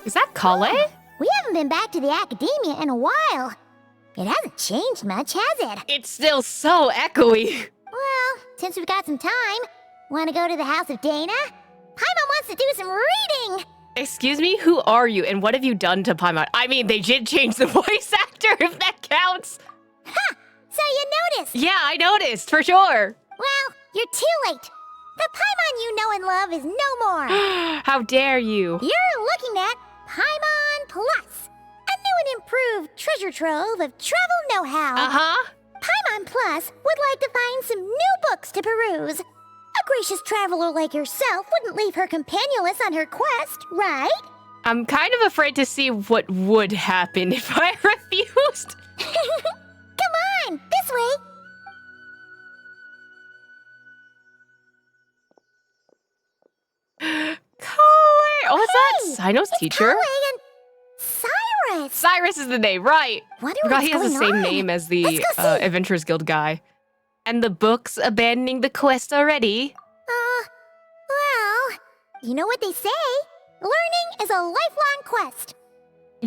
Is that Kale? We haven't been back to the academia in a while. It hasn't changed much, has it? It's still so echoey. Well, since we've got some time, want to go to the house of Dana? Paimon wants to do some reading! Excuse me, who are you and what have you done to Paimon? I mean, they did change the voice actor, if that counts. Ha! So you noticed? Yeah, I noticed, for sure. Well, you're too late. The Paimon you know and love is no more. How dare you? You're looking at Paimon Plus, a new and improved treasure trove of travel know-how. Uh-huh. Paimon Plus would like to find some new books to peruse. A gracious traveler like yourself wouldn't leave her companionless on her quest, right? I'm kind of afraid to see what would happen if I refused. Come on, this way. Kale! Oh, is that Sino's It's teacher? Kale and Cyrus. Cyrus is the name, right. Wonder Forgot what's he has the going same on. name as the Let's go see. Adventurers Guild guy. And the book's abandoning the quest already. Well, you know what they say. Learning is a lifelong quest,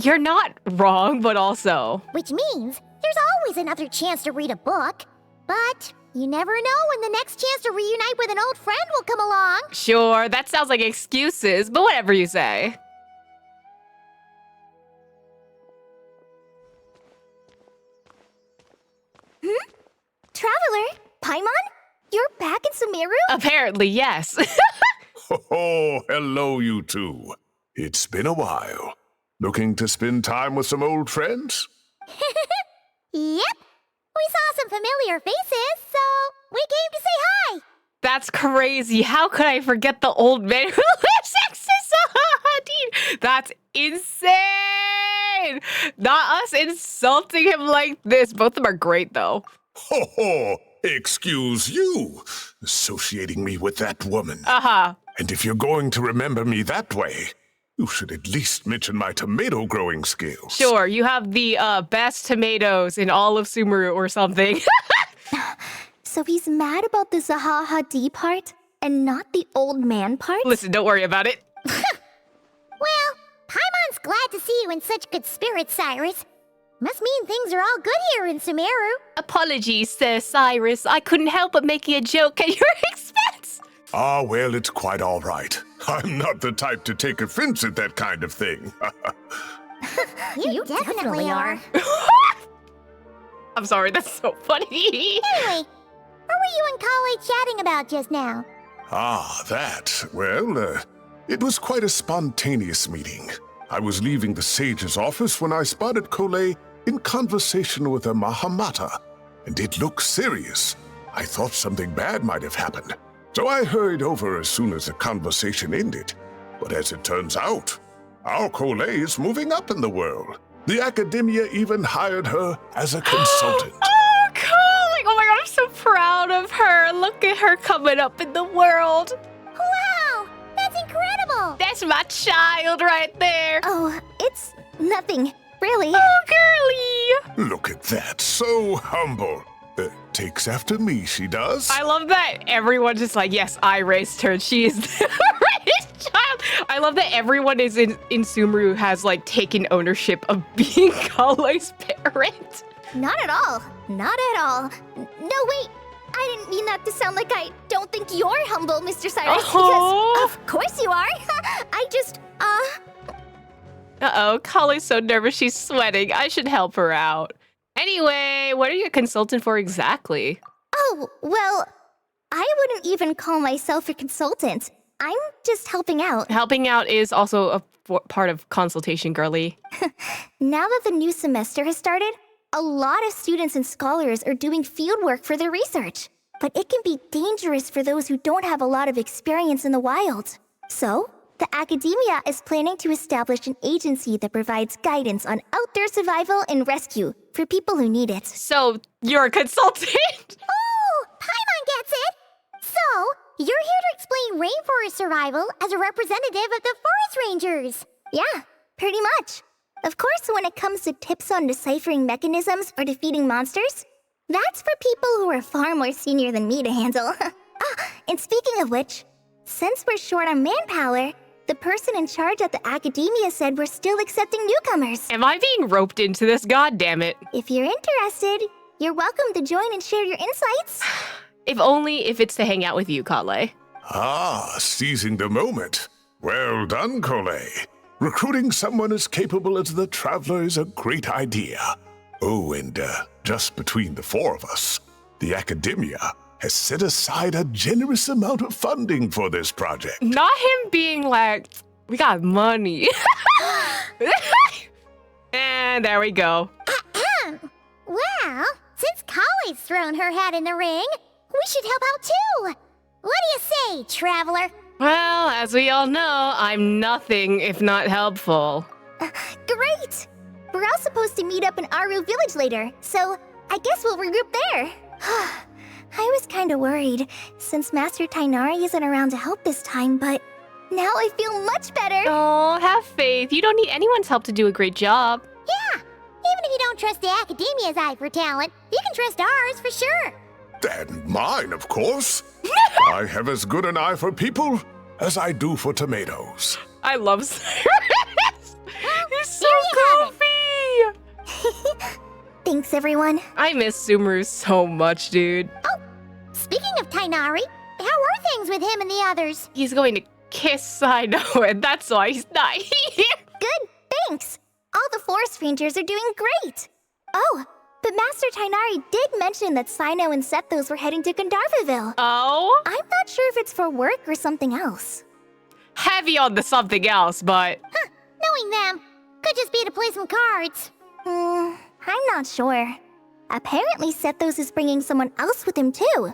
You're not wrong, but also... which means there's always another chance to read a book. But you never know when the next chance to reunite with an old friend will come along. Sure, that sounds like excuses, but whatever you say. Traveler, Paimon, you're back in Sumeru? Apparently, yes. Oh, hello, you two. It's been a while. Looking to spend time with some old friends? Yep. We saw some familiar faces, so we came to say hi. That's crazy. How could I forget the old man who lives next to Saladin? That's insane. Not us insulting him like this. Both of them are great, though. Ho ho! Excuse you, associating me with that woman. Uh-huh. And if you're going to remember me that way, you should at least mention my tomato growing skills. Sure, you have the best tomatoes in all of Sumeru or something. So he's mad about the Zaha D part and not the old man part? Listen, don't worry about it. Well, Paimon's glad to see you in such good spirits, Cyrus. Must mean things are all good here in Sumeru. Apologies, Sir Cyrus. I couldn't help but making a joke at your expense. Ah, well, it's quite all right. I'm not the type to take offense at that kind of thing. You definitely are. I'm sorry, that's so funny. Anyway, what were you and Kale chatting about just now? Ah, that. Well, it was quite a spontaneous meeting. I was leaving the sage's office when I spotted Kole in conversation with a Mahamata, and it looked serious. I thought something bad might have happened, so I hurried over as soon as the conversation ended. But as it turns out, our Kole is moving up in the world. The academia even hired her as a consultant. Oh, cool. Oh my god, I'm so proud of her. Look at her coming up in the world. Wow, that's incredible. That's my child right there. Oh, it's nothing, really. Oh, girly. Look at that, so humble. Takes after me, she does. I love that everyone's just like, yes, I raised her. She is the raised child. I love that everyone is in Sumeru has like taken ownership of being Kale's parent. Not at all. Not at all. No, wait. I didn't mean that to sound like I don't think you're humble, Mr. Cyrus, because of course you are. I just, Uh-oh, Kale's so nervous she's sweating. I should help her out. Anyway, what are you a consultant for exactly? Oh, well, I wouldn't even call myself a consultant. I'm just helping out. Helping out is also a part of consultation, girly. Now that the new semester has started, a lot of students and scholars are doing fieldwork for their research. But it can be dangerous for those who don't have a lot of experience in the wild. So, the academia is planning to establish an agency that provides guidance on outdoor survival and rescue for people who need it. So, you're a consultant? Oh, Paimon gets it. So, you're here to explain rainforest survival as a representative of the forest rangers. Yeah, pretty much. Of course, when it comes to tips on deciphering mechanisms or defeating monsters, that's for people who are far more senior than me to handle. And speaking of which, since we're short on manpower, The person in charge at the academia said we're still accepting newcomers. Am I being roped into this? God damn it. If you're interested, you're welcome to join and share your insights. If only if it's to hang out with you, Kale. Ah, seizing the moment. Well done, Cole. Recruiting someone as capable as the Traveler is a great idea. Oh, and just between the four of us, the academia has set aside a generous amount of funding for this project. Not him being like, we got money. And there we go. Well, since Kale's thrown her hat in the ring, we should help out too. What do you say, Traveler? Well, as we all know, I'm nothing if not helpful. Great! We're all supposed to meet up in Aru Village later, so I guess we'll regroup there. I was kinda worried, since Master Tainari isn't around to help this time, but now I feel much better. Oh, have faith. You don't need anyone's help to do a great job. Yeah, even if you don't trust the Academia's eye for talent, you can trust ours for sure. And mine, of course. I have as good an eye for people as I do for tomatoes. I love Cyrus. He's so Here you goofy. Thanks, everyone. I miss Sumeru so much, dude. Speaking of Tainari, how are things with him and the others? He's going to kiss Sino, and that's why he's not here. Good, thanks. All the forest rangers are doing great. Oh, but Master Tainari did mention that Sino and Sethos were heading to Gandharvaville. Oh? I'm not sure if it's for work or something else. Heavy on the something else, but... Knowing them, could just be to play some cards. I'm not sure. Apparently Sethos is bringing someone else with him too.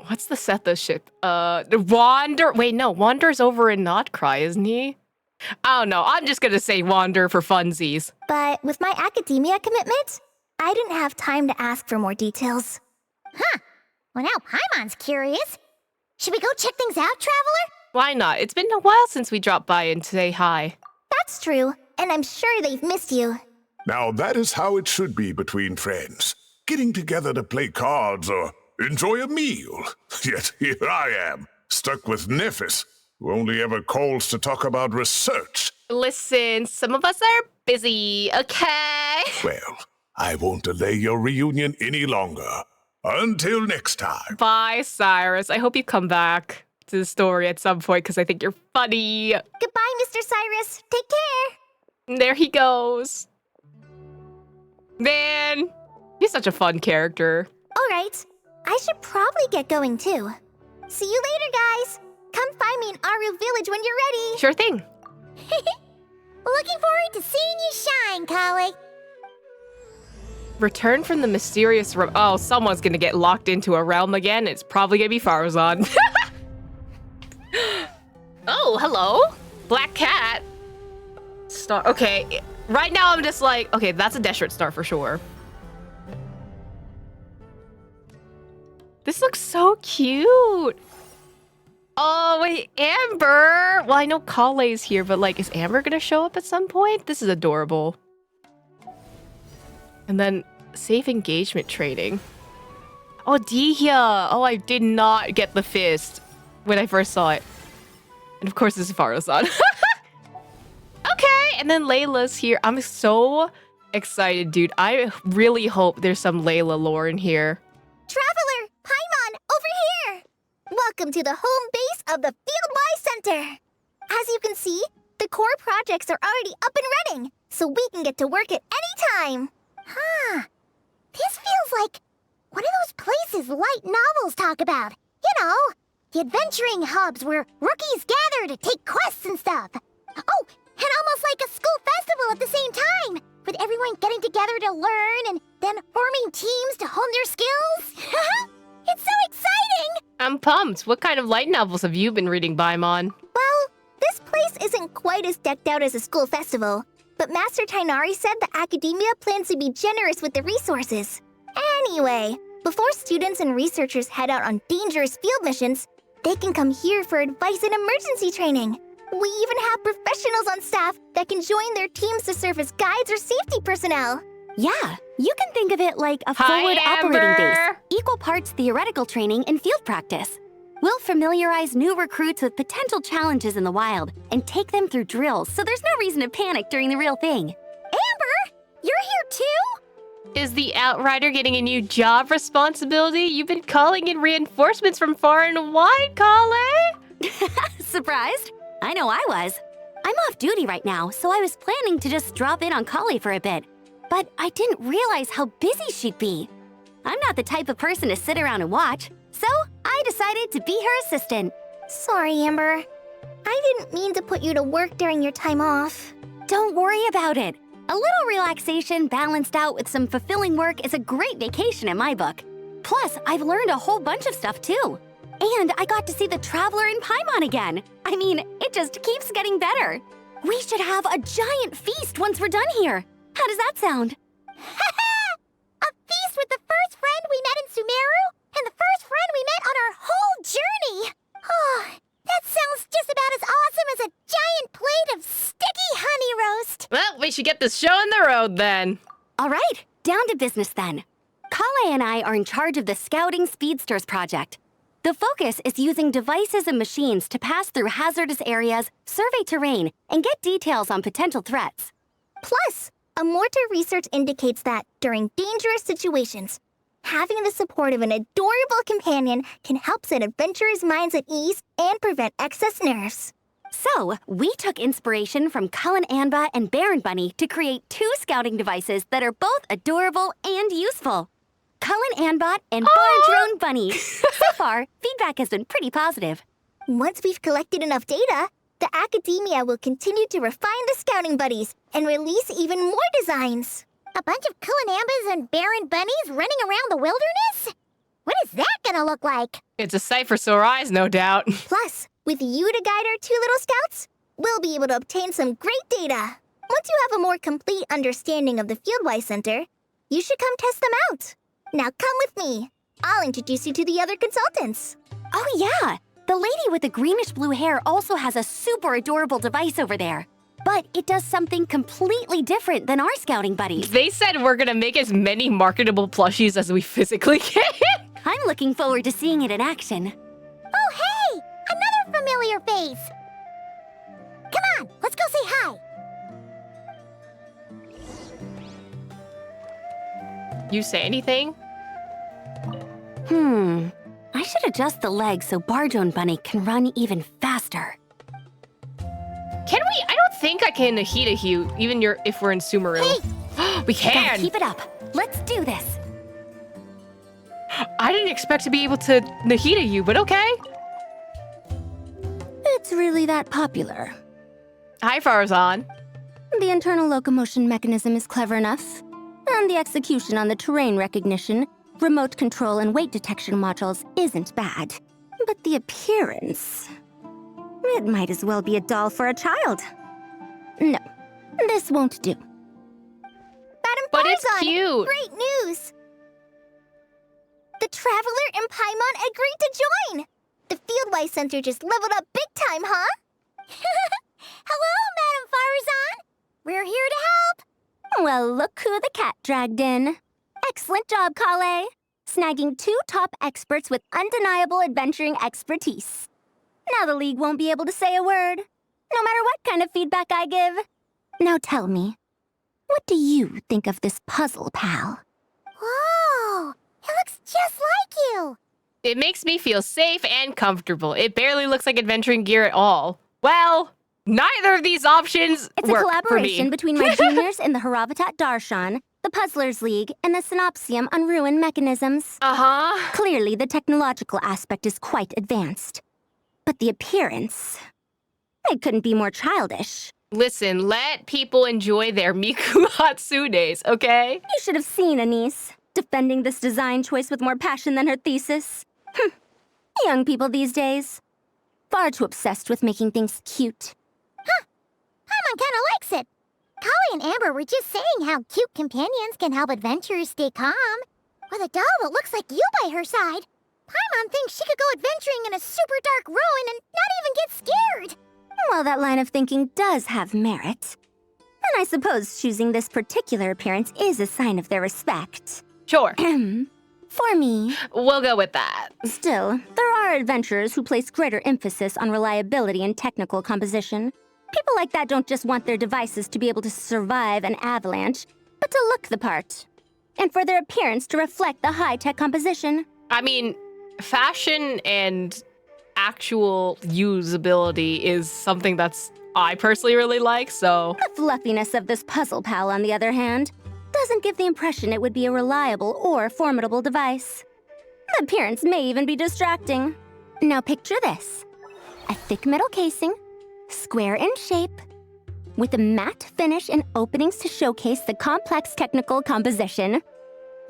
What's the Sethos ship? Wander... Wait, no, Wander's over in Notcry, isn't he? I don't know, I'm just gonna say Wander for funsies. But with my academia commitment, I didn't have time to ask for more details. Well, now Paimon's curious. Should we go check things out, Traveler? Why not? It's been a while since we dropped by and say hi. That's true, and I'm sure they've missed you. Now that is how it should be between friends. Getting together to play cards or enjoy a meal. Yet here I am, stuck with Nephis, who only ever calls to talk about research. Listen, some of us are busy, okay? Well, I won't delay your reunion any longer. Until next time. Bye, Cyrus. I hope you come back to the story at some point because I think you're funny. Goodbye, Mr. Cyrus. Take care. There he goes. Man, he's such a fun character. All right, I should probably get going too. See you later, guys. Come find me in Aru Village when you're ready. Sure thing. Looking forward to seeing you shine, Kale. Return from the mysterious realm. Oh, someone's gonna get locked into a realm again. It's probably gonna be Farazan. Oh, hello. Black cat. Star. Okay, right now I'm just like, okay, that's a Deshret star for sure. This looks so cute. Oh, wait, Amber. Well, I know Kale's here, but like, is Amber gonna show up at some point? This is adorable. And then safe engagement training. Oh, Dihya. Oh, I did not get the fist when I first saw it. And of course, this is Farazan. Okay, and then Layla's here. I'm so excited, dude. I really hope there's some Layla lore in here. Traveler, Paimon, over here. Welcome to the home base of the Fieldwise Center. As you can see, the core projects are already up and running, so we can get to work at any time. This feels like one of those places light novels talk about. You know, the adventuring hubs where rookies gather to take quests and stuff. Oh, and almost like a school festival at the same time, with everyone getting together to learn and then forming teams to hone their skills. It's so exciting! I'm pumped. What kind of light novels have you been reading, Baimon? Well, this place isn't quite as decked out as a school festival, but Master Tainari said the academia plans to be generous with the resources. Anyway, before students and researchers head out on dangerous field missions, they can come here for advice and emergency training. We even have professionals on staff that can join their teams to serve as guides or safety personnel. Yeah, you can think of it like a Hi, forward operating Amber. base, equal parts theoretical training and field practice. We'll familiarize new recruits with potential challenges in the wild and take them through drills so there's no reason to panic during the real thing. Amber, you're here too? Is the Outrider getting a new job responsibility? You've been calling in reinforcements from far and wide, Kale! Surprised? I know I was. I'm off duty right now, so I was planning to just drop in on Kali for a bit. But I didn't realize how busy she'd be. I'm not the type of person to sit around and watch, so I decided to be her assistant. Sorry, Amber. I didn't mean to put you to work during your time off. Don't worry about it. A little relaxation balanced out with some fulfilling work is a great vacation in my book. Plus, I've learned a whole bunch of stuff too. And I got to see the Traveler in Paimon again. I mean, it just keeps getting better. We should have a giant feast once we're done here. How does that sound? A feast with the first friend we met in Sumeru and the first friend we met on our whole journey. Oh, that sounds just about as awesome as a giant plate of sticky honey roast. Well, we should get this show on the road then. All right, down to business then. Kale and I are in charge of the Scouting Speedsters project. The focus is using devices and machines to pass through hazardous areas, survey terrain, and get details on potential threats. Plus, Amorta research indicates that during dangerous situations, having the support of an adorable companion can help set adventurers' minds at ease and prevent excess nerves. So, we took inspiration from Cullen Anba and Baron Bunny to create 2 scouting devices that are both adorable and useful. Cullen Anbot and Barndrone Bunny. So far, feedback has been pretty positive. Once we've collected enough data, the academia will continue to refine the scouting buddies and release even more designs. A bunch of Kulanambas and Baron Bunnies running around the wilderness? What is that gonna look like? It's a sight for sore eyes, no doubt. Plus, with you to guide our 2 little scouts, we'll be able to obtain some great data. Once you have a more complete understanding of the Fieldwise Center, you should come test them out. Now come with me. I'll introduce you to the other consultants. Oh yeah, the lady with the greenish-blue hair also has a super adorable device over there. But it does something completely different than our scouting buddies. They said we're gonna make as many marketable plushies as we physically can. I'm looking forward to seeing it in action. Oh, hey! Another familiar face! Come on, let's go say hi! You say anything? I should adjust the legs so Barndrone Bunny can run even faster. Can we? I don't think I can Nahida you, even if we're in Sumeru. We Gotta can! keep it up. Let's do this. I didn't expect to be able to Nahida you, but okay. It's really that popular. Hi, Farazan. The internal locomotion mechanism is clever enough, and the execution on the terrain recognition, remote control, and weight detection modules isn't bad. But the appearance... it might as well be a doll for a child. No, this won't do. Madam But it's Farazan, cute. great news! The Traveler in Paimon agreed to join! The Fieldwise Center just leveled up big time, huh? Hello, Madam Farazan! We're here to help! Well, look who the cat dragged in. Excellent job, Kale. Snagging 2 top experts with undeniable adventuring expertise. Now the League won't be able to say a word, no matter what kind of feedback I give. Now tell me, what do you think of this puzzle, pal? Whoa! It looks just like you! It makes me feel safe and comfortable. It barely looks like adventuring gear at all. Well, neither of these options It's a work collaboration for me. between my juniors in the Haravatat Darshan, the Puzzlers League, and the Synopsium on Ruin Mechanisms. Uh-huh. Clearly, the technological aspect is quite advanced. But the appearance... it couldn't be more childish. Listen, let people enjoy their Miku Hatsunes, okay? You should have seen Anise, defending this design choice with more passion than her thesis. Young people these days. Far too obsessed with making things cute. Paimon kinda likes it. Kali and Amber were just saying how cute companions can help adventurers stay calm. With a doll that looks like you by her side, Paimon thinks she could go adventuring in a super dark ruin and not even get scared. Well, that line of thinking does have merit. And I suppose choosing this particular appearance is a sign of their respect. Sure. For me, We'll go with that. still, there are are adventurers who place greater emphasis on reliability and technical composition. People like that don't just want their devices to be able to survive an avalanche, but to look the part. And for their appearance to reflect the high-tech composition. I mean, fashion and actual usability is something I personally really like, so... The fluffiness of this puzzle pal, on the other hand, doesn't give the impression it would be a reliable or formidable device. The appearance may even be distracting. Now picture this. A thick metal casing, square in shape, with a matte finish and openings to showcase the complex technical composition.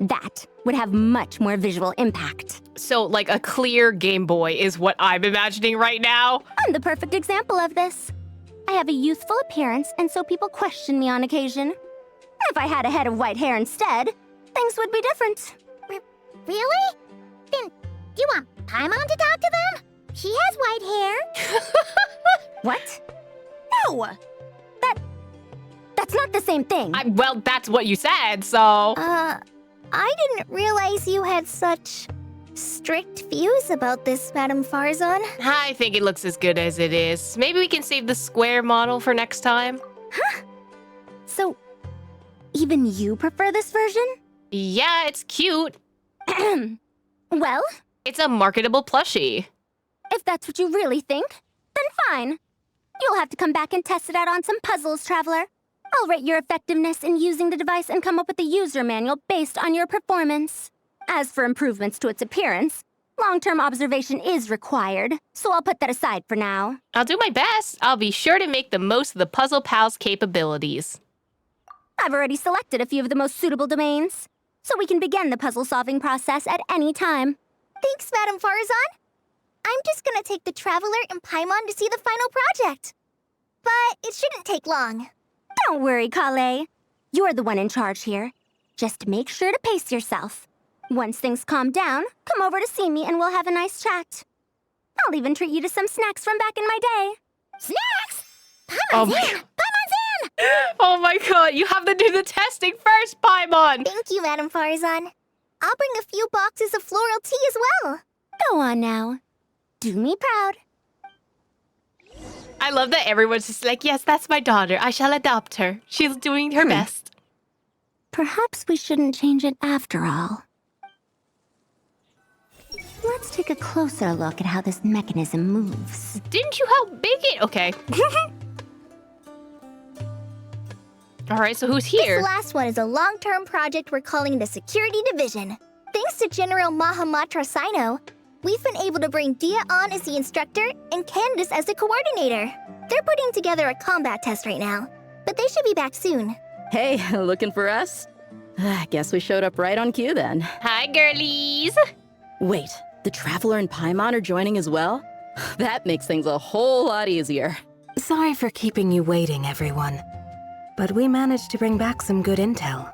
That would have much more visual impact. So, like, a clear Game Boy is what I'm imagining right now? I'm the perfect example of this. I have a youthful appearance, and so people question me on occasion. If I had a head of white hair instead, things would be different. Really? Then, do you want Paimon to talk to them? She has white hair. What? No! That's not the same thing. Well, that's what you said, so... I didn't realize you had such strict views about this, Madame Farzan. I think it looks as good as it is. Maybe we can save the square model for next time? So, even you prefer this version? Yeah, it's cute. Well, It's a marketable plushie. if that's what you really think, then fine. You'll have to come back and test it out on some puzzles, Traveler. I'll rate your effectiveness in using the device and come up with a user manual based on your performance. As for improvements to its appearance, long-term observation is required, so I'll put that aside for now. I'll do my best. I'll be sure to make the most of the Puzzle Pal's capabilities. I've already selected a few of the most suitable domains, so we can begin the puzzle-solving process at any time. Thanks, Madame Farzan. I'm just gonna take the Traveler and Paimon to see the final project. But it shouldn't take long. Don't worry, Kale. You're the one in charge here. Just make sure to pace yourself. Once things calm down, come over to see me and we'll have a nice chat. I'll even treat you to some snacks from back in my day. Snacks? Oh Paimon's my in! God. Paimon's in! Oh my god, you have to do the testing first, Paimon! Thank you, Madame Farzan. I'll bring a few boxes of floral tea as well. Go on now. Do me proud. I love that everyone's just like, yes, that's my daughter. I shall adopt her. She's doing her best. Perhaps we shouldn't change it after all. Let's take a closer look at how this mechanism moves. Didn't you help big it? Okay. All right, so who's here? This last one is a long-term project we're calling the Security Division. Thanks to General Mahamatra Sino, we've been able to bring Dia on as the instructor and Candace as the coordinator. They're putting together a combat test right now, but they should be back soon. Hey, looking for us? Guess we showed up right on cue then. Hi, girlies. Wait, the Traveler and Paimon are joining as well? That makes things a whole lot easier. Sorry for keeping you waiting, everyone. But we managed to bring back some good intel.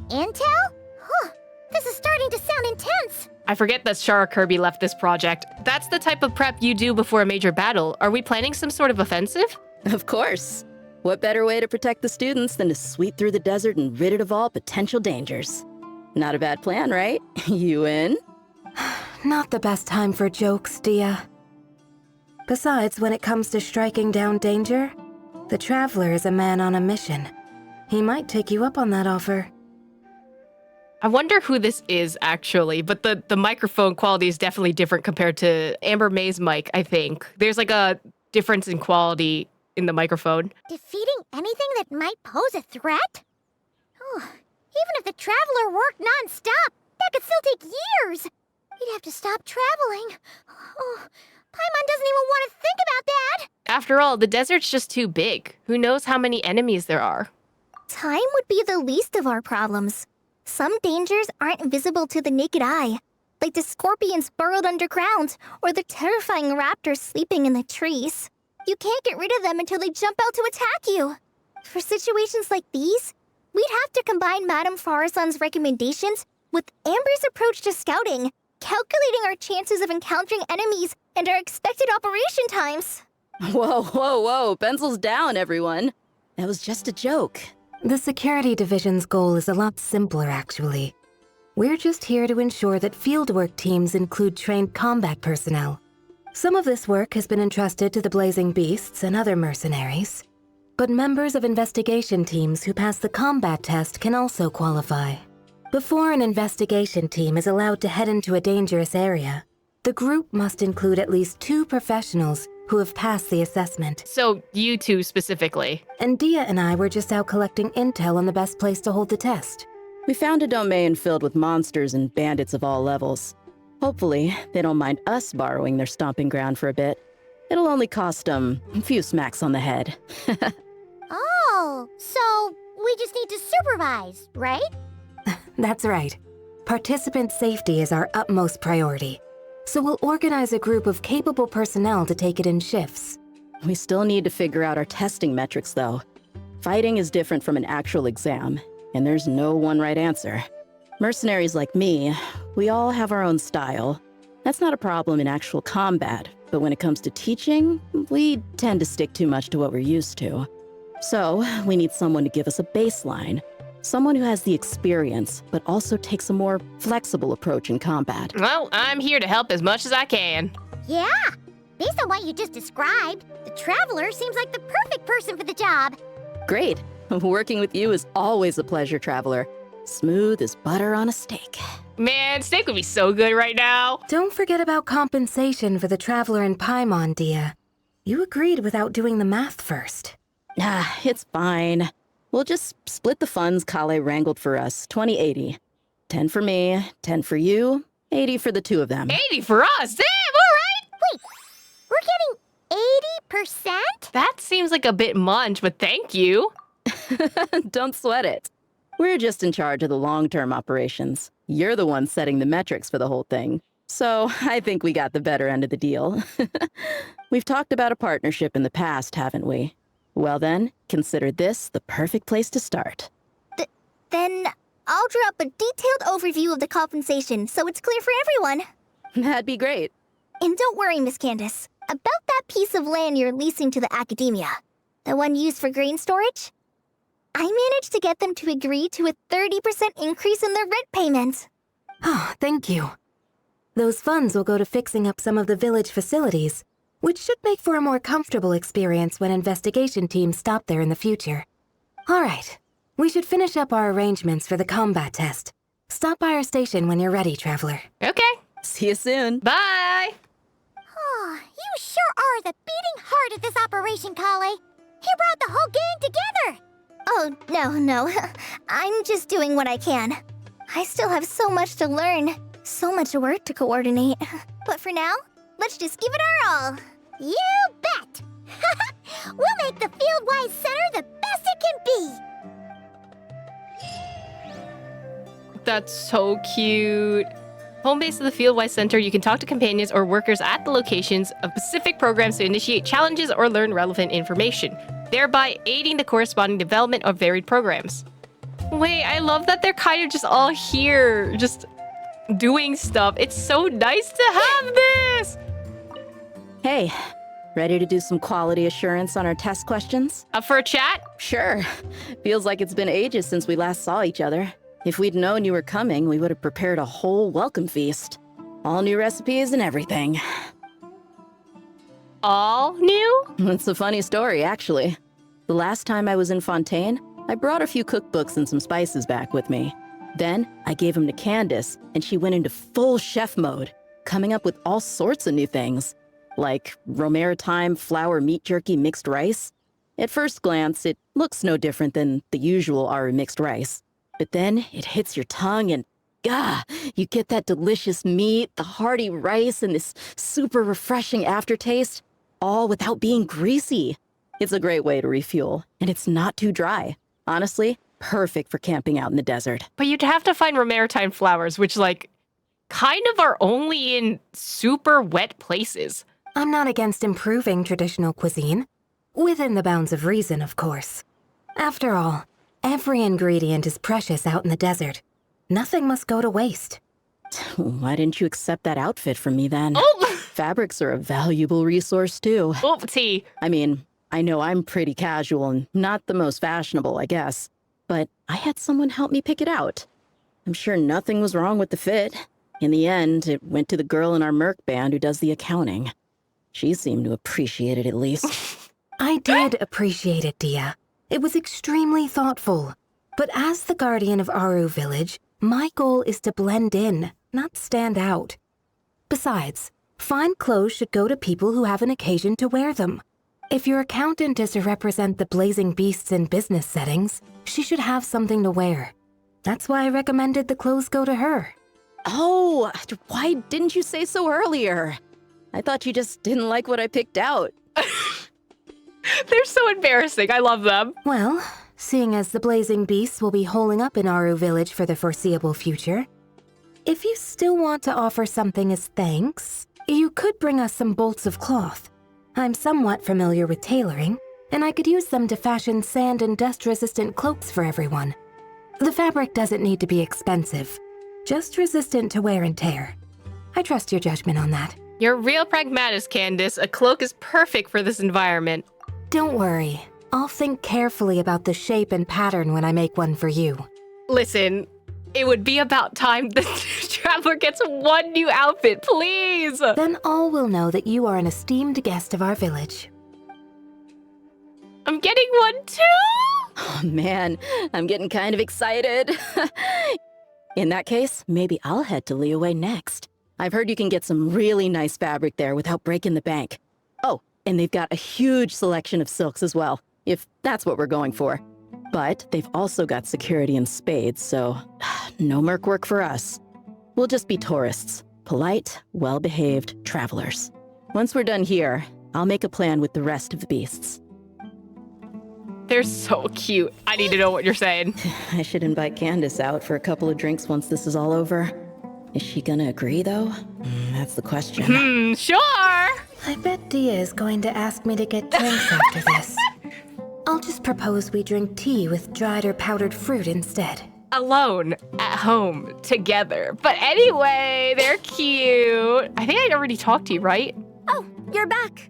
Intel? Huh. This is starting to sound intense. I forget that Shara Kirby left this project. That's the type of prep you do before a major battle. Are we planning some sort of offensive? Of course. What better way to protect the students than to sweep through the desert and rid it of all potential dangers? Not a bad plan, right? You in? Not the best time for jokes, Dia. Besides, when it comes to striking down danger, the Traveler is a man on a mission. He might take you up on that offer. I wonder who this is, actually, but the microphone quality is definitely different compared to Amber May's mic, I think. There's like a difference in quality in the microphone. Defeating anything that might pose a threat? Oh, even if the Traveler worked non-stop, that could still take years. We'd have to stop traveling. Oh, Paimon doesn't even want to think about that. After all, the desert's just too big. Who knows how many enemies there are? Time would be the least of our problems. Some dangers aren't visible to the naked eye, like the scorpions burrowed underground or the terrifying raptors sleeping in the trees. You can't get rid of them until they jump out to attack you. For situations like these, we'd have to combine Madame Farazan's recommendations with Amber's approach to scouting, calculating our chances of encountering enemies and our expected operation times. Whoa, whoa, whoa, pencils down, everyone. That was just a joke. The Security Division's goal is a lot simpler, actually. We're just here to ensure that fieldwork teams include trained combat personnel. Some of this work has been entrusted to the Blazing Beasts and other mercenaries, but members of investigation teams who pass the combat test can also qualify. Before an investigation team is allowed to head into a dangerous area, the group must include at least 2 professionals who have passed the assessment. So you two specifically. And Dia and I were just out collecting intel on the best place to hold the test. We found a domain filled with monsters and bandits of all levels. Hopefully, they don't mind us borrowing their stomping ground for a bit. It'll only cost them a few smacks on the head. Oh, so we just need to supervise, right? That's right. Participant safety is our utmost priority. So we'll organize a group of capable personnel to take it in shifts. We still need to figure out our testing metrics, though. Fighting is different from an actual exam, and there's no one right answer. Mercenaries like me, we all have our own style. That's not a problem in actual combat, but when it comes to teaching, we tend to stick too much to what we're used to. So, we need someone to give us a baseline. Someone who has the experience, but also takes a more flexible approach in combat. Well, I'm here to help as much as I can. Yeah. Based on what you just described, the Traveler seems like the perfect person for the job. Great. Working with you is always a pleasure, Traveler. Smooth as butter on a steak. Man, steak would be so good right now. Don't forget about compensation for the Traveler in Paimon, Dia. You agreed without doing the math first. Ah, it's fine. We'll just split the funds Kale wrangled for us, 20-80. 10 for me, 10 for you, 80 for the 2 of them. 80 for us? Damn, all Wait, we're getting 80%? right. That seems like a bit much, but thank you. Don't sweat it. We're just in charge of the long-term operations. You're the one setting the metrics for the whole thing. So I think we got the better end of the deal. We've talked about a partnership in the past, haven't we? Well then, consider this the perfect place to start. Then I'll draw up a detailed overview of the compensation so it's clear for everyone. That'd be great. And don't worry, Miss Candace, about that piece of land you're leasing to the academia. The one used for grain storage? I managed to get them to agree to a 30% increase in their rent payment. Oh, thank you. Those funds will go to fixing up some of the village facilities, which should make for a more comfortable experience when investigation teams stop there in the future. All right, we should finish up our arrangements for the combat test. Stop by our station when you're ready, Traveler. Okay. See you soon. Bye. Oh, you sure are the beating heart of this operation, Kale. He brought the whole gang together. Oh, no. I'm just doing what I can. I still have so much to learn, so much work to coordinate. But for now, let's just give it our all. You bet. We'll make the Fieldwise Center the best it can be. That's so cute. Home base of the Fieldwise Center, you can talk to companions or workers at the locations of specific programs to initiate challenges or learn relevant information, thereby aiding the corresponding development of varied programs. Wait, I love that they're kind of just all here, just doing stuff. It's so nice to have this! Hey, ready to do some quality assurance on our test questions? Up for a chat? Sure. Feels like it's been ages since we last saw each other. If we'd known you were coming, we would have prepared a whole welcome feast. All new recipes and everything. All new? It's a funny story, actually. The last time I was in Fontaine, I brought a few cookbooks and some spices back with me. Then, I gave them to Candace, and she went into full chef mode, coming up with all sorts of new things, like Romero thyme flour meat jerky mixed rice. At first glance, it looks no different than the usual Aru mixed rice. But then, it hits your tongue and, you get that delicious meat, the hearty rice, and this super refreshing aftertaste, all without being greasy. It's a great way to refuel, and it's not too dry. Honestly, perfect for camping out in the desert. But you'd have to find Romaritime flowers, which, like, kind of are only in super wet places. I'm not against improving traditional cuisine. Within the bounds of reason, of course. After all, every ingredient is precious out in the desert. Nothing must go to waste. Why didn't you accept that outfit from me then? Oh! Fabrics are a valuable resource too. Oh, T. I mean, I know I'm pretty casual and not the most fashionable, I guess. But I had someone help me pick it out. I'm sure nothing was wrong with the fit. In the end, it went to the girl in our Merc band who does the accounting. She seemed to appreciate it at least. I did appreciate it, Dia. It was extremely thoughtful. But as the guardian of Aru Village, my goal is to blend in, not stand out. Besides, fine clothes should go to people who have an occasion to wear them. If your accountant is to represent the blazing beasts in business settings, she should have something to wear. That's why I recommended the clothes go to her. Oh, why didn't you say so earlier? I thought you just didn't like what I picked out. They're so embarrassing. I love them. Well, seeing as the blazing beasts will be holing up in Aru Village for the foreseeable future, if you still want to offer something as thanks, you could bring us some bolts of cloth. I'm somewhat familiar with tailoring, and I could use them to fashion sand and dust-resistant cloaks for everyone. The fabric doesn't need to be expensive, just resistant to wear and tear. I trust your judgment on that. You're a real pragmatist, Candace. A cloak is perfect for this environment. Don't worry. I'll think carefully about the shape and pattern when I make one for you. Listen, it would be about time the traveler gets one new outfit, please! Then all will know that you are an esteemed guest of our village. I'm getting one too! Oh man, I'm getting kind of excited. In that case, maybe I'll head to Liyue next. I've heard you can get some really nice fabric there without breaking the bank. Oh, and they've got a huge selection of silks as well, if that's what we're going for. But they've also got security in spades, so no merc work for us. We'll just be tourists, polite, well-behaved travelers. Once we're done here, I'll make a plan with the rest of the beasts. They're so cute. I need to know what you're saying. I should invite Candace out for a couple of drinks once this is all over. Is she gonna agree, though? That's the question. Sure! I bet Dia is going to ask me to get drinks after this. I'll just propose we drink tea with dried or powdered fruit instead. Alone, at home, together. But anyway, they're cute. I think I'd already talked to you, right? Oh, you're back.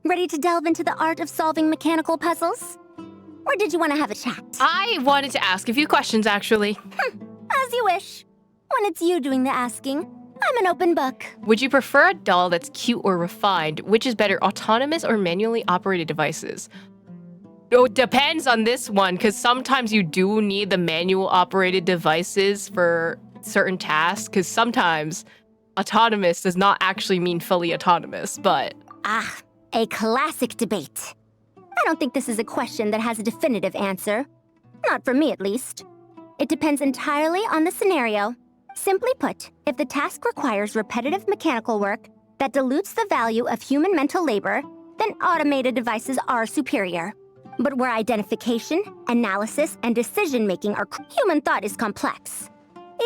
Ready to delve into the art of solving mechanical puzzles? Or did you want to have a chat? I wanted to ask a few questions, actually. As you wish. When it's you doing the asking, I'm an open book. Would you prefer a doll that's cute or refined? Which is better, autonomous or manually operated devices? Oh, it depends on this one, because sometimes you do need the manual operated devices for certain tasks, because sometimes autonomous does not actually mean fully autonomous, but... Ah, a classic debate. I don't think this is a question that has a definitive answer. Not for me, at least. It depends entirely on the scenario. Simply put, if the task requires repetitive mechanical work that dilutes the value of human mental labor, then automated devices are superior. But where identification, analysis, and decision-making are human thought is complex.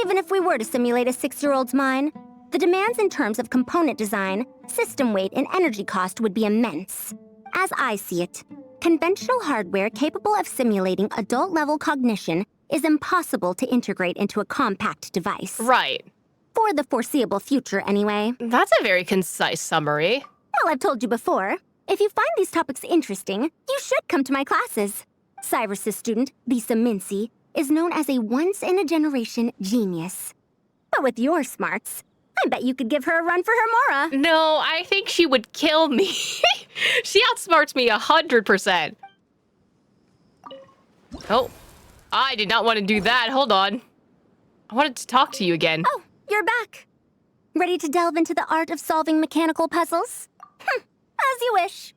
Even if we were to simulate a 6-year-old's mind, the demands in terms of component design, system weight, and energy cost would be immense. As I see it, conventional hardware capable of simulating adult-level cognition is impossible to integrate into a compact device. Right. For the foreseeable future, anyway. That's a very concise summary. Well, I've told you before. If you find these topics interesting, you should come to my classes. Cyrus's student, Lisa Mincy, is known as a once-in-a-generation genius. But with your smarts, I bet you could give her a run for her Mora. No, I think she would kill me. She outsmarts me 100%. Oh, I did not want to do that. Hold on. I wanted to talk to you again. Oh, you're back. Ready to delve into the art of solving mechanical puzzles? As you wish.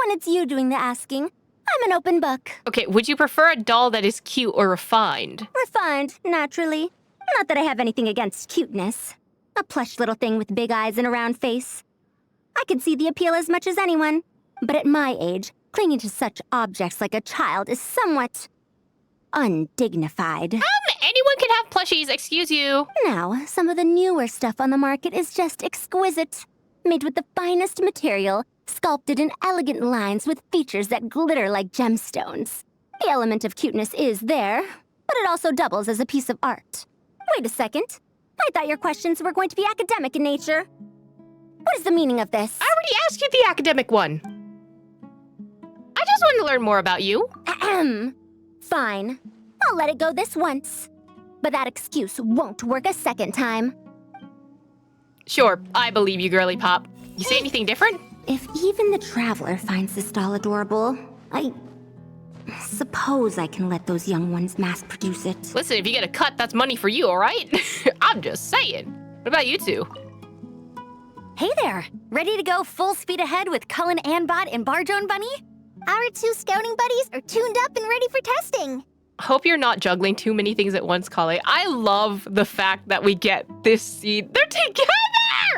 When it's you doing the asking, I'm an open book. Okay, would you prefer a doll that is cute or refined? Refined, naturally. Not that I have anything against cuteness. A plush little thing with big eyes and a round face. I could see the appeal as much as anyone. But at my age, clinging to such objects like a child is somewhat... undignified. Anyone can have plushies, excuse you. Now, some of the newer stuff on the market is just exquisite. Made with the finest material, sculpted in elegant lines with features that glitter like gemstones. The element of cuteness is there, but it also doubles as a piece of art. Wait a second. I thought your questions were going to be academic in nature. What is the meaning of this? I already asked you the academic one. I just wanted to learn more about you. Ahem. Fine. I'll let it go this once. but that excuse won't work a second time. Sure, I believe you, girly pop. You say anything different? If even the Traveler finds this doll adorable, I suppose I can let those young ones mass produce it. Listen, if you get a cut, that's money for you, all right? I'm just saying. What about you two? Hey there! Ready to go full speed ahead with Cullen Anbot and Barjone Bunny? Our 2 scouting buddies are tuned up and ready for testing. Hope you're not juggling too many things at once, Kale. I love the fact that we get this scene. They're together!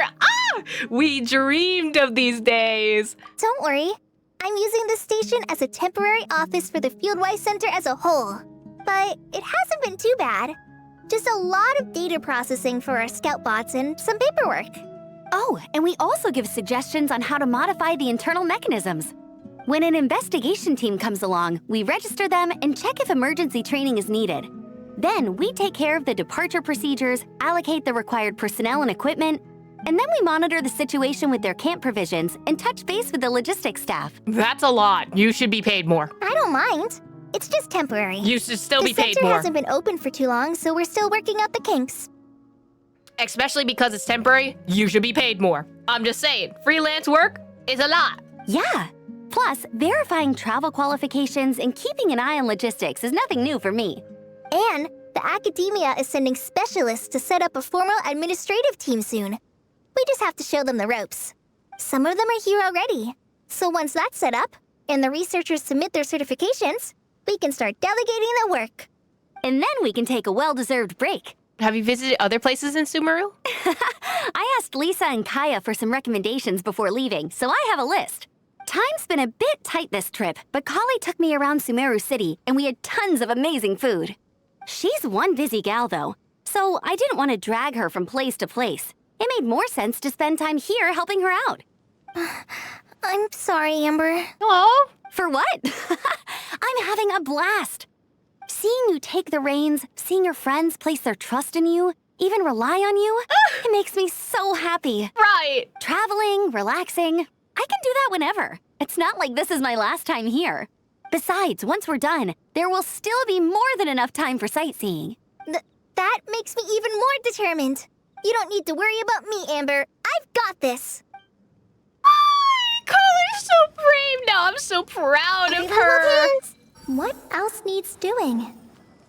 Ah! We dreamed of these days. Don't worry. I'm using this station as a temporary office for the Fieldwise Center as a whole. But it hasn't been too bad. Just a lot of data processing for our scout bots and some paperwork. Oh, and we also give suggestions on how to modify the internal mechanisms. When an investigation team comes along, we register them and check if emergency training is needed. Then we take care of the departure procedures, allocate the required personnel and equipment, and then we monitor the situation with their camp provisions and touch base with the logistics staff. That's a lot. You should be paid more. I don't mind. It's just temporary. You should still be paid The center more. hasn't been open for too long, so we're still working out the kinks. Especially because it's temporary, you should be paid more. I'm just saying, freelance work is a lot. Yeah. Plus, verifying travel qualifications and keeping an eye on logistics is nothing new for me. And the academia is sending specialists to set up a formal administrative team soon. We just have to show them the ropes. Some of them are here already. So once that's set up, and the researchers submit their certifications, we can start delegating the work. And then we can take a well-deserved break. Have you visited other places in Sumeru? I asked Lisa and Kaya for some recommendations before leaving, so I have a list. Time's been a bit tight this trip, but Kali took me around Sumeru City, and we had tons of amazing food. She's one busy gal, though, so I didn't want to drag her from place to place. It made more sense to spend time here helping her out. I'm sorry, Amber. Oh, For what? I'm having a blast. Seeing you take the reins, seeing your friends place their trust in you, even rely on you, it makes me so happy. right. Traveling, relaxing, I can do that whenever. It's not like this is my last time here. Besides, once we're done, there will still be more than enough time for sightseeing. That makes me even more determined. You don't need to worry about me, Amber. I've got this. Color's so brave now. I'm so proud of her. What else needs doing?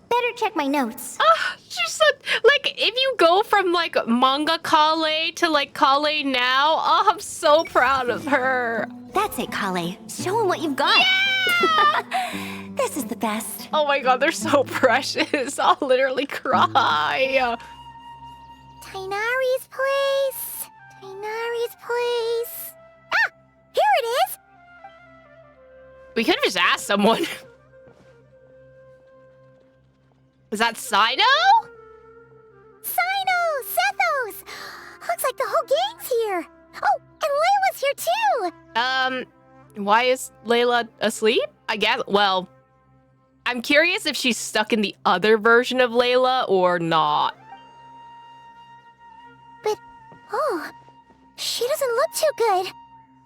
Better check my notes. She's so, like, if you go from, like, manga Kale to, like, Kale now, I'm so proud of her. That's it, Kale. Show him what you've got. Yeah! This is the best. Oh my god, they're so precious. I'll literally cry. Tainari's place. Tainari's place. Ah! Here it is! We could have just asked someone. Is that Sino? Sino! Sethos! Looks like the whole gang's here. Oh, and Layla's here too! Why is Layla asleep? I guess, well, I'm curious if she's stuck in the other version of Layla or not. But, oh, she doesn't look too good.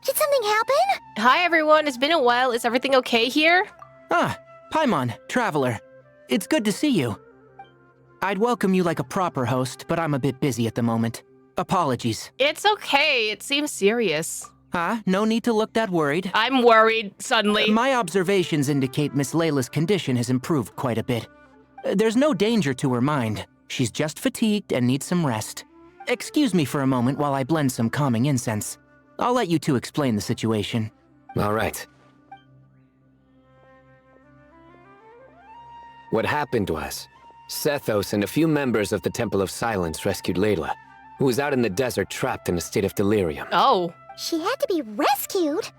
Did something happen? Hi everyone, it's been a while. Is everything okay here? Ah, Paimon, Traveler. It's good to see you. I'd welcome you like a proper host, but I'm a bit busy at the moment. Apologies. It's okay, it seems serious. No need to look that worried. I'm worried, suddenly. My observations indicate Miss Layla's condition has improved quite a bit. There's no danger to her mind. She's just fatigued and needs some rest. Excuse me for a moment while I blend some calming incense. I'll let you two explain the situation. All right. What happened was, Sethos and a few members of the Temple of Silence rescued Layla, who was out in the desert trapped in a state of delirium. Oh. She had to be rescued?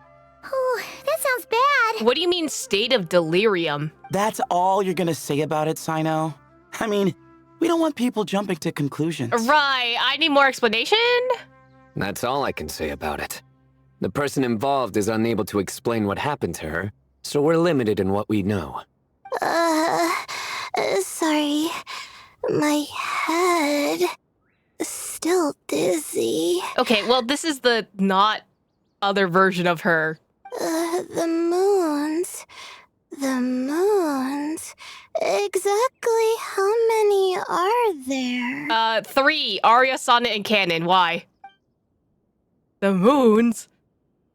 Oh, that sounds bad. What do you mean, state of delirium? That's all you're gonna say about it, Sino? I mean, we don't want people jumping to conclusions. Right, I need more explanation. That's all I can say about it. The person involved is unable to explain what happened to her, so we're limited in what we know. Sorry. My head is still dizzy. Okay, well, this is the not other version of her. The moons. Exactly how many are there? 3. Arya, Sonnet, and Canon. Why? The moons?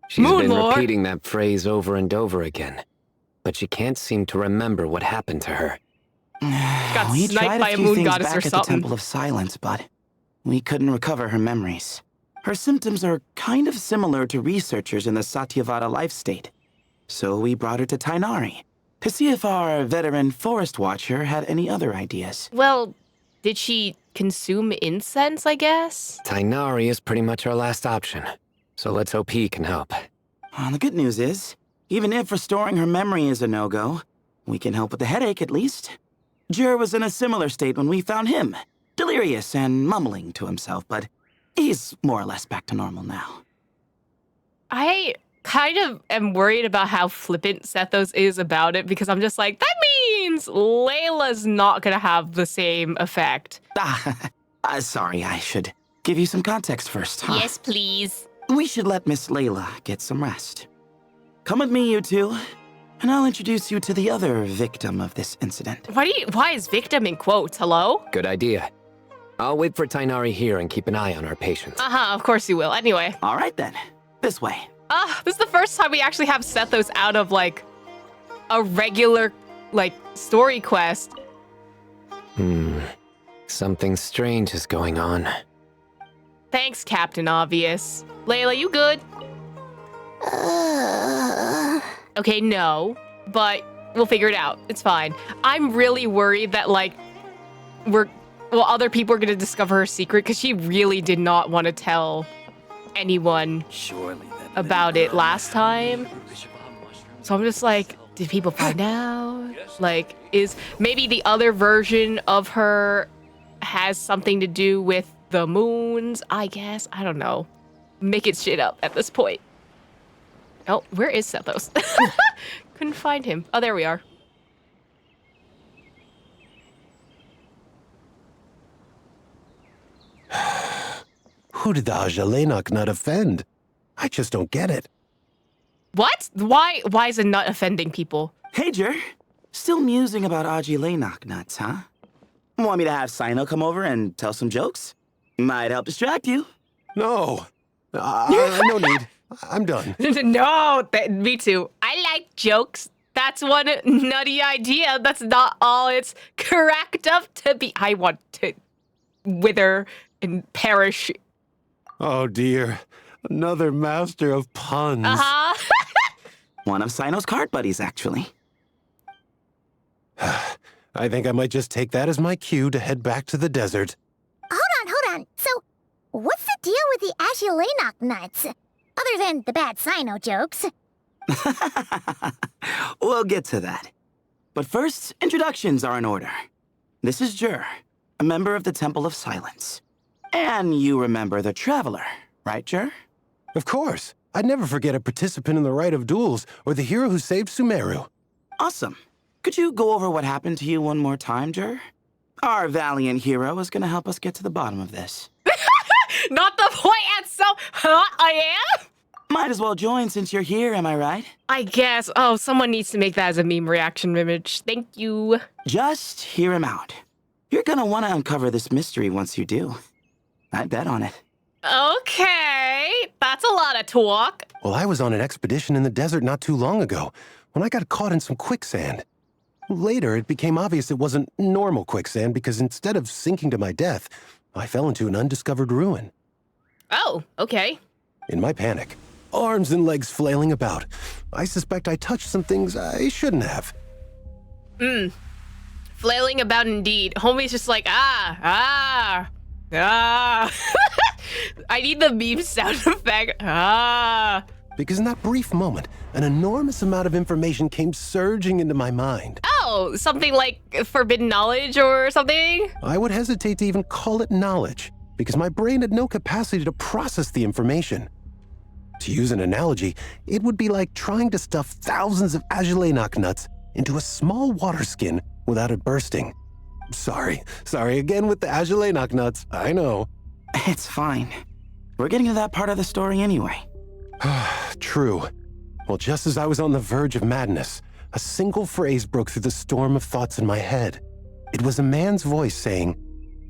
She's Moon been Lord? repeating that phrase over and over again, but she can't seem to remember what happened to her. Got We sniped tried by a a few moon things goddess back or at the something. Temple of Silence, but we couldn't recover her memories. Her symptoms are kind of similar to researchers in the Satyavada life state. So we brought her to Tainari to see if our veteran forest watcher had any other ideas. Well, did she consume incense, I guess? Tainari is pretty much our last option, so let's hope he can help. The good news is, even if restoring her memory is a no-go, we can help with the headache at least. Jer was in a similar state when we found him, delirious and mumbling to himself, but he's more or less back to normal now. I kind of am worried about how flippant Sethos is about it because I'm just like, that means Layla's not gonna have the same effect. Sorry, I should give you some context first, huh? Yes, please. We should let Miss Layla get some rest. Come with me, you two, and I'll introduce you to the other victim of this incident. Why is victim in quotes? Hello? Good idea. I'll wait for Tainari here and keep an eye on our patient. Of course you will. Anyway. All right then, this way. This is the first time we actually have Sethos out of, like, a regular, like, story quest. Something strange is going on. Thanks, Captain Obvious. Layla, you good? Okay, no, but we'll figure it out. It's fine. I'm really worried that, like, other people are gonna discover her secret because she really did not want to tell anyone about it last time. So I'm just like, did people find out? Like, is maybe the other version of her has something to do with the moons, I guess? I don't know. Make it shit up at this point. Oh, where is Sethos? Couldn't find him. Oh, there we are. Who did the Ajalenok nut offend? I just don't get it. What? Why is a nut offending people? Hey, Jer. Still musing about Aji Laynok nuts, huh? Want me to have Sino come over and tell some jokes? Might help distract you. No. No need. I'm done. No, me too. I like jokes. That's one nutty idea. That's not all it's cracked up to be. I want to wither and perish. Oh dear. Another master of puns. One of Sino's card buddies, actually. I think I might just take that as my cue to head back to the desert. Hold on. So, what's the deal with the Ashilenok nuts? Other than the bad Sino jokes. We'll get to that. But first, introductions are in order. This is Jer, a member of the Temple of Silence. And you remember the Traveler, right, Jer? Of course. I'd never forget a participant in the Rite of Duels or the hero who saved Sumeru. Awesome. Could you go over what happened to you one more time, Jer? Our valiant hero is gonna help us get to the bottom of this. Not the point, and so I am? Might as well join since you're here, am I right? I guess. Oh, someone needs to make that as a meme reaction image. Thank you. Just hear him out. You're gonna want to uncover this mystery once you do. I bet on it. Okay, that's a lot of talk. Well, I was on an expedition in the desert not too long ago when I got caught in some quicksand. Later, it became obvious it wasn't normal quicksand because instead of sinking to my death, I fell into an undiscovered ruin. Oh, okay. In my panic, arms and legs flailing about, I suspect I touched some things I shouldn't have. Flailing about indeed. Homie's just like, ah. I need the meme sound effect. Because in that brief moment, an enormous amount of information came surging into my mind. Oh, something like forbidden knowledge or something? I would hesitate to even call it knowledge, because my brain had no capacity to process the information. To use an analogy, it would be like trying to stuff thousands of Ajalenok nuts into a small water skin without it bursting. Sorry again with the Ajalenok nuts, I know. It's fine. We're getting to that part of the story anyway. True. Well, just as I was on the verge of madness, a single phrase broke through the storm of thoughts in my head. It was a man's voice saying,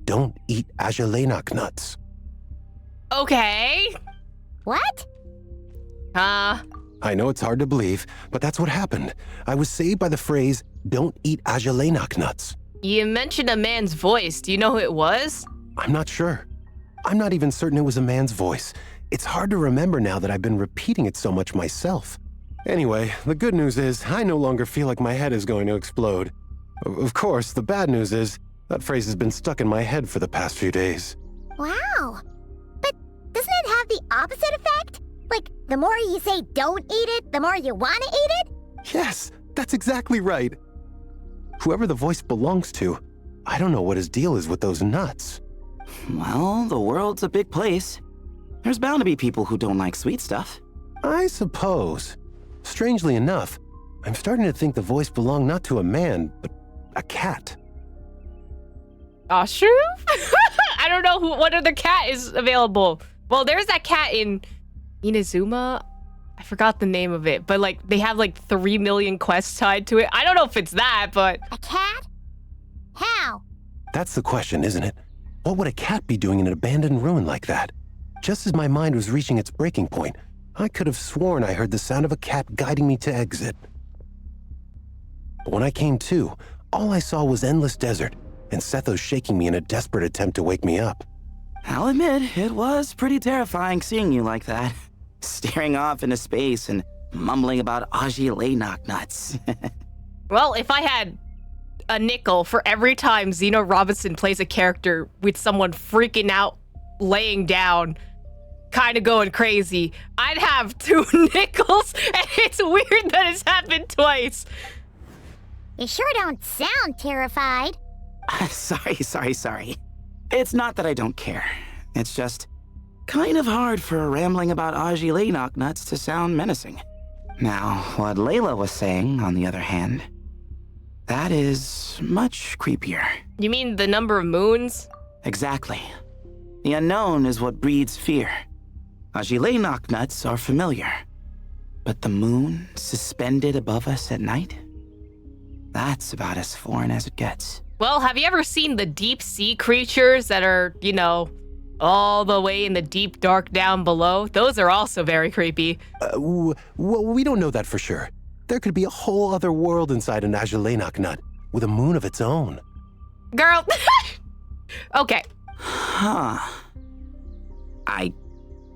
"Don't eat Ajalenak nuts." Okay. What? I know it's hard to believe, but that's what happened. I was saved by the phrase, "Don't eat Ajalenak nuts." You mentioned a man's voice. Do you know who it was? I'm not sure. I'm not even certain it was a man's voice. It's hard to remember now that I've been repeating it so much myself. Anyway, the good news is I no longer feel like my head is going to explode. Of course, the bad news is that phrase has been stuck in my head for the past few days. Wow. But doesn't it have the opposite effect? Like, the more you say don't eat it, the more you want to eat it? Yes, that's exactly right. Whoever the voice belongs to, I don't know what his deal is with those nuts. Well, the world's a big place. There's bound to be people who don't like sweet stuff. I suppose. Strangely enough, I'm starting to think the voice belonged not to a man, but a cat. True? I don't know what other cat is available. Well, there's that cat in Inazuma. I forgot the name of it, but like they have like 3 million quests tied to it. I don't know if it's that, but... A cat? How? That's the question, isn't it? What would a cat be doing in an abandoned ruin like that? Just as my mind was reaching its breaking point, I could have sworn I heard the sound of a cat guiding me to exit. But when I came to, all I saw was endless desert, and Sethos shaking me in a desperate attempt to wake me up. I'll admit, it was pretty terrifying seeing you like that. Staring off into space and mumbling about Ajalenak nuts. Well, if I had a nickel for every time Zeno Robinson plays a character with someone freaking out, laying down, kind of going crazy, I'd have 2 nickels, and it's weird that it's happened twice. You sure don't sound terrified. Sorry. It's not that I don't care. It's just kind of hard for rambling about Ajalenak nuts to sound menacing. Now, what Layla was saying, on the other hand, that is much creepier. You mean the number of moons? Exactly. The unknown is what breeds fear. Ajalenak nuts are familiar. But the moon suspended above us at night? That's about as foreign as it gets. Well, have you ever seen the deep sea creatures that are, you know, all the way in the deep dark down below? Those are also very creepy. Well, we don't know that for sure. There could be a whole other world inside an Ajalenak nut, with a moon of its own. Girl. Okay. Huh. I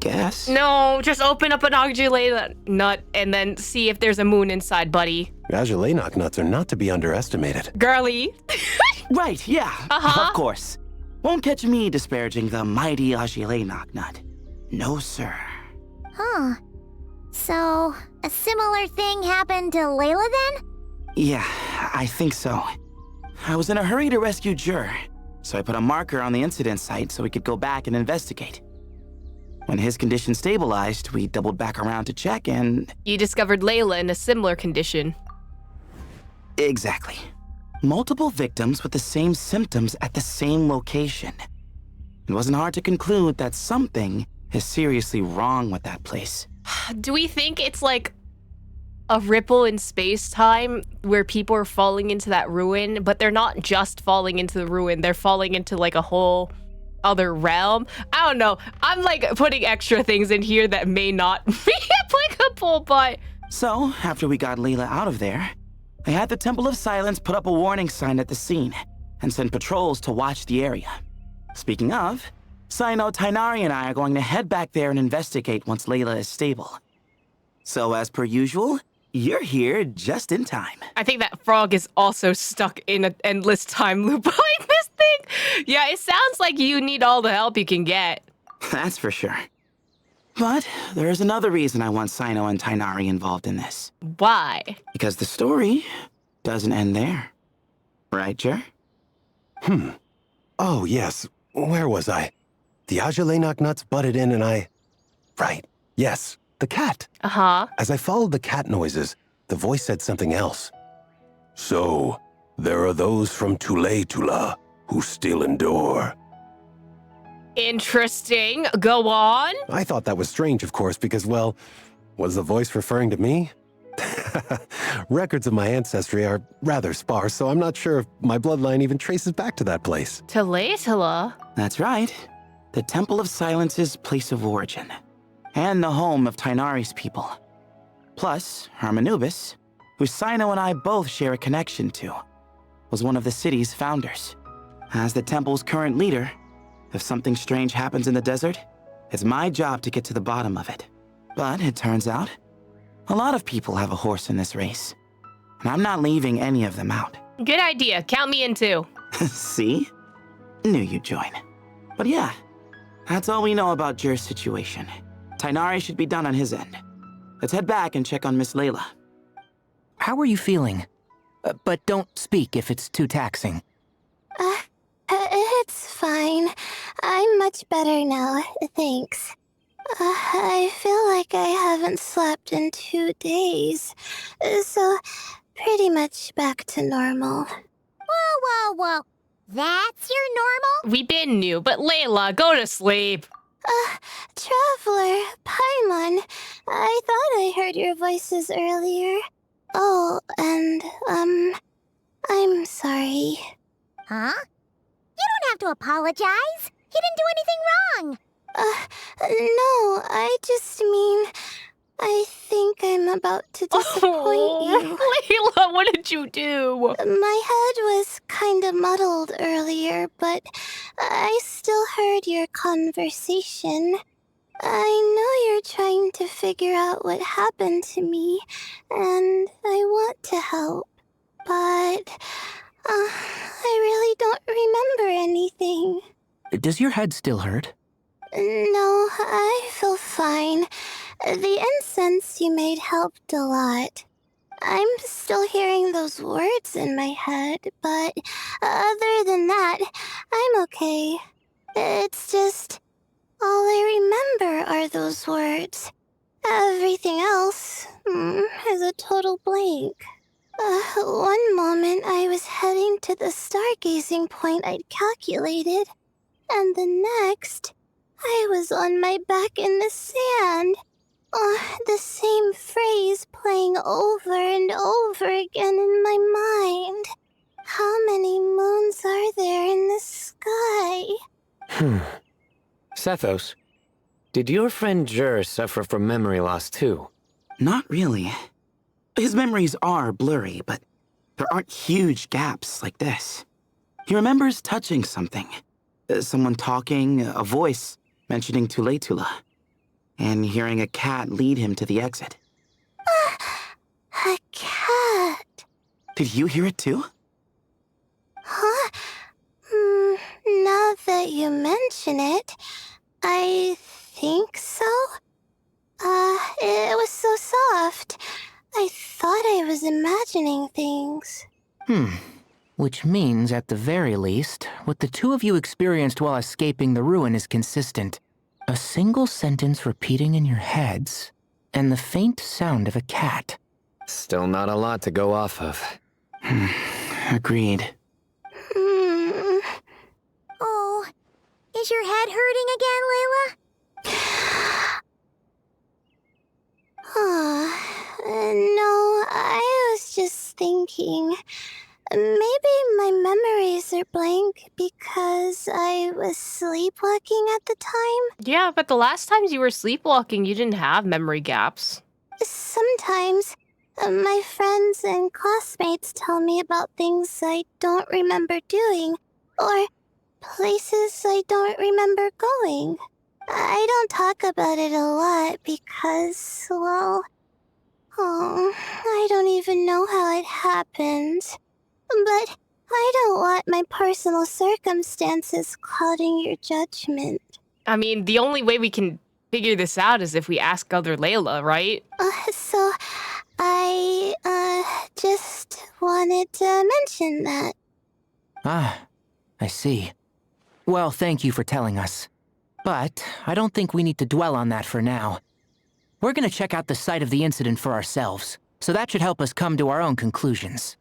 guess? No, just open up an Ajalenak nut and then see if there's a moon inside, buddy. Ajalenak nuts are not to be underestimated. Girly. Right, yeah. Of course. Won't catch me disparaging the mighty Ajalenak nut. No, sir. Huh. So, a similar thing happened to Layla then? Yeah, I think so. I was in a hurry to rescue Jur, so I put a marker on the incident site so we could go back and investigate. When his condition stabilized, we doubled back around to check and... You discovered Layla in a similar condition. Exactly. Multiple victims with the same symptoms at the same location. It wasn't hard to conclude that something is seriously wrong with that place. Do we think it's like a ripple in space-time where people are falling into that ruin, but they're not just falling into the ruin, they're falling into like a whole other realm? I don't know. I'm like putting extra things in here that may not be applicable, but... So, after we got Layla out of there, I had the Temple of Silence put up a warning sign at the scene and send patrols to watch the area. Speaking of, Sino, Tainari, and I are going to head back there and investigate once Layla is stable. So as per usual, you're here just in time. I think that frog is also stuck in an endless time loop behind this thing. Yeah, it sounds like you need all the help you can get. That's for sure. But there is another reason I want Sino and Tainari involved in this. Why? Because the story doesn't end there. Right, Jer? Oh, yes. Where was I? The Ajalenak nuts butted in and I... Right. Yes. The cat. Uh-huh. As I followed the cat noises, the voice said something else. So, there are those from Tula who still endure. Interesting. Go on. I thought that was strange, of course, because, well, was the voice referring to me? Records of my ancestry are rather sparse, so I'm not sure if my bloodline even traces back to that place. Talatala? That's right. The Temple of Silence's place of origin. And the home of Tainari's people. Plus, Hermanubis, who Sino and I both share a connection to, was one of the city's founders. As the temple's current leader, if something strange happens in the desert, it's my job to get to the bottom of it. But it turns out, a lot of people have a horse in this race. And I'm not leaving any of them out. Good idea. Count me in too. See? Knew you'd join. But yeah, that's all we know about Jer's situation. Tainari should be done on his end. Let's head back and check on Miss Layla. How are you feeling? But don't speak if it's too taxing. It's fine. I'm much better now, thanks. I feel like I haven't slept in 2 days, so pretty much back to normal. Whoa. That's your normal? We been new, but Layla, go to sleep. Traveler, Paimon, I thought I heard your voices earlier. Oh, and, I'm sorry. Huh? You don't have to apologize. You didn't do anything wrong. No, I just mean, I think I'm about to disappoint you. Layla, what did you do? My head was kind of muddled earlier, but I still heard your conversation. I know you're trying to figure out what happened to me, and I want to help, but I really don't remember anything. Does your head still hurt? No, I feel fine. The incense you made helped a lot. I'm still hearing those words in my head, but other than that, I'm okay. It's just, all I remember are those words. Everything else is a total blank. One moment I was heading to the stargazing point I'd calculated, and the next, I was on my back in the sand. The same phrase playing over and over again in my mind. How many moons are there in the sky? Sethos, did your friend Jer suffer from memory loss too? Not really. His memories are blurry, but there aren't huge gaps like this. He remembers touching something. Someone talking, a voice mentioning Tuletula, and hearing a cat lead him to the exit. A cat? Did you hear it too? Huh? Now that you mention it, I think so. It was so soft. I thought I was imagining things. Which means, at the very least, what the two of you experienced while escaping the ruin is consistent. A single sentence repeating in your heads, and the faint sound of a cat. Still not a lot to go off of. Agreed. Oh, is your head hurting again, Layla? No, I was just thinking. Maybe my memories are blank because I was sleepwalking at the time? Yeah, but the last times you were sleepwalking, you didn't have memory gaps. Sometimes, my friends and classmates tell me about things I don't remember doing, or places I don't remember going. I don't talk about it a lot because, well, I don't even know how it happened. But I don't want my personal circumstances clouding your judgment. I mean, the only way we can figure this out is if we ask other Layla, right? So I, just wanted to mention that. Ah, I see. Well, thank you for telling us. But I don't think we need to dwell on that for now. We're gonna check out the site of the incident for ourselves, so that should help us come to our own conclusions.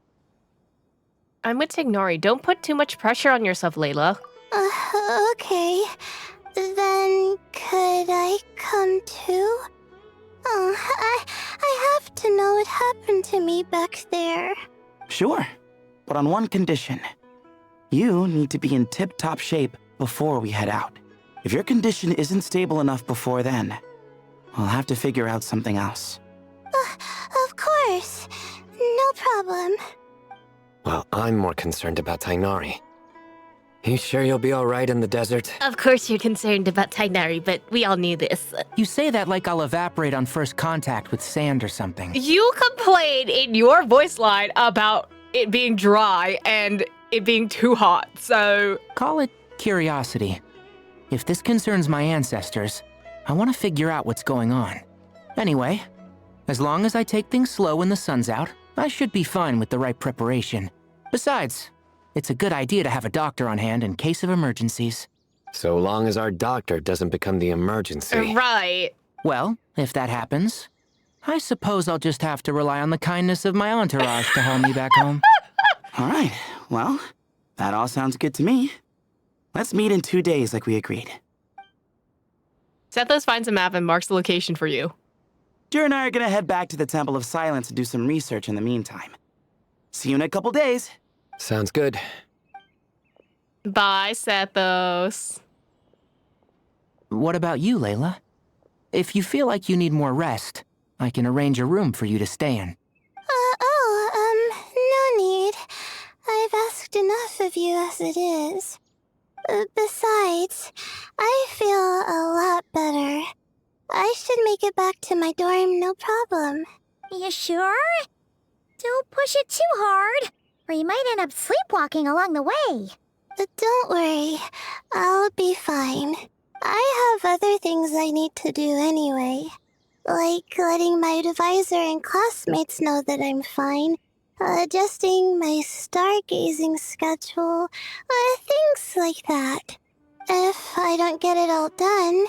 I'm with Tignori. Don't put too much pressure on yourself, Layla. Okay. Then could I come too? Oh, I have to know what happened to me back there. Sure, but on one condition. You need to be in tip-top shape before we head out. If your condition isn't stable enough before then, we'll have to figure out something else. Of course. No problem. Well, I'm more concerned about Tainari. You sure you'll be alright in the desert? Of course you're concerned about Tainari, but we all knew this. You say that like I'll evaporate on first contact with sand or something. You complained in your voice line about it being dry and it being too hot, so... Call it curiosity. If this concerns my ancestors, I want to figure out what's going on. Anyway, as long as I take things slow when the sun's out, I should be fine with the right preparation. Besides, it's a good idea to have a doctor on hand in case of emergencies. So long as our doctor doesn't become the emergency. Right. Well, if that happens, I suppose I'll just have to rely on the kindness of my entourage to haul me back home. All right, well, that all sounds good to me. Let's meet in 2 days like we agreed. Sethos finds a map and marks the location for you. Jer and I are gonna head back to the Temple of Silence and do some research in the meantime. See you in a couple days. Sounds good. Bye, Sethos. What about you, Layla? If you feel like you need more rest, I can arrange a room for you to stay in. No need. I've asked enough of you as it is. Besides, I feel a lot better. I should make it back to my dorm, no problem. You sure? Don't push it too hard, or you might end up sleepwalking along the way. Don't worry. I'll be fine. I have other things I need to do anyway. Like letting my advisor and classmates know that I'm fine. Adjusting my stargazing schedule. Things like that. If I don't get it all done,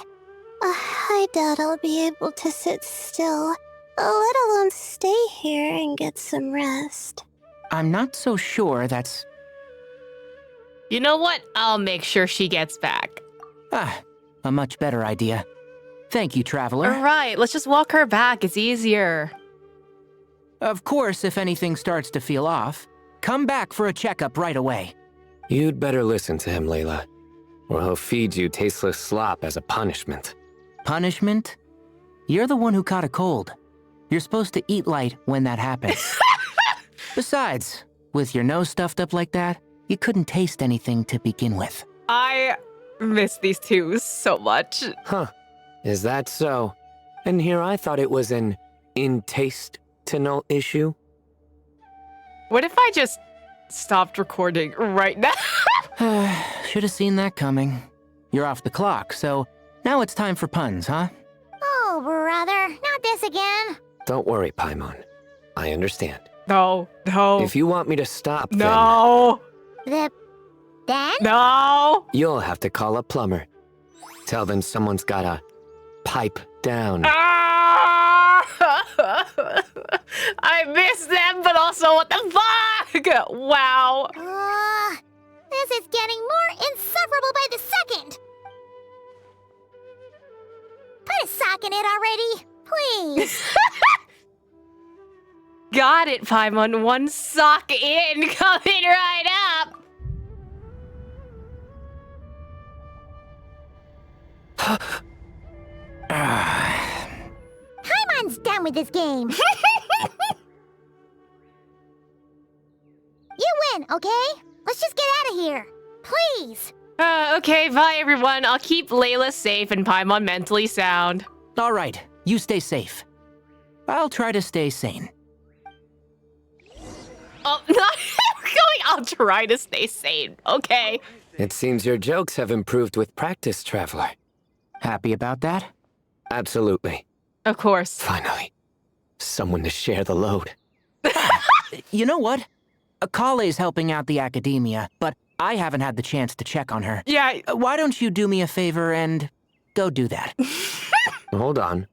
I doubt I'll be able to sit still, let alone stay here and get some rest. I'm not so sure that's... You know what? I'll make sure she gets back. A much better idea. Thank you, Traveler. All right, let's just walk her back. It's easier. Of course, if anything starts to feel off, come back for a checkup right away. You'd better listen to him, Layla, or he'll feed you tasteless slop as a punishment. Punishment? You're the one who caught a cold. You're supposed to eat light when that happens. Besides, with your nose stuffed up like that, you couldn't taste anything to begin with. I miss these two so much. Huh. Is that so? And here I thought it was an in-taste-to-know issue. What if I just stopped recording right now? Should have seen that coming. You're off the clock, so now it's time for puns, huh? Oh, brother, not this again. Don't worry, Paimon. I understand. No. If you want me to stop, no. Then? No. You'll have to call a plumber. Tell them someone's gotta pipe down. I miss them, but also what the fuck? Wow. This is getting more insufferable by the second. Put a sock in it already, please. Got it, Paimon. One sock in, coming right up. Paimon's done with this game. You win, okay? Let's just get out of here. Please. Okay, bye everyone. I'll keep Layla safe and Paimon mentally sound. All right, you stay safe. I'll try to stay sane. Oh, not going. I'll try to stay sane. Okay. It seems your jokes have improved with practice, Traveler. Happy about that? Absolutely. Of course. Finally. Someone to share the load. You know what? Akale's helping out the academia, but I haven't had the chance to check on her. Yeah. Why don't you do me a favor and go do that? Hold on.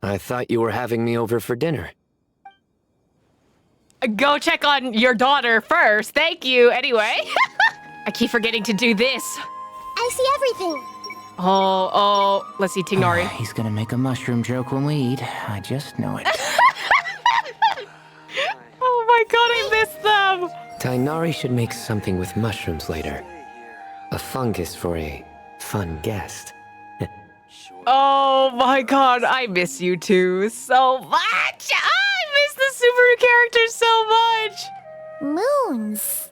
I thought you were having me over for dinner. Go check on your daughter first. Thank you. Anyway. I keep forgetting to do this. I see everything. Oh, let's see, Tignari. He's gonna make a mushroom joke when we eat. I just know it. Oh my god, I missed them! Tainari should make something with mushrooms later. A fungus for a fun guest. Oh my god, I miss you two so much! I miss the Sumeru characters so much! Moons.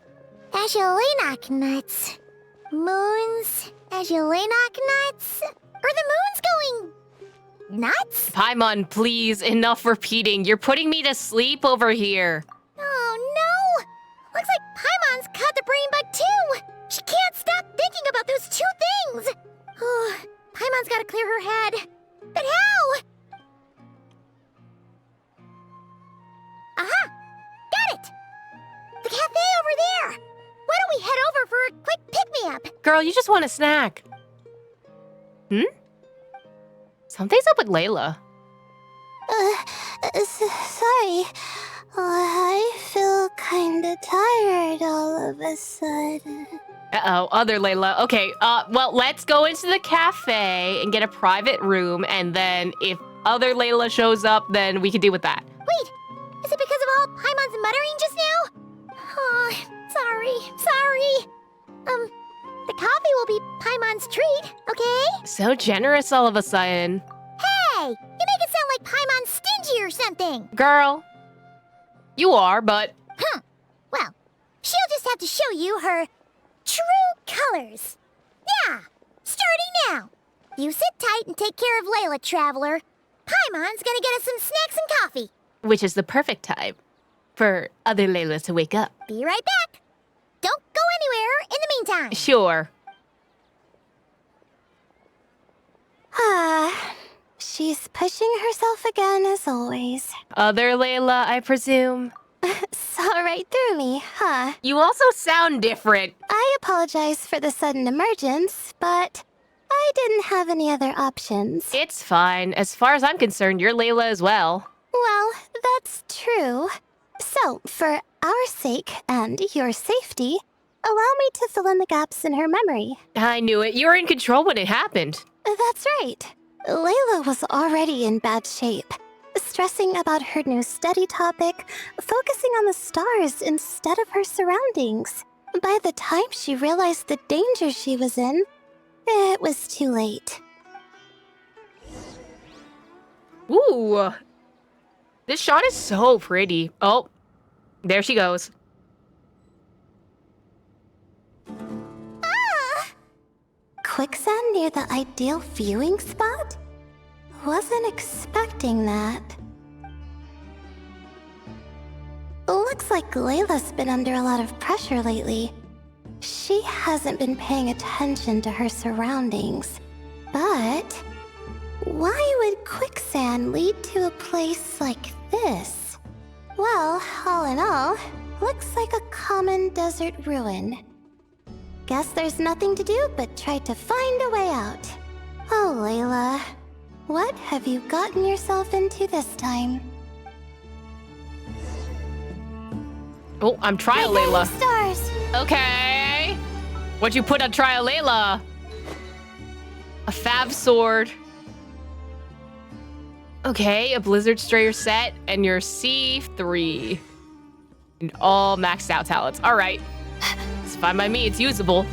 Asialenok nuts. Moons. Asialenok nuts. Are the moons going nuts? Paimon, please, enough repeating. You're putting me to sleep over here. Oh no! Looks like Paimon's caught the brain bug too! She can't stop thinking about those two things! Oh, Paimon's gotta clear her head. But how? Aha! Got it! The cafe over there! Why don't we head over for a quick pick-me-up? Girl, you just want a snack. Something's up with Layla. Sorry. I feel kinda tired all of a sudden. Uh-oh, other Layla. Okay, well, let's go into the cafe and get a private room, and then if other Layla shows up, then we can deal with that. Wait, is it because of all Paimon's muttering just now? Oh, sorry. The coffee will be Paimon's treat, okay? So generous all of a sudden. Hey, you make it sound like Paimon's stingy or something. Girl, you are, but... Well, she'll just have to show you her true colors. Yeah, starting now. You sit tight and take care of Layla, Traveler. Paimon's gonna get us some snacks and coffee. Which is the perfect time for other Laylas to wake up. Be right back. Don't go anywhere in the meantime. Sure. She's pushing herself again as always. Other Layla, I presume? Saw right through me, huh? You also sound different. I apologize for the sudden emergence, but I didn't have any other options. It's fine. As far as I'm concerned, you're Layla as well. Well, that's true. So, for our sake and your safety, allow me to fill in the gaps in her memory. I knew it. You were in control when it happened. That's right. Layla was already in bad shape, stressing about her new study topic, focusing on the stars instead of her surroundings. By the time she realized the danger she was in, it was too late. Ooh. This shot is so pretty. Oh, there she goes. Quicksand near the ideal viewing spot? Wasn't expecting that. Looks like Layla's been under a lot of pressure lately. She hasn't been paying attention to her surroundings. But why would quicksand lead to a place like this? Well, all in all, looks like a common desert ruin. Guess there's nothing to do but try to find a way out. Oh, Layla, what have you gotten yourself into this time? Oh, I'm Trial Layla. Stars. Okay. What'd you put on Trial Layla? A Fab Sword. Okay, a Blizzard Strayer set, and your C3. And all maxed out talents. All right. It's fine by me, it's usable.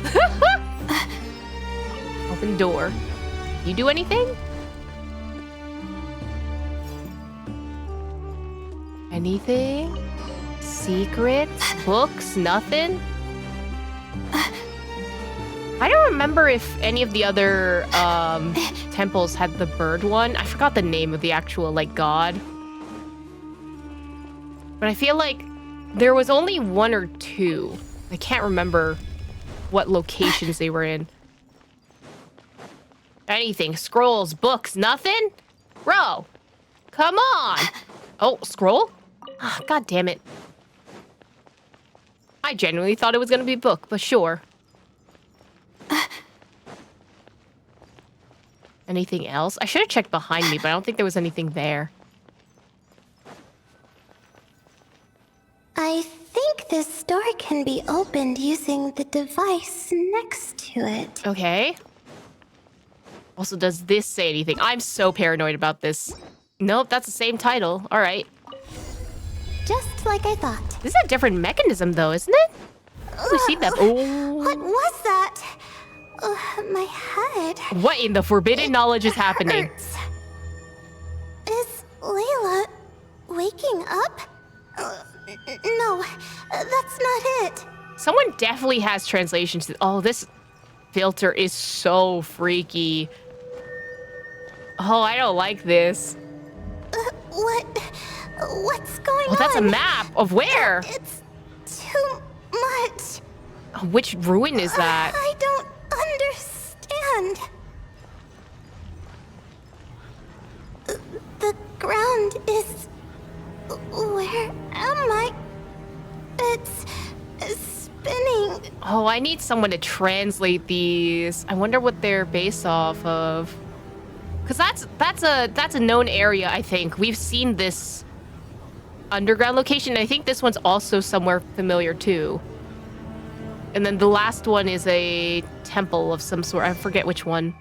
Open door. You do anything? Anything? Secrets? Books? Nothing? I don't remember if any of the other temples had the bird one. I forgot the name of the actual, god. But I feel like there was only one or two. I can't remember what locations they were in. Anything. Scrolls, books, nothing? Bro, come on. Oh, scroll? Oh, God damn it. I genuinely thought it was going to be a book, but sure. Anything else? I should have checked behind me, but I don't think there was anything there. I think this door can be opened using the device next to it. Okay. Also, does this say anything? I'm so paranoid about this. Nope, that's the same title. All right. Just like I thought. This is a different mechanism, though, isn't it? We've seen that. Oh. What was that? My head. What in the forbidden knowledge is happening? Hurts. Is Layla waking up? No, that's not it. Someone definitely has translations. Oh, this filter is so freaky. Oh, I don't like this. What's going on? Oh, that's a map of where? It's too much. Which ruin is that? I don't understand. The ground is... Where am I? It's spinning. Oh, I need someone to translate these. I wonder what they're based off of. Because that's a known area, I think. We've seen this underground location. I think this one's also somewhere familiar too. And then the last one is a temple of some sort. I forget which one.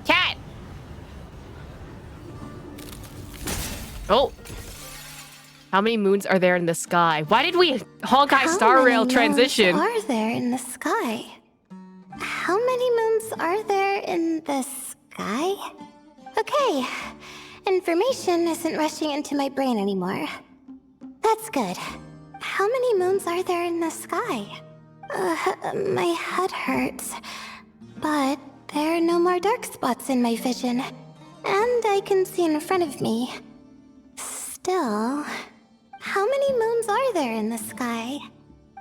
Cat! Oh. How many moons are there in the sky? Why did we Honkai Star Rail transition? How many moons are there in the sky? How many moons are there in the sky? Okay, information isn't rushing into my brain anymore. That's good. How many moons are there in the sky? My head hurts, but there are no more dark spots in my vision, and I can see in front of me. Still, how many moons are there in the sky?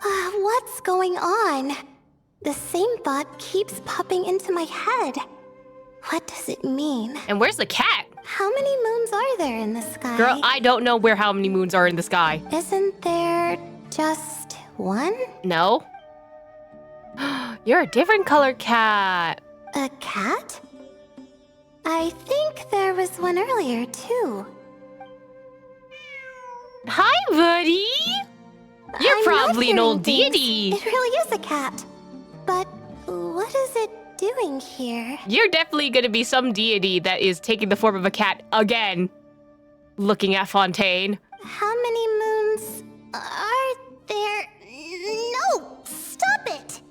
What's going on? The same thought keeps popping into my head. What does it mean? And where's the cat? How many moons are there in the sky? Girl, I don't know where how many moons are in the sky. Isn't there just one? No. You're a different colored cat. A cat? I think there was one earlier, too. Hi, buddy. You're I'm probably not an old hearing deity. things. It really is a cat. But what is it doing here? You're definitely gonna be some deity that is taking the form of a cat again. Looking at Fontaine. How many moons are there? No! Stop it!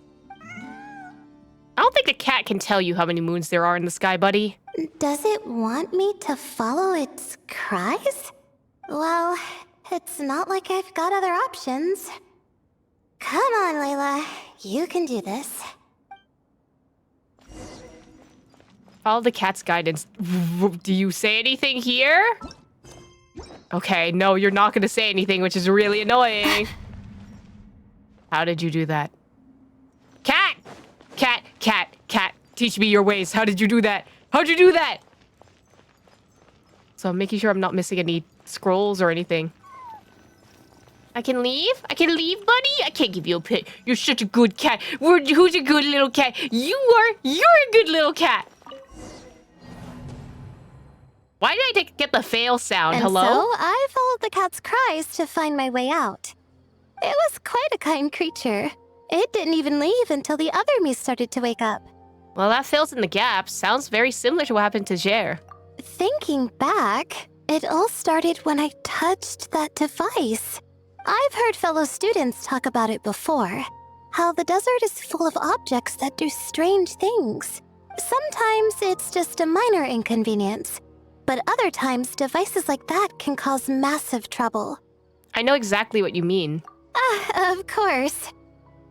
I don't think the cat can tell you how many moons there are in the sky, buddy. Does it want me to follow its cries? Well, it's not like I've got other options. Come on, Layla. You can do this. Follow the cat's guidance. Do you say anything here? Okay, no, you're not gonna say anything, which is really annoying. How did you do that? Cat! Cat, cat, cat. Teach me your ways. How did you do that? How'd you do that? So I'm making sure I'm not missing any scrolls or anything. I can leave? I can leave, buddy? I can't give you a pet. You're such a good cat. Who's a good little cat? You are. You're a good little cat. Why did I get the fail sound? And Hello? so I followed the cat's cries to find my way out. It was quite a kind creature. It didn't even leave until the other me started to wake up. Well, that fills in the gaps. Sounds very similar to what happened to Jer. Thinking back, it all started when I touched that device. I've heard fellow students talk about it before. How the desert is full of objects that do strange things. Sometimes it's just a minor inconvenience, but other times devices like that can cause massive trouble. I know exactly what you mean. Of course.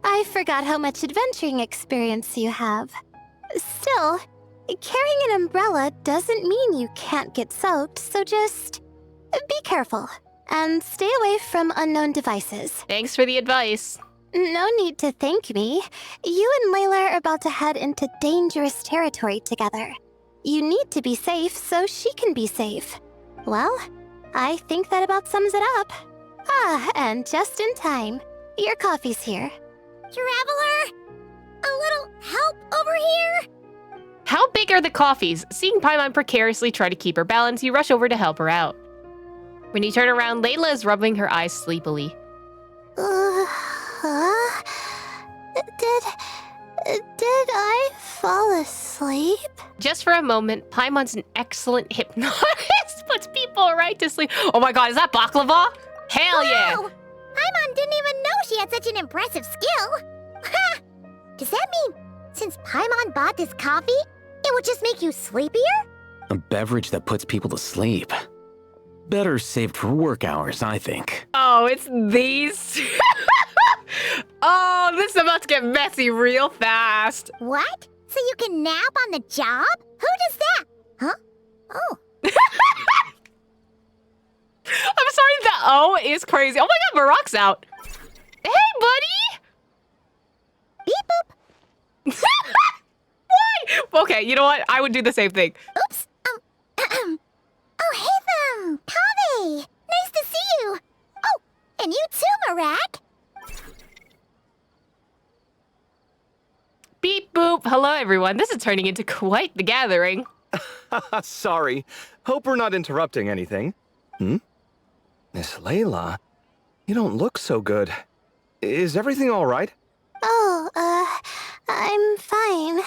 I forgot how much adventuring experience you have. Still, carrying an umbrella doesn't mean you can't get soaked, so just be careful and stay away from unknown devices. Thanks for the advice. No need to thank me. You and Layla are about to head into dangerous territory together. You need to be safe so she can be safe. Well, I think that about sums it up. And just in time. Your coffee's here. Traveler! A little help over here? How big are the coffees? Seeing Paimon precariously try to keep her balance, you rush over to help her out. When you turn around, Layla is rubbing her eyes sleepily. Did I fall asleep? Just for a moment, Paimon's an excellent hypnotist. Puts people right to sleep. Oh my god, is that baklava? Hell yeah! Wow! Paimon didn't even know she had such an impressive skill. Ha! Does that mean since Paimon bought this coffee, it would just make you sleepier? A beverage that puts people to sleep. Better saved for work hours, I think. Oh, it's these. Oh, this is about to get messy real fast. What? So you can nap on the job? Who does that? Huh? Oh. I'm sorry, the O is crazy. Oh my god, Barack's out. Hey, buddy! Beep boop. Why? Okay, you know what? I would do the same thing. Oops. Oh, hey them. Kave. Nice to see you. Oh, and you too, Marak. Beep boop. Hello, everyone. This is turning into quite the gathering. Sorry. Hope we're not interrupting anything. Miss Layla, you don't look so good. Is everything all right? Oh, I'm fine.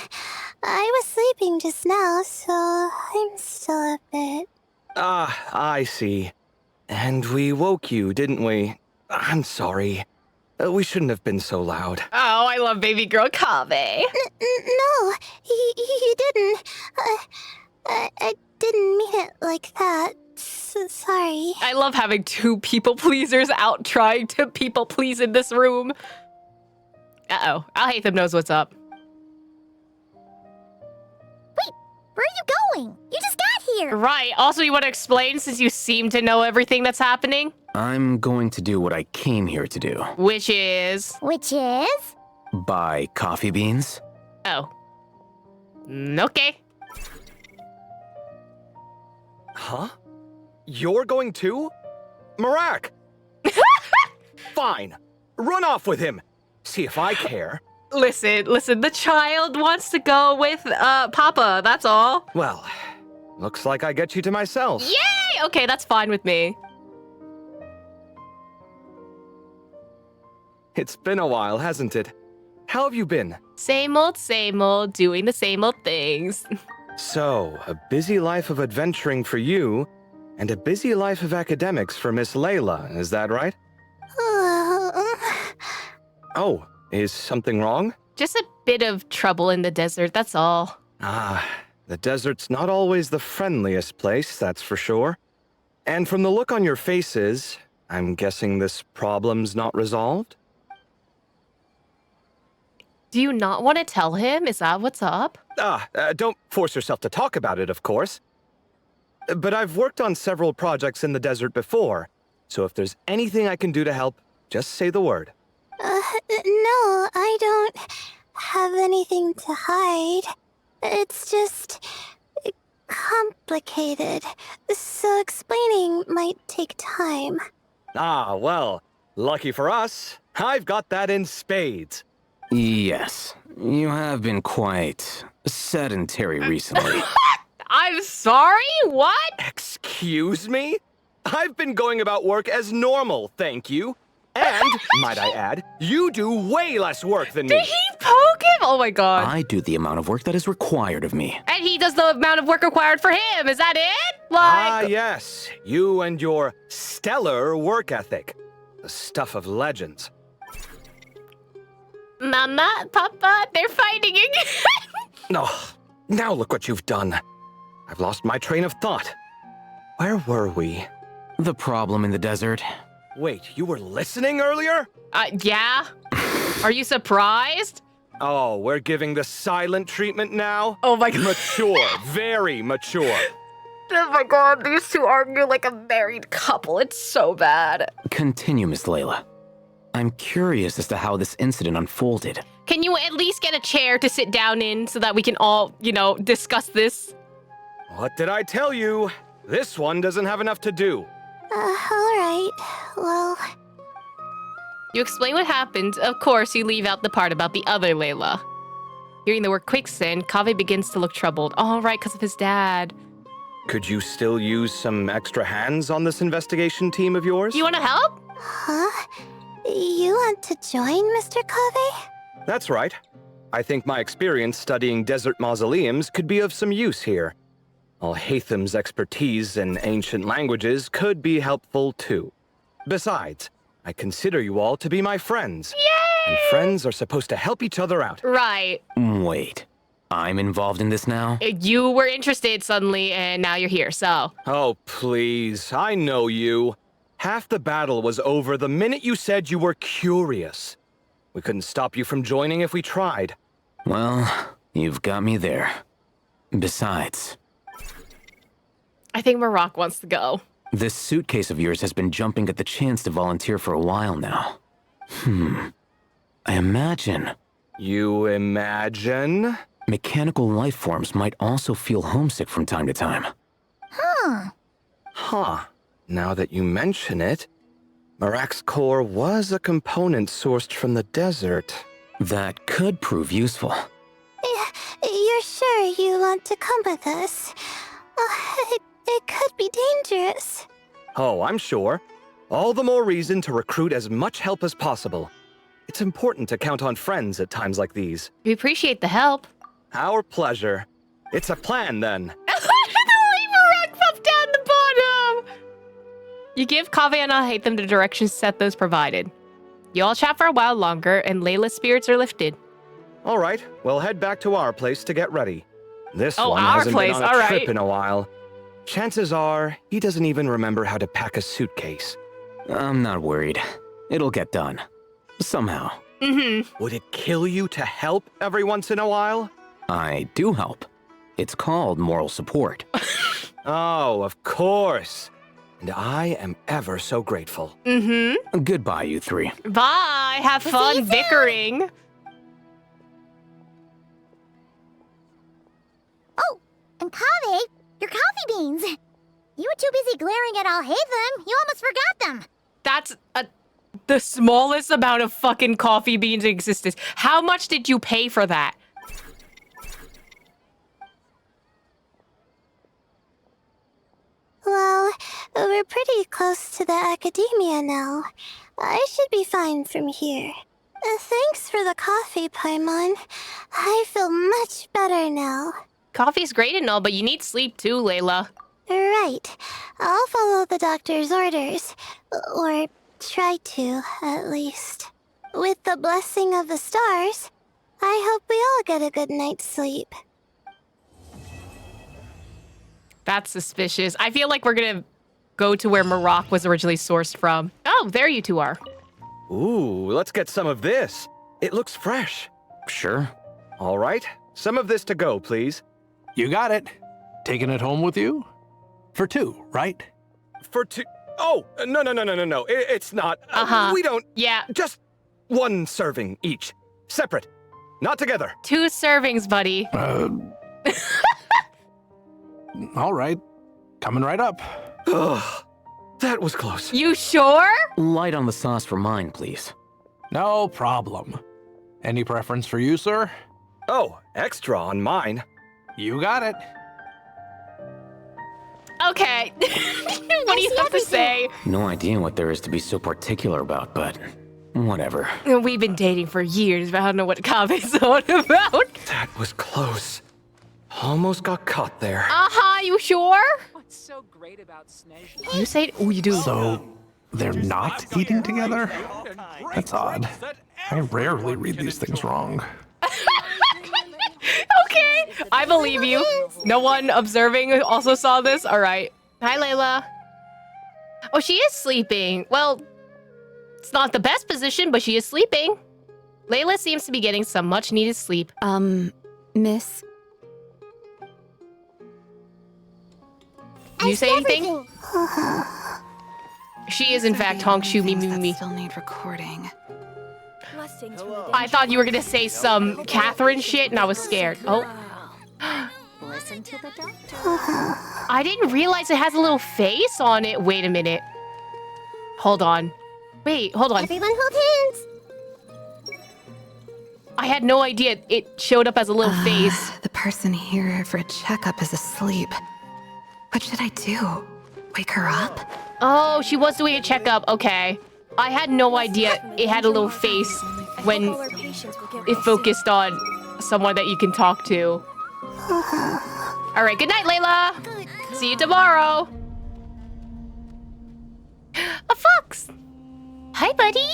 I was sleeping just now, so I'm still a bit. Ah, I see. And we woke you, didn't we? I'm sorry. We shouldn't have been so loud. Oh, I love baby girl Kave. No, you didn't. I didn't mean it like that. Sorry. I love having two people pleasers out trying to people please in this room. Uh-oh. Alhaitham knows what's up. Wait, where are you going? You just got here. Right. Also, you want to explain since you seem to know everything that's happening? I'm going to do what I came here to do. Which is? Which is? Buy coffee beans. Oh. Okay. Huh? You're going too? Marak! Fine. Run off with him. See if I care. Listen, the child wants to go with Papa, that's all. Well, looks like I get you to myself. Yay! Okay, that's fine with me. It's been a while, hasn't it? How have you been? Same old, doing the same old things. So, a busy life of adventuring for you, and a busy life of academics for Miss Layla, is that right? Oh, is something wrong? Just a bit of trouble in the desert, that's all. Ah, the desert's not always the friendliest place, that's for sure. And from the look on your faces, I'm guessing this problem's not resolved? Do you not want to tell him? Is that what's up? Don't force yourself to talk about it, of course. But I've worked on several projects in the desert before, so if there's anything I can do to help, just say the word. No, I don't have anything to hide. It's just complicated, so explaining might take time. Ah, well, lucky for us, I've got that in spades. Yes, you have been quite sedentary recently. I'm sorry? What? Excuse me? I've been going about work as normal, thank you. And, might I add, you do way less work than me. Did he poke him? Oh my god. I do the amount of work that is required of me. And he does the amount of work required for him. Is that it? Like... yes. You and your stellar work ethic. The stuff of legends. Mama, Papa, they're fighting again. Oh, now look what you've done. I've lost my train of thought. Where were we? The problem in the desert. Wait, you were listening earlier? Yeah? Are you surprised? Oh, we're giving the silent treatment now? Oh my god. Mature, very mature. Oh my god, these two argue like a married couple. It's so bad. Continue, Miss Layla. I'm curious as to how this incident unfolded. Can you at least get a chair to sit down in so that we can all, discuss this? What did I tell you? This one doesn't have enough to do. Alright, well... You explain what happened. Of course, you leave out the part about the other Layla. Hearing the word quicksand, Kaveh begins to look troubled. Oh, right, because of his dad. Could you still use some extra hands on this investigation team of yours? You want to help? Huh? You want to join, Mr. Cave? That's right. I think my experience studying desert mausoleums could be of some use here. Al-Haytham's expertise in ancient languages could be helpful too. Besides, I consider you all to be my friends. Yay! And friends are supposed to help each other out. Right. Wait, I'm involved in this now? You were interested suddenly, and now you're here, so. Oh, please, I know you. Half the battle was over the minute you said you were curious. We couldn't stop you from joining if we tried. Well, you've got me there. Besides, I think Maroc wants to go. this suitcase of yours has been jumping at the chance to volunteer for a while now. I imagine You imagine? mechanical life forms might also feel homesick from time to time. Huh. Now that you mention it, Marac's core was a component sourced from the desert. That could prove useful. You're sure you want to come with us? It could be dangerous. Oh, I'm sure. All the more reason to recruit as much help as possible. It's important to count on friends at times like these. We appreciate the help. Our pleasure. It's a plan, then. Leave Maroc up down the bottom! You give Kaveh and Al-Haytham the directions Sethos provided. You all chat for a while longer, and Layla's spirits are lifted. All right, we'll head back to our place to get ready. This one our hasn't place, been on all a trip right. in a while. Chances are, he doesn't even remember how to pack a suitcase. I'm not worried. It'll get done. Somehow. Would it kill you to help every once in a while? I do help. It's called moral support. Oh, of course. And I am ever so grateful. Goodbye, you three. Bye! Have fun bickering! Oh, and Kaveh, your coffee beans. You were too busy glaring at Al-Haytham, you almost forgot them. That's the smallest amount of fucking coffee beans in existence. How much did you pay for that? Well, we're pretty close to the academia now. I should be fine from here. Thanks for the coffee, Paimon. I feel much better now. Coffee's great and all, but you need sleep too, Layla. Right. I'll follow the doctor's orders. Or try to, at least. With the blessing of the stars, I hope we all get a good night's sleep. That's suspicious. I feel like we're gonna go to where Maroc was originally sourced from. Oh, there you two are. Ooh, let's get some of this. It looks fresh. Sure. All right, some of this to go, please. You got it. Taking it home with you? For two, right? For two. Oh, no. It's not. We don't. Yeah. Just one serving each. Separate. Not together. 2 servings, buddy. All right. Coming right up. Ugh, that was close. You sure? Light on the sauce for mine, please. No problem. Any preference for you, sir? Oh, extra on mine. You got it. Okay. What do you have to say? No idea what there is to be so particular about, but whatever. We've been dating for years, but I don't know what Kave's on about. That was close. Almost got caught there. You sure? What's so great about You say, oh, you do. So, they're not eating together? That's odd. I rarely read these things wrong. Okay, I believe you. No one observing also saw this. All right. Hi, Layla. Oh, she is sleeping. Well, it's not the best position, but she is sleeping. Layla seems to be getting some much-needed sleep. Miss? Do you say anything? She is, in fact, honk shoo me me me. Still need recording. I thought you were gonna say some Catherine shit, and I was scared. Oh. Listen to the doctor. I didn't realize it has a little face on it. Wait a minute. Hold on. Wait, hold on. Everyone hold hands. I had no idea it showed up as a little face. The person here for a checkup is asleep. What should I do? Wake her up? Oh, she was doing a checkup. Okay. I had no idea it had a little face when it focused on someone that you can talk to. All right, good night, Layla. See you tomorrow. A fox. Hi, buddy.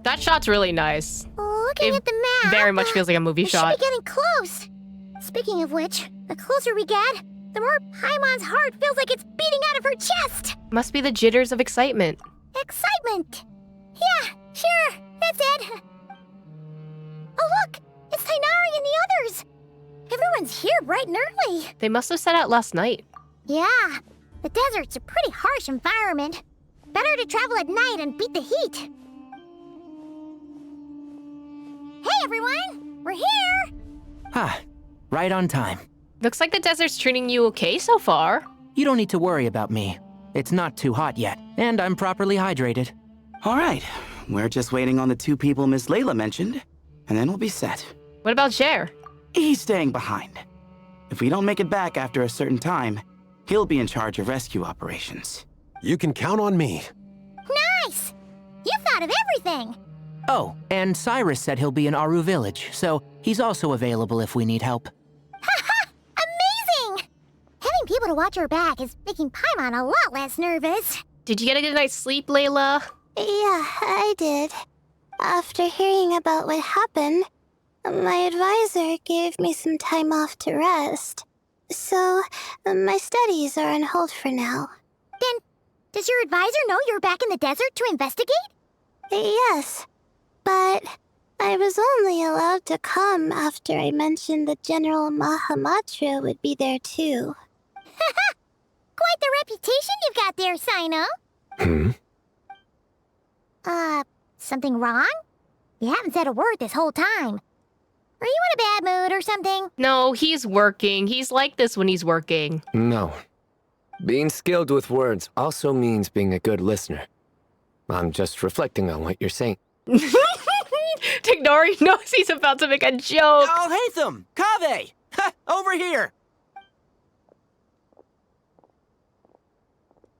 That shot's really nice. Looking at the map, very much feels like a movie shot. We should be getting close. Speaking of which, the closer we get, the more Paimon's heart feels like it's beating out of her chest. Must be the jitters of excitement. Excitement. Yeah, sure, that's it. Oh look, it's Tainari and the others. Everyone's here bright and early. They must have set out last night. Yeah, the desert's a pretty harsh environment. Better to travel at night and beat the heat. Hey everyone, we're here! Ah, right on time. Looks like the desert's treating you okay so far. You don't need to worry about me. It's not too hot yet, and I'm properly hydrated. All right, we're just waiting on the 2 people Miss Layla mentioned, and then we'll be set. What about Cher? He's staying behind. If we don't make it back after a certain time, he'll be in charge of rescue operations. You can count on me. Nice! You thought of everything! Oh, and Cyrus said he'll be in Aru Village, so he's also available if we need help. Haha! Amazing! Having people to watch our back is making Paimon a lot less nervous. Did you get a good night's sleep, Layla? Yeah, I did. After hearing about what happened, my advisor gave me some time off to rest. So, my studies are on hold for now. Then, does your advisor know you're back in the desert to investigate? Yes, but I was only allowed to come after I mentioned that General Mahamatra would be there too. Haha! Quite the reputation you've got there, Sino. Something wrong? You haven't said a word this whole time. Are you in a bad mood or something? No, he's working. He's like this when he's working. No. Being skilled with words also means being a good listener. I'm just reflecting on what you're saying. Tignori knows he's about to make a joke. Oh, Hatham! Kaveh! Over here!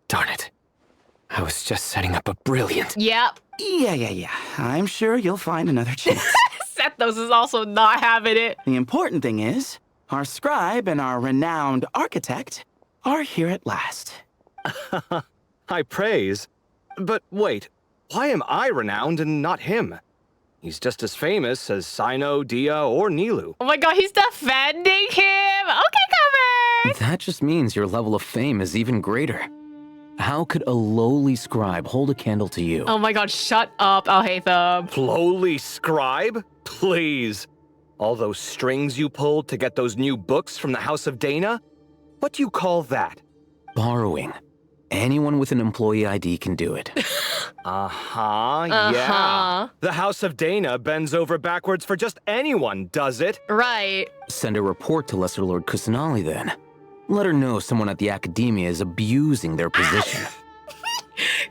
Darn it. I was just setting up a brilliant... Yep. Yeah. I'm sure you'll find another chance. Sethos is also not having it. The important thing is, our scribe and our renowned architect are here at last. High praise. But wait, why am I renowned and not him? He's just as famous as Sino, Dia, or Nilu. Oh my god, he's defending him! Okay, Kaveh! That just means your level of fame is even greater. How could a lowly scribe hold a candle to you? Oh my god, shut up, Alhaitham. Lowly scribe? Please. All those strings you pulled to get those new books from the House of Dana? What do you call that? Borrowing. Anyone with an employee ID can do it. Yeah. The House of Dana bends over backwards for just anyone, does it? Right. Send a report to Lesser Lord Kusanali then. Let her know someone at the Academia is abusing their position.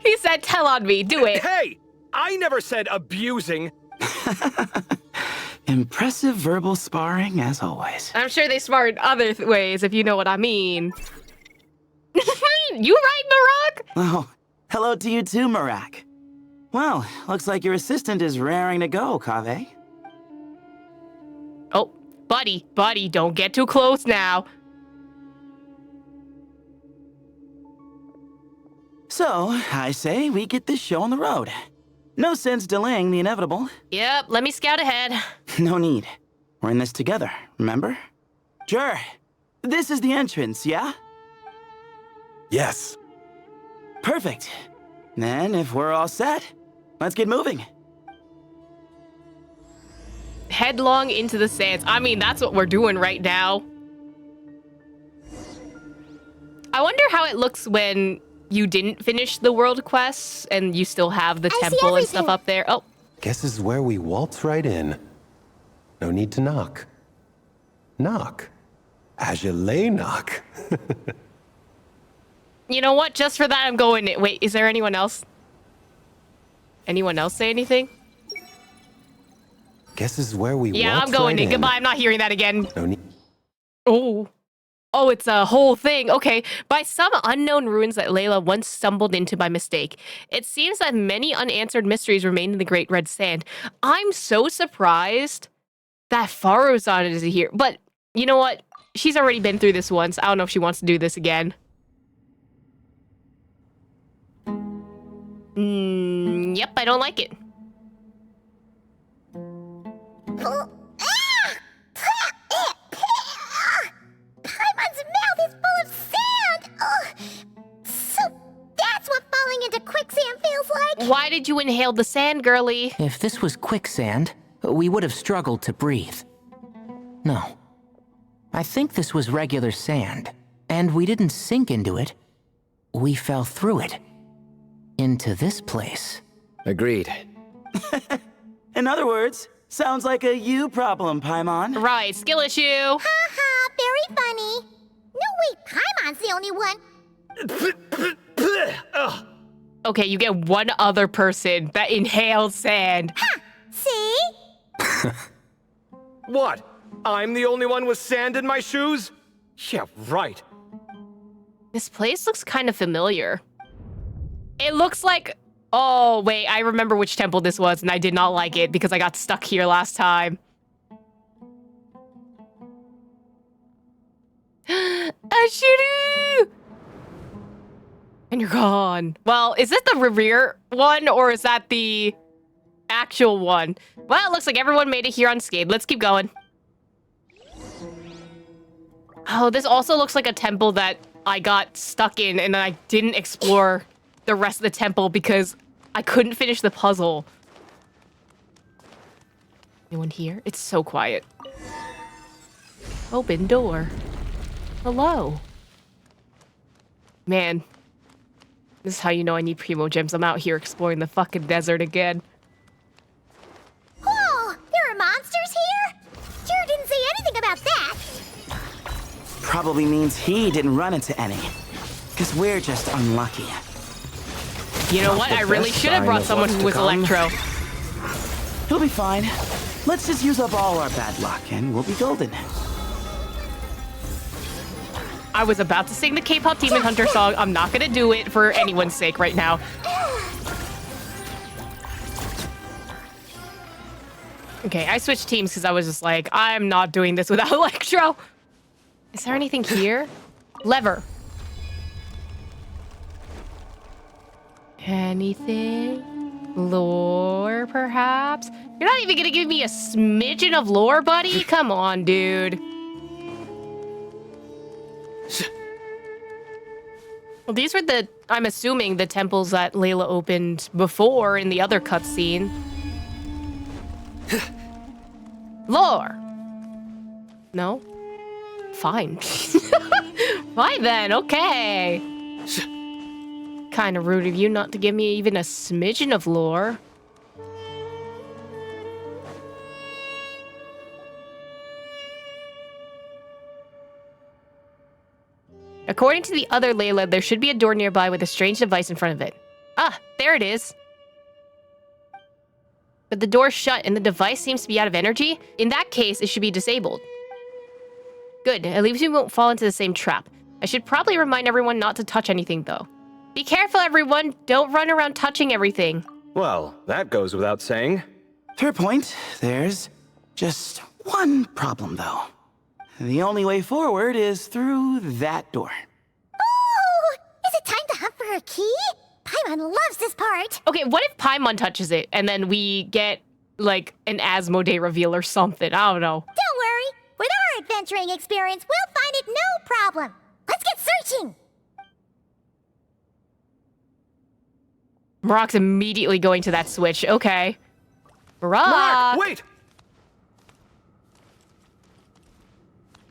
He said, tell on me, do it. Hey! I never said abusing. Impressive verbal sparring, as always. I'm sure they spar in other ways, if you know what I mean. You right, Marak? Oh, hello to you too, Marak. Well, looks like your assistant is raring to go, Kaveh. Oh, buddy, don't get too close now. So, I say we get this show on the road. No sense delaying the inevitable. Yep, let me scout ahead. No need. We're in this together, remember? Sure. This is the entrance, yeah? Yes. Perfect. Then, if we're all set, let's get moving. Headlong into the sands. I mean, that's what we're doing right now. I wonder how it looks when you didn't finish the world quests and you still have the temple and stuff up there. Oh. Guess this is where we waltz right in. No need to knock. Knock. Ajale knock. You know what? Just for that, I'm going in. Wait, is there anyone else? Anyone else say anything? Guess this is where we Yeah, walked I'm going right in. Goodbye. I'm not hearing that again. No need. Oh. Oh, it's a whole thing. Okay. By some unknown ruins that Layla once stumbled into by mistake, it seems that many unanswered mysteries remain in the Great Red Sand. I'm so surprised that Farozan is here. But you know what? She's already been through this once. I don't know if she wants to do this again. Yep, I don't like it. Paimon's mouth is full of sand! So that's what falling into quicksand feels like? Why did you inhale the sand, girly? If this was quicksand, we would have struggled to breathe. No. I think this was regular sand, and we didn't sink into it. We fell through it. Into this place. Agreed. In other words, sounds like a you problem, Paimon. Right, skill issue. Ha, very funny. No, wait, Paimon's the only one. Okay, you get one other person that inhaled sand. Ha! See? What? I'm the only one with sand in my shoes? Yeah, right. This place looks kind of familiar. It looks like... Oh, wait, I remember which temple this was, and I did not like it because I got stuck here last time. Ashuru! And you're gone. Well, is this the rear one, or is that the actual one? Well, it looks like everyone made it here unscathed. Let's keep going. Oh, this also looks like a temple that I got stuck in, and then I didn't explore the rest of the temple because I couldn't finish the puzzle. Anyone here? It's so quiet. Open door. Hello. Man. This is how you know I need Primo Gems. I'm out here exploring the fucking desert again. Whoa! There are monsters here? Sure didn't say anything about that. Probably means he didn't run into any. Because we're just unlucky. You know what? I really should have brought someone who was Electro. He'll be fine. Let's just use up all our bad luck and we'll be golden. I was about to sing the K-pop Demon Hunter song. I'm not gonna do it for anyone's sake right now. Okay, I switched teams because I was just like, I'm not doing this without Electro. Is there anything here? Lever. Anything? Lore, perhaps? You're not even gonna give me a smidgen of lore, buddy? Come on, dude. Well, these were the, I'm assuming, the temples that Layla opened before in the other cutscene. Lore. No? Fine. Fine then, okay. Kind of rude of you not to give me even a smidgen of lore. According to the other Layla, there should be a door nearby with a strange device in front of it. Ah, there it is. But the door's shut and the device seems to be out of energy. In that case, it should be disabled. Good, at least we won't fall into the same trap. I should probably remind everyone not to touch anything, though. Be careful, everyone. Don't run around touching everything. Well, that goes without saying. Fair point. There's just one problem, though. The only way forward is through that door. Oh! Is it time to hunt for a key? Paimon loves this part. Okay, what if Paimon touches it and then we get, like, an Asmodee reveal or something? I don't know. Don't worry. With our adventuring experience, we'll find it no problem. Let's get searching. Marock's immediately going to that switch. Okay. Marock! Wait!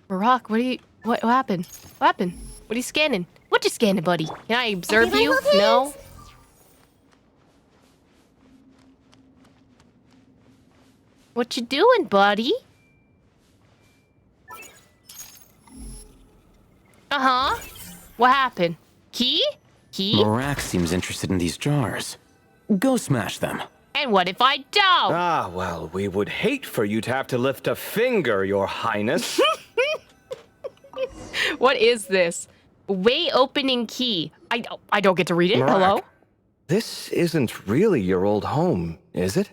Marock, what happened? What happened? What are you scanning? What you scanning, buddy? Can I observe you? No? What you doing, buddy? Uh-huh. What happened? Key? Key? Marak seems interested in these jars. Go smash them. And what if I don't? Ah, well, we would hate for you to have to lift a finger, Your Highness. What is this? Way opening key. I don't get to read it. Marak, Hello? this isn't really your old home, is it?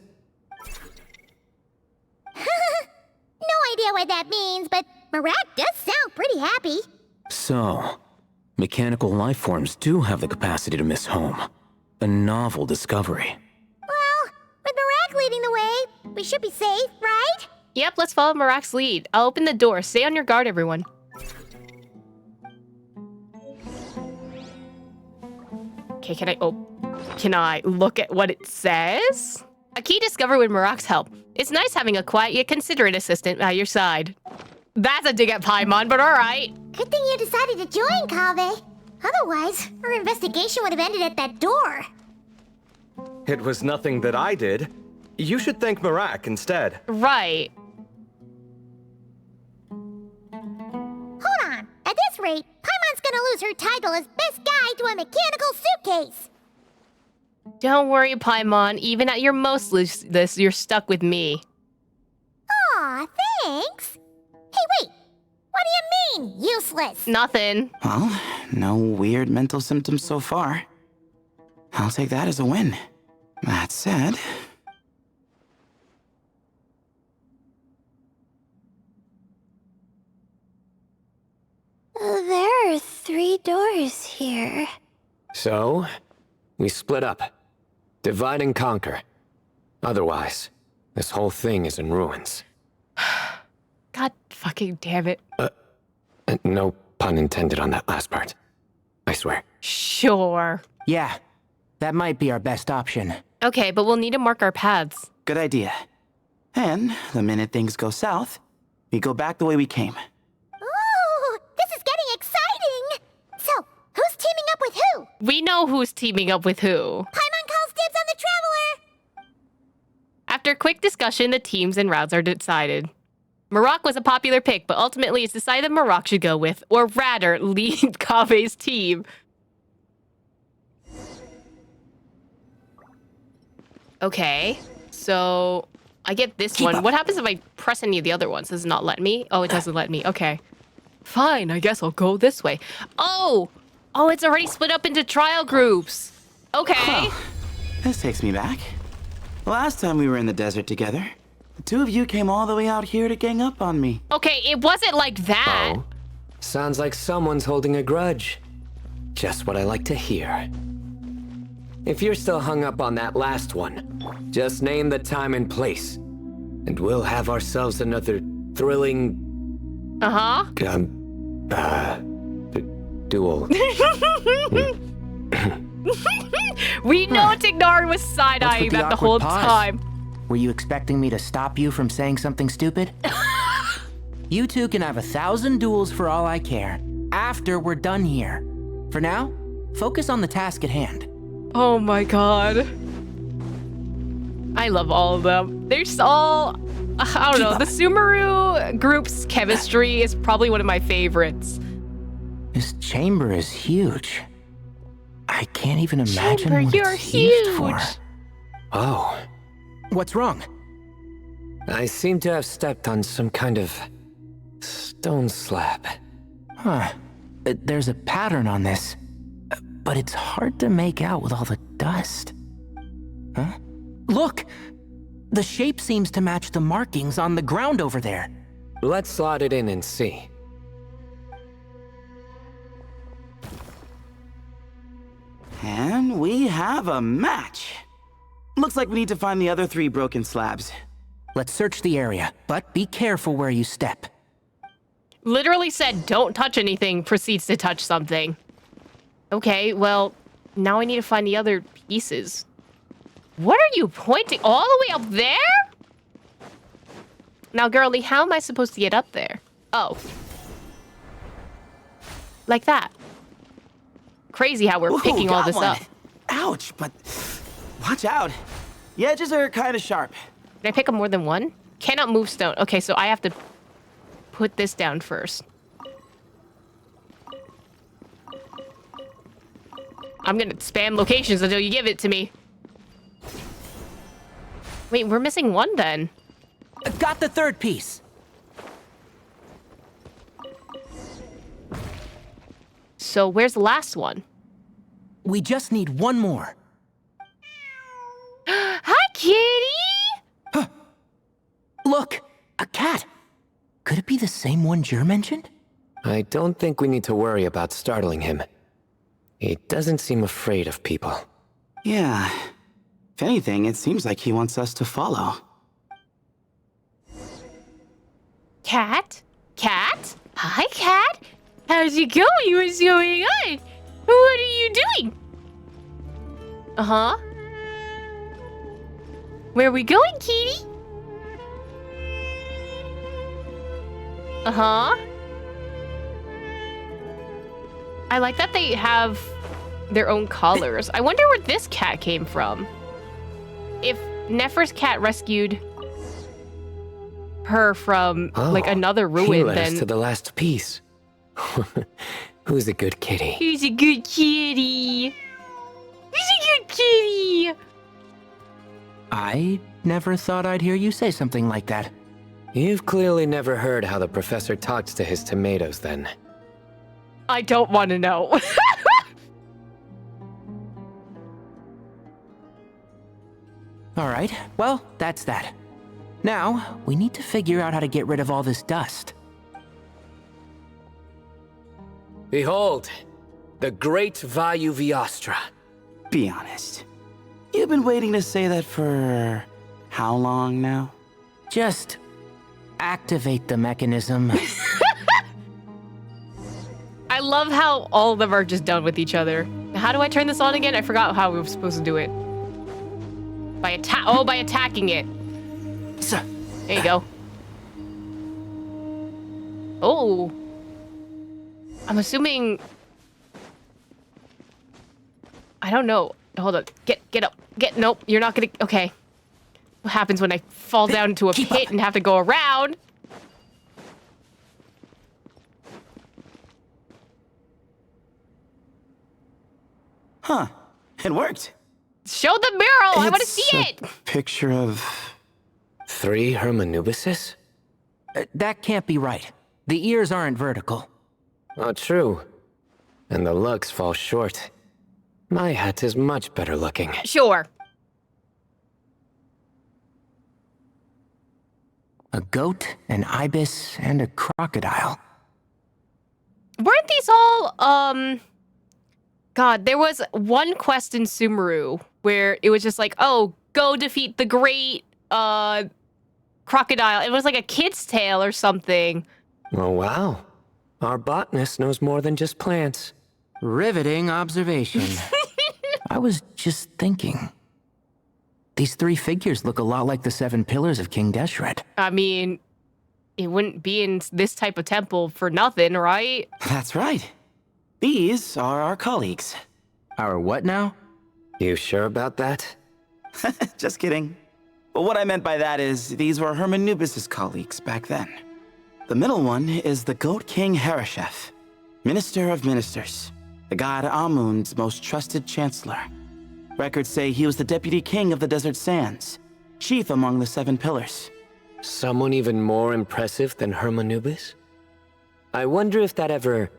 No idea what that means, but Marak does sound pretty happy. So, mechanical life forms do have the capacity to miss home. A novel discovery. Well, with Marak leading the way, we should be safe, right? Yep, let's follow Marak's lead. I'll open the door. Stay on your guard, everyone. Okay, can I look at what it says? A key discovered with Marak's help. It's nice having a quiet yet considerate assistant by your side. That's a dig at Paimon, but alright. Good thing you decided to join, Kaveh. Otherwise, our investigation would have ended at that door. It was nothing that I did. You should thank Marak instead. Right. Hold on. At this rate, Paimon's gonna lose her title as best guy to a mechanical suitcase. Don't worry, Paimon. Even at your most useless, you're stuck with me. Aw, thanks. Hey, wait. What do you mean, useless? Nothing. Well, no weird mental symptoms so far. I'll take that as a win. That said... There are 3 doors here. So, we split up. Divide and conquer. Otherwise, this whole thing is in ruins. God fucking damn it. No pun intended on that last part. I swear. Sure. Yeah, that might be our best option. Okay, but we'll need to mark our paths. Good idea. And the minute things go south, we go back the way we came. Ooh, this is getting exciting! So, who's teaming up with who? We know who's teaming up with who. Paimon calls dibs on the Traveler! After quick discussion, the teams and routes are decided. Marak was a popular pick, but ultimately it's decided Marak should go with, or rather, lead Kaveh's team. Okay, so I get this one. What happens if I press any of the other ones? Does it not let me? Oh, it doesn't let me. Okay. Fine, I guess I'll go this way. Oh! Oh, it's already split up into trial groups. Okay. Huh. This takes me back. Last time we were in the desert together, the 2 of you came all the way out here to gang up on me. Okay, it wasn't like that. Oh, sounds like someone's holding a grudge. Just what I like to hear. If you're still hung up on that last one, just name the time and place, and we'll have ourselves another thrilling... duel. We know Tignar was side-eyeing that the whole time. Were you expecting me to stop you from saying something stupid? You two can have 1,000 duels for all I care, after we're done here. For now, focus on the task at hand. Oh my god. I love all of them. They're all... I don't know. The Sumeru group's chemistry is probably one of my favorites. This chamber is huge. I can't even imagine what you're it's used for. Oh. What's wrong? I seem to have stepped on some kind of stone slab. Huh. There's a pattern on this, but it's hard to make out with all the dust. Huh? Look! The shape seems to match the markings on the ground over there. Let's slot it in and see. And we have a match. Looks like we need to find the other 3 broken slabs. Let's search the area, but be careful where you step. Literally said, don't touch anything, proceeds to touch something. Okay, well, now I need to find the other pieces. What are you pointing? All the way up there? Now, girlie, how am I supposed to get up there? Oh. Like that. Crazy how we're picking all this up. Ouch, but watch out. The edges are kind of sharp. Can I pick up more than one? Cannot move stone. Okay, so I have to put this down first. I'm gonna spam locations until you give it to me. Wait, we're missing one then. Got the third piece. So where's the last one? We just need one more. Hi, kitty! Look, a cat. Could it be the same one Jer mentioned? I don't think we need to worry about startling him. He doesn't seem afraid of people. Yeah. If anything, it seems like he wants us to follow. Cat? Cat? Hi, cat. How's it going? What's going on? What are you doing? Uh-huh. Where are we going, kitty? Uh-huh. I like that they have their own colors. I wonder where this cat came from. If Nefer's cat rescued her from like another ruin, he led then us to the last piece. Who's a good kitty? Who's a good kitty? Who's a good kitty? I never thought I'd hear you say something like that. You've clearly never heard how the professor talks to his tomatoes, then. I don't want to know. All right, well, that's that. Now, we need to figure out how to get rid of all this dust. Behold, the great Vayu Viastra. Be honest. You've been waiting to say that for how long now? Just activate the mechanism. I love how all of them are just done with each other. How do I turn this on again? I forgot how we were supposed to do it. By attacking it. There you go. Oh. I'm assuming... I don't know. Hold on. Get up. Nope, you're not gonna... Okay. What happens when I fall down into a pit and have to go around? Huh. It worked. Show the mural! I want to see it! Picture of... 3 Hermanubises? That can't be right. The ears aren't vertical. Oh, true. And the looks fall short. My hat is much better looking. Sure. A goat, an ibis, and a crocodile. Weren't these all, God, there was one quest in Sumeru where it was just like, oh, go defeat the great, crocodile. It was like a kid's tale or something. Oh, wow. Our botanist knows more than just plants. Riveting observation. I was just thinking. These 3 figures look a lot like the 7 pillars of King Deshret. I mean, it wouldn't be in this type of temple for nothing, right? That's right. These are our colleagues. Our what now? You sure about that? Just kidding. But what I meant by that is these were Hermanubis' colleagues back then. The middle one is the Goat King Hereshef, Minister of Ministers, the god Amun's most trusted chancellor. Records say he was the deputy king of the Desert Sands, chief among the 7 pillars. Someone even more impressive than Hermanubis? I wonder if that ever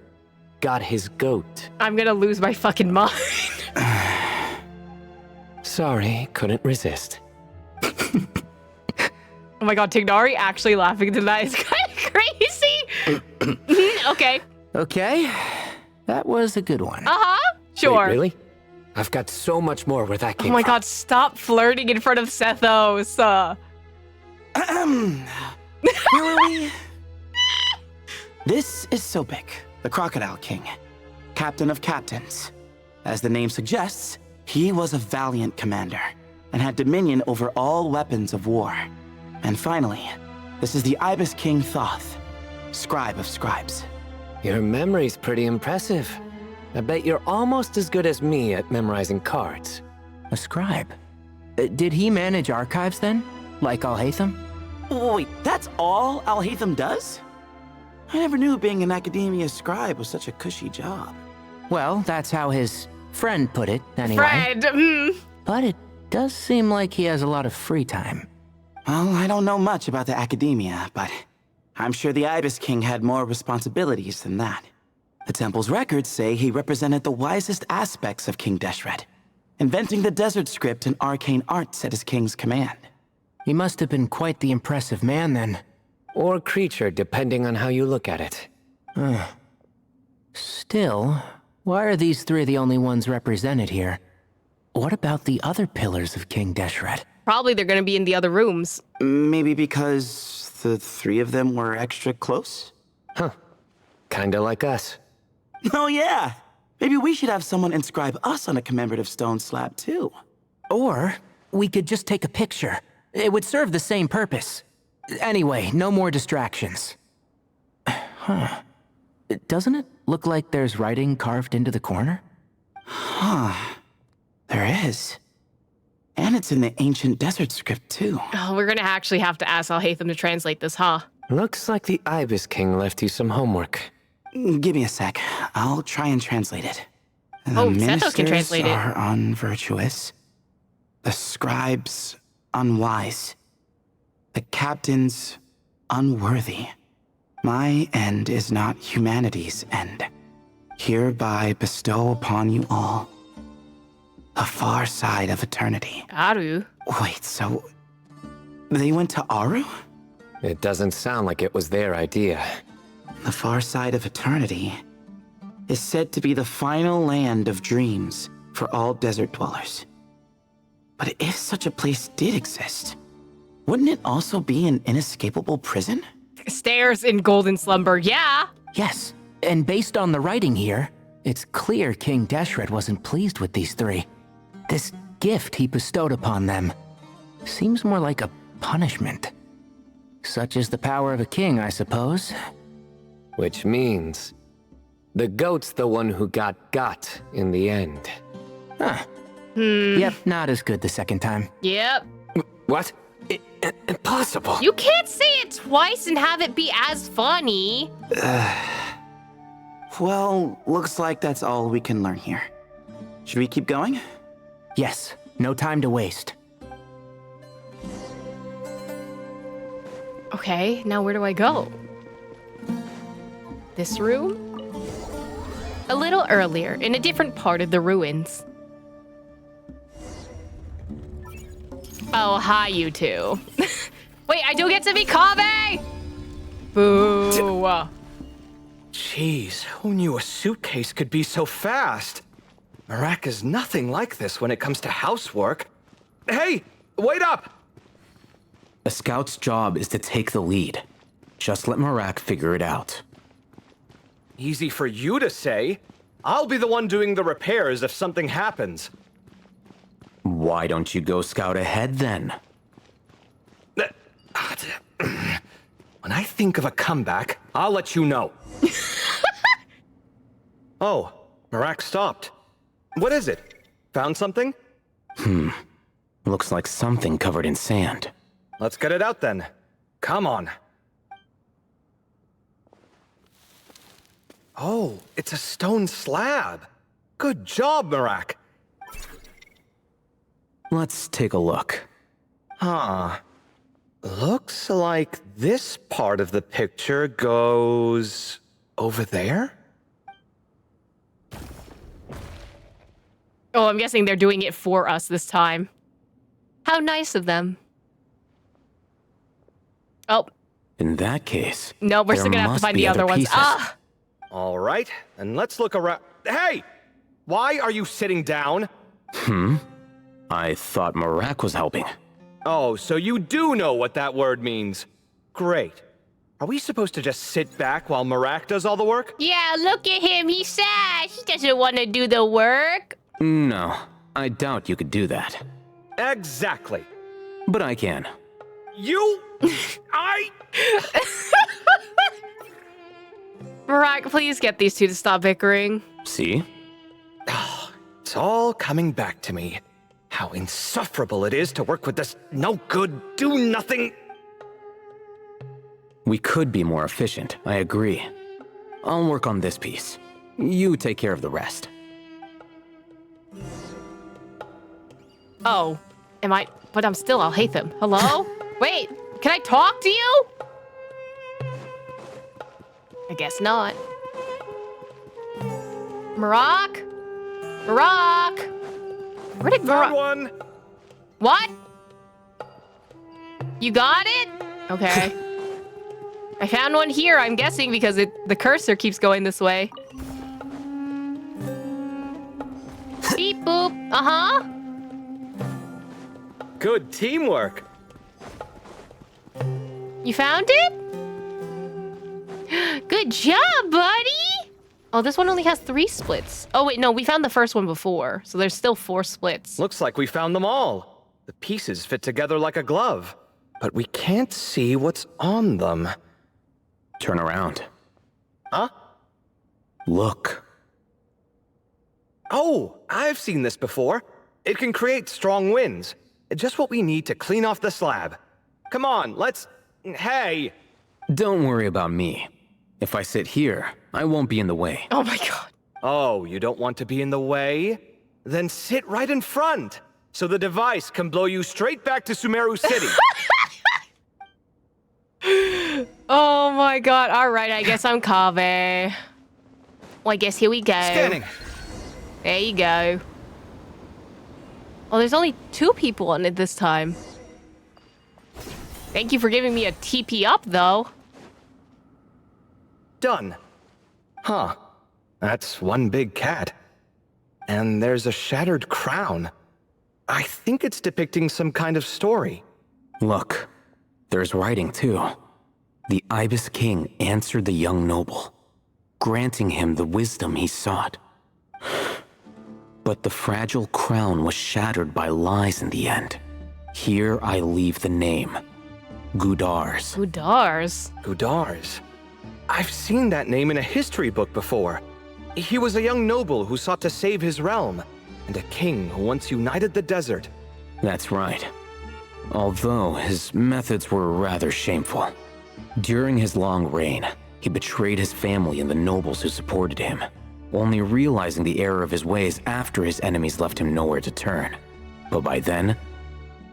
got his goat. I'm gonna lose my fucking mind. Sorry, couldn't resist. Oh my god, Tignari actually laughing tonight is kind of crazy. Okay. Okay, that was a good one. Uh-huh, sure. Wait, really? I've got so much more where that came from. Oh my god, stop flirting in front of Sethos. Where were we? This is Sobek, the Crocodile King, captain of captains. As the name suggests, he was a valiant commander and had dominion over all weapons of war. And finally, this is the Ibis King Thoth, scribe of scribes. Your memory's pretty impressive. I bet you're almost as good as me at memorizing cards. A scribe? Did he manage archives then? Like Alhaitham? Wait, that's all Alhaitham does? I never knew being an academia scribe was such a cushy job. Well, that's how his friend put it, anyway. Friend! But it Does seem like he has a lot of free time. Well, I don't know much about the academia, but I'm sure the Ibis King had more responsibilities than that. The temple's records say he represented the wisest aspects of King Deshret, inventing the desert script and arcane arts at his king's command. He must have been quite the impressive man then. Or creature, depending on how you look at it. Still, why are these three the only ones represented here? What about the other pillars of King Deshret? Probably they're gonna be in the other rooms. Maybe because the three of them were extra close? Huh. Kinda like us. Oh yeah! Maybe we should have someone inscribe us on a commemorative stone slab too. Or we could just take a picture. It would serve the same purpose. Anyway, no more distractions. Huh. Doesn't it look like there's writing carved into the corner? Huh. There is. And it's in the ancient desert script too. Oh, we're gonna actually have to ask Alhaitham to translate this, huh? Looks like the Ibis King left you some homework. Give me a sec. I'll try and translate it. The Seto can translate it. ministers are unvirtuous. The scribes unwise. The captains unworthy. My end is not humanity's end. Hereby bestow upon you all a far side of eternity. Aru? Wait, so they went to Aru? It doesn't sound like it was their idea. The far side of eternity is said to be the final land of dreams for all desert dwellers. But if such a place did exist, wouldn't it also be an inescapable prison? Stairs in Golden Slumber, yeah. Yes, and based on the writing here, it's clear King Deshret wasn't pleased with these three. This gift he bestowed upon them seems more like a punishment. Such is the power of a king, I suppose. Which means the goat's the one who got in the end. Huh. Yep, not as good the second time. Yep. What? Impossible. You can't say it twice and have it be as funny. Well, looks like that's all we can learn here. Should we keep going? Yes, no time to waste. Okay, now where do I go? This room? A little earlier, in a different part of the ruins. Oh, hi, you two. Wait, I do get to be Kaveh! Boo! Jeez, who knew a suitcase could be so fast? Marak is nothing like this when it comes to housework. Hey, wait up! A scout's job is to take the lead. Just let Marak figure it out. Easy for you to say. I'll be the one doing the repairs if something happens. Why don't you go scout ahead then? When I think of a comeback, I'll let you know. Oh, Marak stopped. What is it? Found something? Looks like something covered in sand. Let's get it out then. Come on. Oh, it's a stone slab. Good job, Marak. Let's take a look. Huh. Looks like this part of the picture goes over there? Oh, I'm guessing they're doing it for us this time. How nice of them. Oh. In that case, no, we're still gonna have to find the other ones. Pieces. Ah! All right, and let's look around. Hey! Why are you sitting down? I thought Marak was helping. Oh, so you do know what that word means. Great. Are we supposed to just sit back while Marak does all the work? Yeah, look at him. He's sad. He doesn't want to do the work. No, I doubt you could do that. Exactly. But I can. You? Marak, please get these two to stop bickering. See? It's all coming back to me. How insufferable it is to work with this no-good, do-nothing... We could be more efficient, I agree. I'll work on this piece. You take care of the rest. Oh, Am I? But I'll hate them. Hello? Wait, can I talk to you? I guess not. Marak? Marak? Where did Marak? One. What? You got it? Okay. I found one here, I'm guessing, because the cursor keeps going this way. Beep boop. Uh-huh. Good teamwork. You found it? Good job, buddy! Oh, this one only has 3 splits. Oh, wait, no, we found the first one before, so there's still 4 splits. Looks like we found them all. The pieces fit together like a glove, but we can't see what's on them. Turn around. Huh? Look. Oh, I've seen this before. It can create strong winds. Just what we need to clean off the slab. Come on, let's... Hey! Don't worry about me. If I sit here, I won't be in the way. Oh my god. Oh, you don't want to be in the way? Then sit right in front, so the device can blow you straight back to Sumeru City. Oh my god. Alright, I guess I'm Kaveh. Well, I guess here we go. Scanning. There you go. Oh, there's only 2 people on it this time. Thank you for giving me a TP up, though. Done. Huh. That's one big cat. And there's a shattered crown. I think it's depicting some kind of story. Look, there's writing too. The Ibis King answered the young noble, granting him the wisdom he sought. But the fragile crown was shattered by lies in the end. Here I leave the name. Gudars. Gudars? Gudars. I've seen that name in a history book before. He was a young noble who sought to save his realm, and a king who once united the desert. That's right. Although his methods were rather shameful. During his long reign, he betrayed his family and the nobles who supported him, only realizing the error of his ways after his enemies left him nowhere to turn. But by then,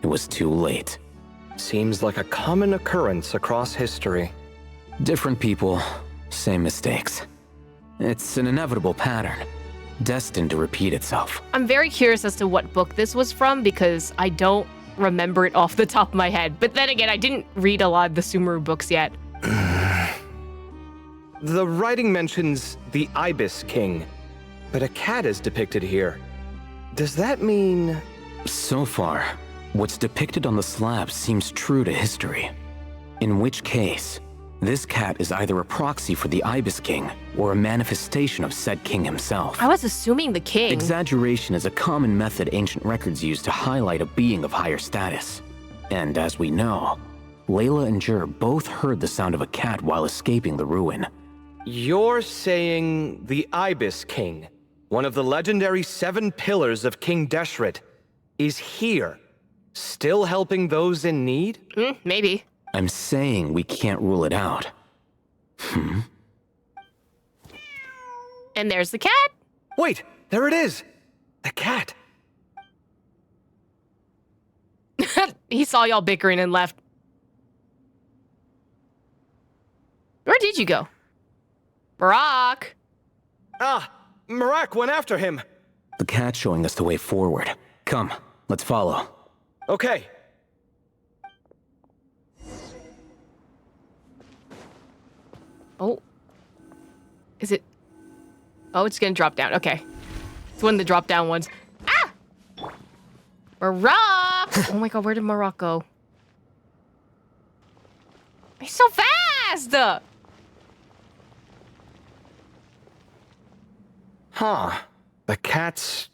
it was too late. Seems like a common occurrence across history. Different people, same mistakes. It's an inevitable pattern, destined to repeat itself. I'm very curious as to what book this was from because I don't remember it off the top of my head. But then again, I didn't read a lot of the Sumeru books yet. The writing mentions the Ibis King, but a cat is depicted here. Does that mean... So far, what's depicted on the slab seems true to history. In which case, this cat is either a proxy for the Ibis King or a manifestation of said king himself. I was assuming the king. Exaggeration is a common method ancient records use to highlight a being of higher status. And as we know, Layla and Jur both heard the sound of a cat while escaping the ruin. You're saying the Ibis King, one of the legendary 7 pillars of King Deshret, is here, still helping those in need? Maybe. I'm saying we can't rule it out. And there's the cat. Wait, there it is. The cat. He saw y'all bickering and left. Where did you go? Marak! Ah, Marak went after him. The cat's showing us the way forward. Come, let's follow. Okay. Oh. Is it? Oh, it's gonna drop down. Okay. It's one of the drop down ones. Ah! Marak! Oh my god, where did Marak go? He's so fast! Huh. The cat's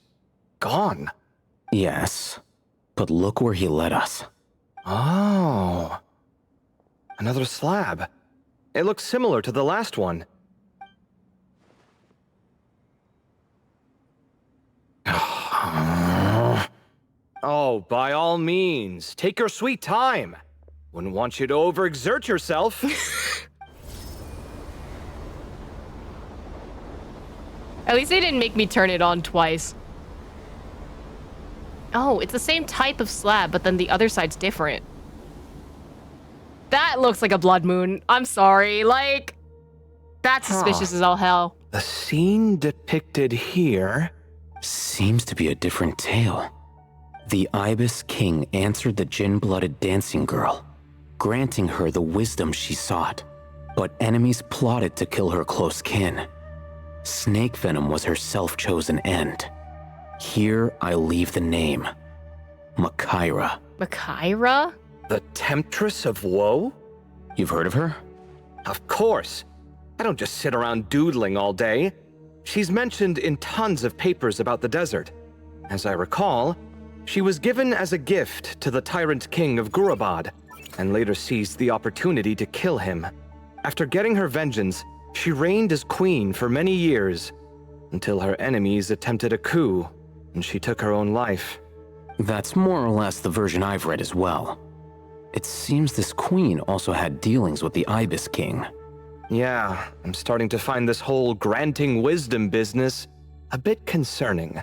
gone. Yes, but look where he led us. Oh. Another slab. It looks similar to the last one. Oh, by all means, take your sweet time. Wouldn't want you to overexert yourself. At least they didn't make me turn it on twice. Oh, it's the same type of slab, but then the other side's different. That looks like a blood moon. I'm sorry. Like, that's suspicious as all hell. The scene depicted here seems to be a different tale. The Ibis King answered the Jinn-blooded dancing girl, granting her the wisdom she sought. But enemies plotted to kill her close kin. Snake venom was her self-chosen end. Here I leave the name. Makaira. Makaira? The Temptress of Woe? You've heard of her? Of course. I don't just sit around doodling all day. She's mentioned in tons of papers about the desert. As I recall, she was given as a gift to the tyrant king of Gurabad, and later seized the opportunity to kill him. After getting her vengeance, she reigned as queen for many years, until her enemies attempted a coup, and she took her own life. That's more or less the version I've read as well. It seems this queen also had dealings with the Ibis King. Yeah, I'm starting to find this whole granting wisdom business a bit concerning.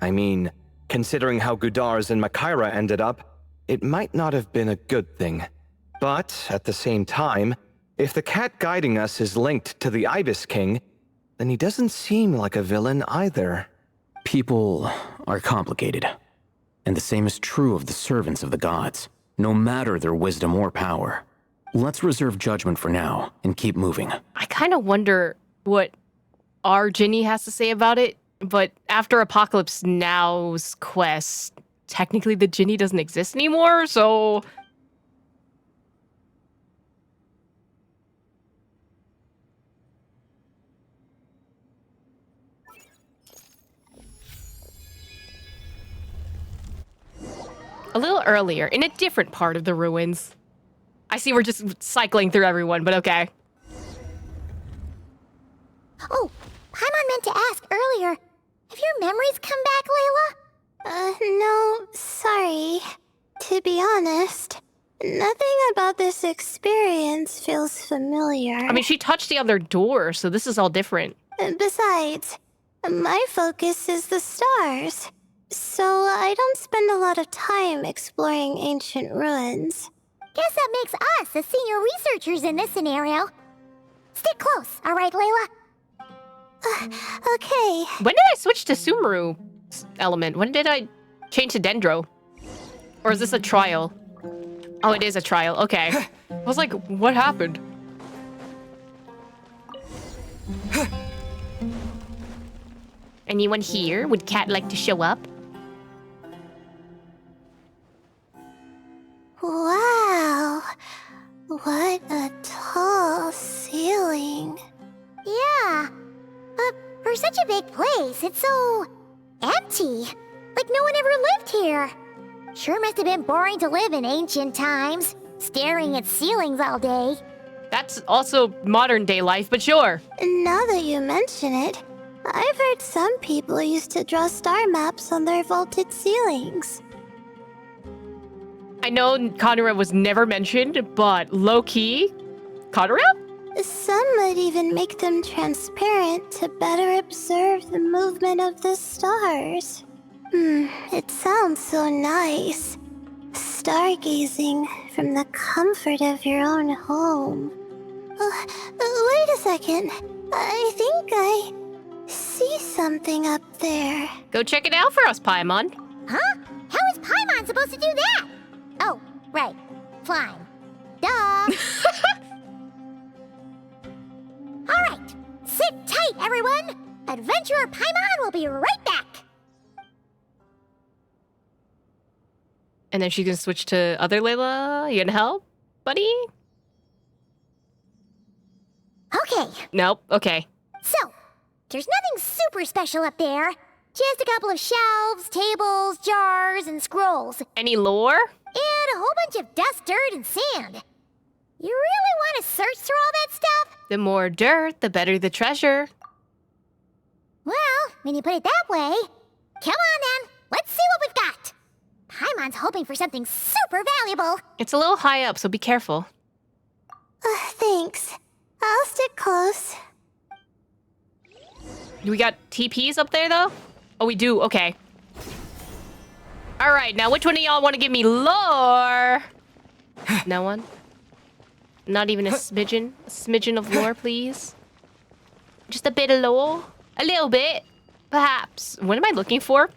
I mean, considering how Gudars and Makaira ended up, it might not have been a good thing. But, at the same time, if the cat guiding us is linked to the Ibis King, then he doesn't seem like a villain either. People are complicated. And the same is true of the servants of the gods, no matter their wisdom or power. Let's reserve judgment for now and keep moving. I kind of wonder what our Ginny has to say about it, but after Apocalypse Now's quest, technically the Ginny doesn't exist anymore, so... A little earlier, in a different part of the ruins. I see we're just cycling through everyone, but okay. Oh, Paimon meant to ask earlier. Have your memories come back, Layla? No, sorry. To be honest, nothing about this experience feels familiar. I mean, she touched the other door, so this is all different. Besides, my focus is the stars. So I don't spend a lot of time exploring ancient ruins. Guess that makes us the senior researchers in this scenario. Stick close, all right, Layla? Okay. When did I switch to Sumeru element? When did I change to Dendro? Or is this a trial? Oh, it is a trial. Okay. I was like, what happened? Anyone here? Would Cat like to show up? Wow. What a tall ceiling. Yeah. For such a big place, it's so... empty. Like no one ever lived here. Sure must have been boring to live in ancient times, staring at ceilings all day. That's also modern day life, but sure. Now that you mention it, I've heard some people used to draw star maps on their vaulted ceilings. I know Konura was never mentioned, but low-key, Konura? Some might even make them transparent to better observe the movement of the stars. It sounds so nice. Stargazing from the comfort of your own home. Wait a second. I think I see something up there. Go check it out for us, Paimon. Huh? How is Paimon supposed to do that? Oh, right. Flying. Duh. All right. Sit tight, everyone. Adventurer Paimon will be right back. And then she's gonna switch to other Layla. You gonna help, buddy? Okay. Nope. Okay. So, there's nothing super special up there. Just a couple of shelves, tables, jars, and scrolls. Any lore? And a whole bunch of dust, dirt, and sand. You really want to search through all that stuff? The more dirt, the better the treasure. Well, when you put it that way, come on then. Let's see what we've got. Paimon's hoping for something super valuable. It's a little high up, so be careful. Thanks. I'll stick close. We got TPs up there, though? Oh, we do. Okay. All right, now which one of y'all want to give me lore? No one? Not even a smidgen? A smidgen of lore, please? Just a bit of lore? A little bit, perhaps. What am I looking for?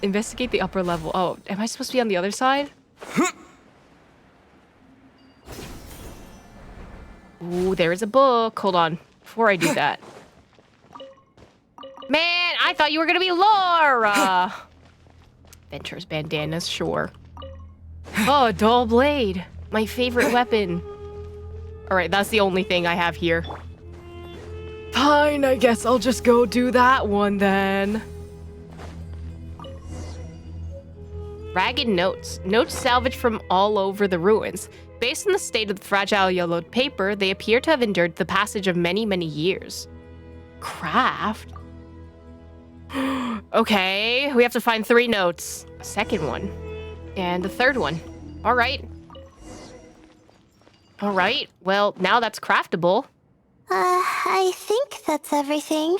Investigate the upper level. Oh, am I supposed to be on the other side? Ooh, there is a book. Hold on. Before I do that. Man, I thought you were gonna be Laura! Adventures bandanas, sure. Oh, a dull blade. My favorite weapon. Alright, that's the only thing I have here. Fine, I guess I'll just go do that one then. Ragged notes. Notes salvaged from all over the ruins. Based on the state of the fragile yellowed paper, they appear to have endured the passage of many, many years. Craft? Okay, we have to find 3 notes. A second one. And a third one. Alright. Alright, well, now that's craftable. I think that's everything.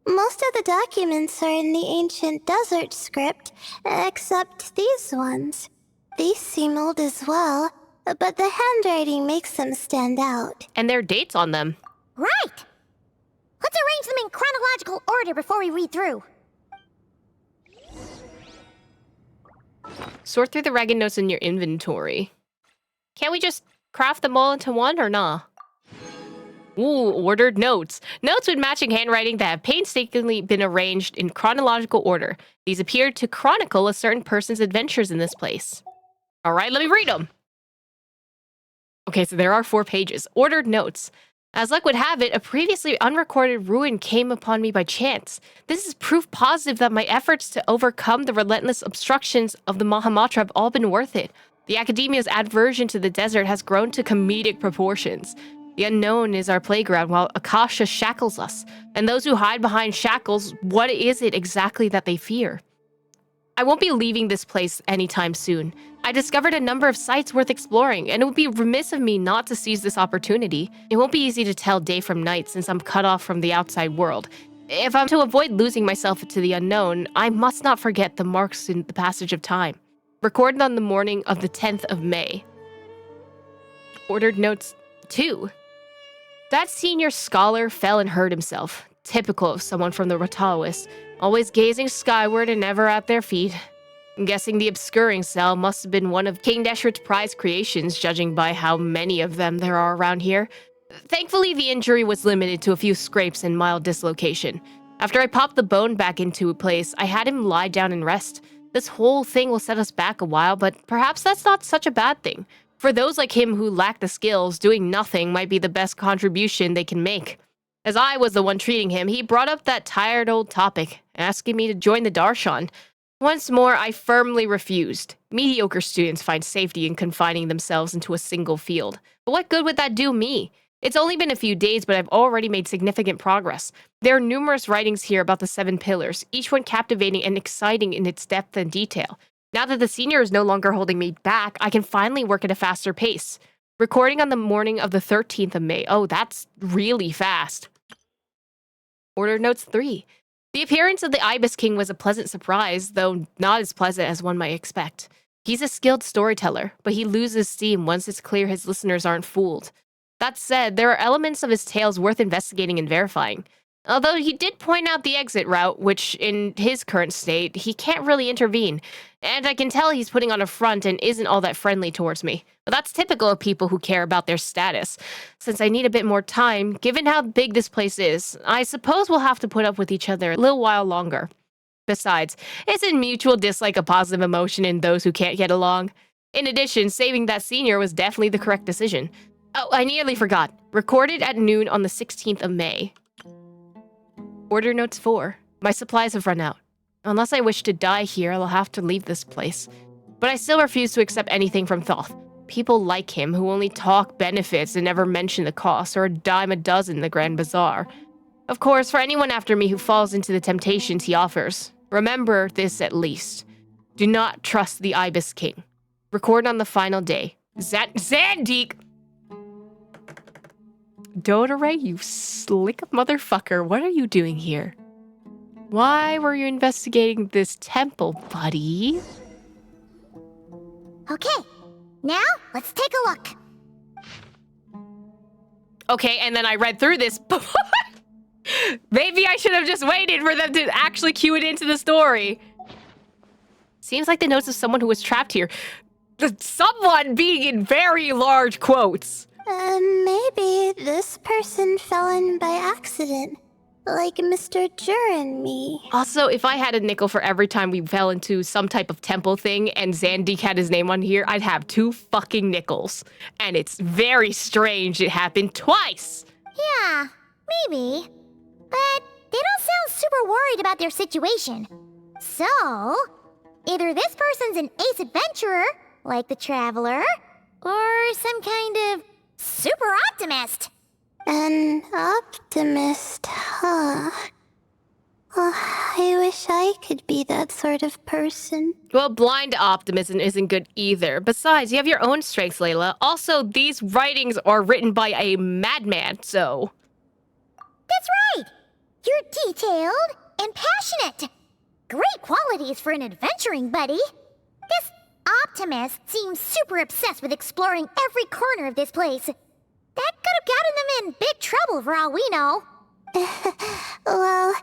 Most of the documents are in the ancient desert script, except these ones. These seem old as well, but the handwriting makes them stand out. And there are dates on them. Right! Let's arrange them in chronological order before we read through. Sort through the ragged notes in your inventory. Can't we just craft them all into one or nah? Ooh, ordered notes. Notes with matching handwriting that have painstakingly been arranged in chronological order. These appear to chronicle a certain person's adventures in this place. All right, let me read them. Okay, so there are 4 pages. Ordered notes. As luck would have it, a previously unrecorded ruin came upon me by chance. This is proof positive that my efforts to overcome the relentless obstructions of the Mahamatra have all been worth it. The academia's aversion to the desert has grown to comedic proportions. The unknown is our playground while Akasha shackles us. And those who hide behind shackles, what is it exactly that they fear? I won't be leaving this place anytime soon. I discovered a number of sites worth exploring, and it would be remiss of me not to seize this opportunity. It won't be easy to tell day from night since I'm cut off from the outside world. If I'm to avoid losing myself to the unknown, I must not forget the marks in the passage of time. Recorded on the morning of the 10th of May. Ordered notes 2. That senior scholar fell and hurt himself. Typical of someone from the Rotawis, always gazing skyward and never at their feet. I'm guessing the obscuring cell must have been one of King Deshret's prized creations, judging by how many of them there are around here. Thankfully, the injury was limited to a few scrapes and mild dislocation. After I popped the bone back into place, I had him lie down and rest. This whole thing will set us back a while, but perhaps that's not such a bad thing. For those like him who lack the skills, doing nothing might be the best contribution they can make. As I was the one treating him, he brought up that tired old topic, asking me to join the Darshan. Once more, I firmly refused. Mediocre students find safety in confining themselves into a single field. But what good would that do me? It's only been a few days, but I've already made significant progress. There are numerous writings here about the 7 pillars, each one captivating and exciting in its depth and detail. Now that the senior is no longer holding me back, I can finally work at a faster pace. Recording on the morning of the 13th of May. Oh, that's really fast. Order notes 3. The appearance of the Ibis King was a pleasant surprise, though not as pleasant as one might expect. He's a skilled storyteller, but he loses steam once it's clear his listeners aren't fooled. That said, there are elements of his tales worth investigating and verifying. Although he did point out the exit route, which, in his current state, he can't really intervene. And I can tell he's putting on a front and isn't all that friendly towards me. But that's typical of people who care about their status. Since I need a bit more time, given how big this place is, I suppose we'll have to put up with each other a little while longer. Besides, isn't mutual dislike a positive emotion in those who can't get along? In addition, saving that senior was definitely the correct decision. Oh, I nearly forgot. Recorded at noon on the 16th of May. Order notes 4. My supplies have run out. Unless I wish to die here, I'll have to leave this place. But I still refuse to accept anything from Thoth. People like him who only talk benefits and never mention the cost, or a dime a dozen in the Grand Bazaar. Of course, for anyone after me who falls into the temptations he offers, remember this at least. Do not trust the Ibis King. Record on the final day. Zandik! Dodore, you slick motherfucker, what are you doing here? Why were you investigating this temple, buddy? Okay, now let's take a look. Okay, and then I read through this before. Maybe I should have just waited for them to actually cue it into the story. Seems like the notes of someone who was trapped here. Someone being in very large quotes. Maybe this person fell in by accident. Like Mr. Jur and me. Also, if I had a nickel for every time we fell into some type of temple thing and Zandik had his name on here, I'd have 2 fucking nickels. And it's very strange it happened twice. Yeah, maybe. But they don't sound super worried about their situation. So, either this person's an ace adventurer, like the Traveler, or some kind of super optimist. An optimist, huh? I wish I could be that sort of person. Well, blind optimism isn't good either. Besides, you have your own strengths, Layla. Also, these writings are written by a madman, so... That's right! You're detailed and passionate. Great qualities for an adventuring buddy. This optimist seems super obsessed with exploring every corner of this place. That could have gotten them in big trouble for all we know. Well,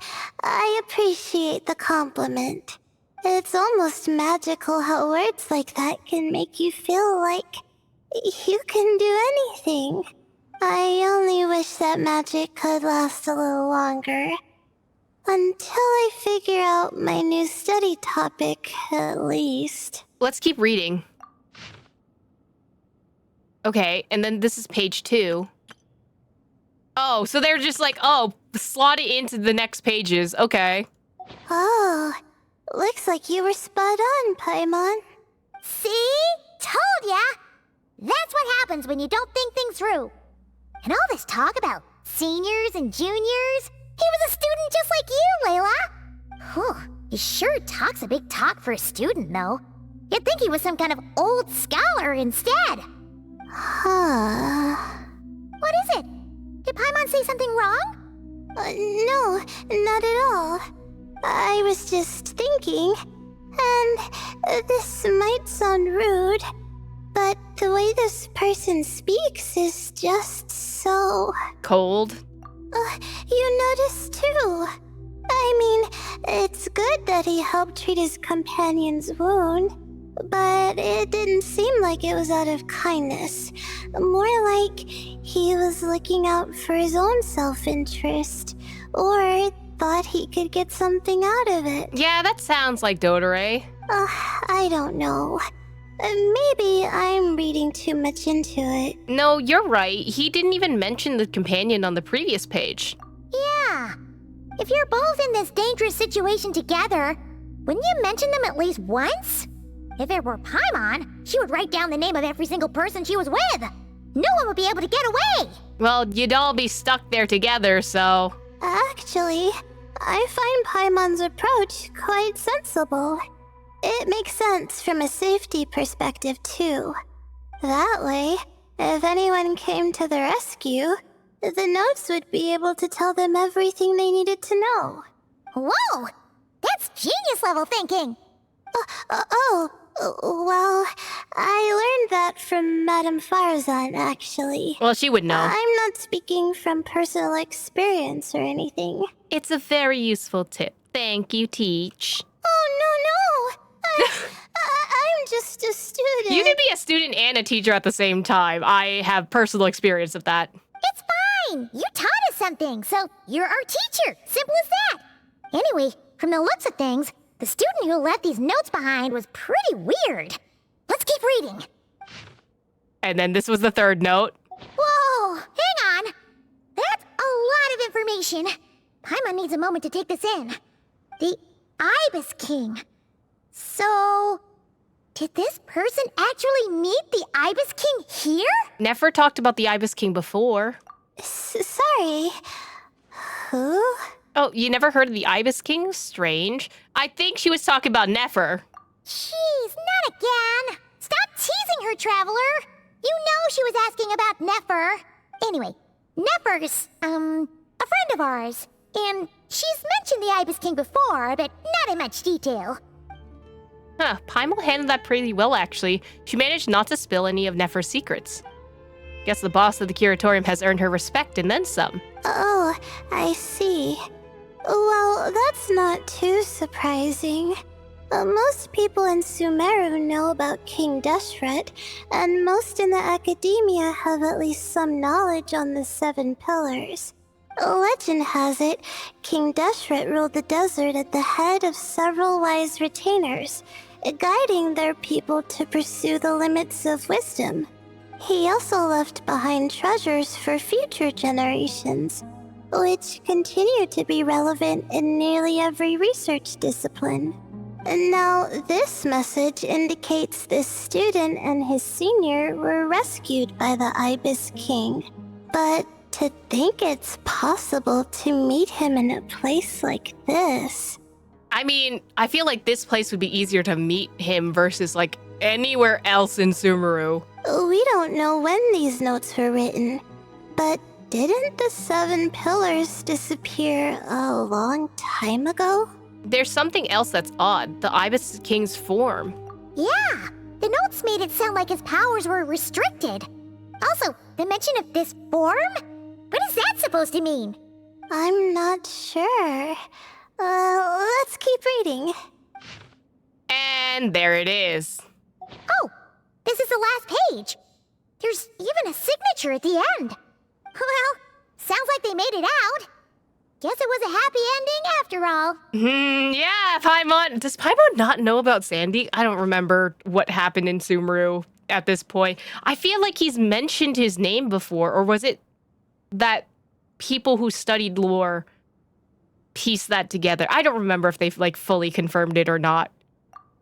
I appreciate the compliment. It's almost magical how words like that can make you feel like you can do anything. I only wish that magic could last a little longer. Until I figure out my new study topic, at least. Let's keep reading. Okay, and then this is page 2. Oh, so they're just like, oh, slot it into the next pages. Okay. Oh, looks like you were spot on, Paimon. See? Told ya! That's what happens when you don't think things through. And all this talk about seniors and juniors, he was a student just like you, Layla. Whew, he sure talks a big talk for a student, though. You'd think he was some kind of old scholar instead. Huh. What is it? Did Paimon say something wrong? No, not at all. I was just thinking, and this might sound rude, but the way this person speaks is just so... Cold? You noticed too. I mean, it's good that he helped treat his companion's wound, but it didn't seem like it was out of kindness. More like he was looking out for his own self-interest, or thought he could get something out of it. Yeah, that sounds like Dodore. I don't know. Maybe I'm reading too much into it. No, you're right. He didn't even mention the companion on the previous page. Yeah. If you're both in this dangerous situation together, wouldn't you mention them at least once? If it were Paimon, she would write down the name of every single person she was with. No one would be able to get away. Well, you'd all be stuck there together, so... Actually, I find Paimon's approach quite sensible. It makes sense from a safety perspective, too. That way, if anyone came to the rescue, the notes would be able to tell them everything they needed to know. Whoa! That's genius-level thinking! Well, I learned that from Madame Farazan, actually. Well, she would know. I'm not speaking from personal experience or anything. It's a very useful tip. Thank you, Teach. Oh, no! I'm just a student. You can be a student and a teacher at the same time. I have personal experience of that. It's fine! You taught us something, so you're our teacher. Simple as that. Anyway, from the looks of things, the student who left these notes behind was pretty weird. Let's keep reading. And then this was the third note. Whoa! Hang on! That's a lot of information. Paimon needs a moment to take this in. The Ibis King. So... did this person actually meet the Ibis King here? Never talked about the Ibis King before. Sorry. Who? Oh, you never heard of the Ibis King? Strange. I think she was talking about Nefer. Jeez, not again. Stop teasing her, Traveler. You know she was asking about Nefer. Anyway, Nefer's, a friend of ours. And She's mentioned the Ibis King before, but not in much detail. Huh, Paimon handled that pretty well, actually. She managed not to spill any of Nefer's secrets. Guess the boss of the curatorium has earned her respect and then some. Oh, I see. Well, that's not too surprising. Most people in Sumeru know about King Deshret, and most in the academia have at least some knowledge on the 7 pillars. Legend has it, King Deshret ruled the desert at the head of several wise retainers, guiding their people to pursue the limits of wisdom. He also left behind treasures for future generations, which continue to be relevant in nearly every research discipline. Now, this message indicates this student and his senior were rescued by the Ibis King. But to think it's possible to meet him in a place like this... I mean, I feel like this place would be easier to meet him versus, like, anywhere else in Sumeru. We don't know when these notes were written, but didn't the 7 pillars disappear a long time ago? There's something else that's odd. The Ibis King's form. Yeah, the notes made it sound like his powers were restricted. Also, the mention of this form? What is that supposed to mean? I'm not sure. Let's keep reading. And there it is. Oh, this is the last page. There's even a signature at the end. Well, sounds like they made it out. Guess it was a happy ending after all. Yeah, Paimon. Does Paimon not know about Sandy? I don't remember what happened in Sumeru at this point. I feel like he's mentioned his name before, or was it that people who studied lore pieced that together? I don't remember if they've, like, fully confirmed it or not.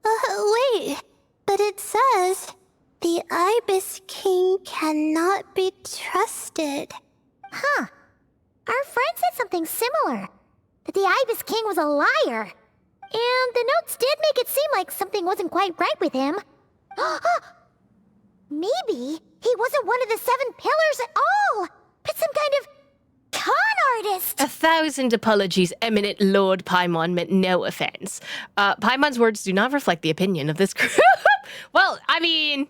Wait, but it says, the Ibis King cannot be trusted. Huh. Our friend said something similar. That the Ibis King was a liar. And the notes did make it seem like something wasn't quite right with him. Maybe he wasn't one of the 7 pillars at all, but some kind of con artist. 1,000 apologies, eminent Lord Paimon meant no offense. Paimon's words do not reflect the opinion of this group. Well, I mean,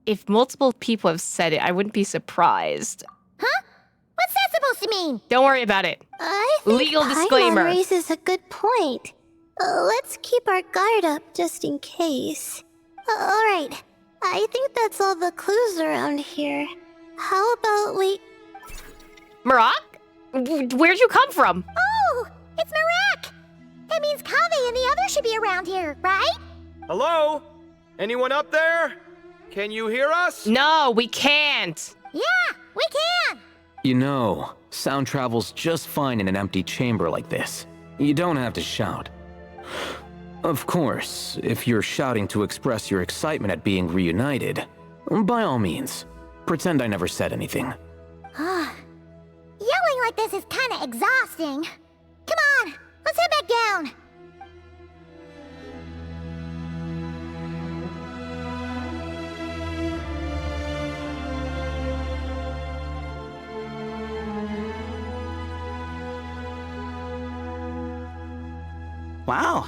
if multiple people have said it, I wouldn't be surprised. Huh? What's that supposed to mean? Don't worry about it. I think Legal disclaimer. Paimon raises a good point. Let's keep our guard up just in case. Alright, I think that's all the clues around here. How about we... Marak? Where'd you come from? Oh, it's Marak! That means Kaveh and the others should be around here, right? Hello? Anyone up there? Can you hear us? No, we can't. Yeah, we can! You know, sound travels just fine in an empty chamber like this. You don't have to shout. Of course, if you're shouting to express your excitement at being reunited, by all means, pretend I never said anything. Yelling like this is kinda exhausting. Come on, let's head back down. Wow,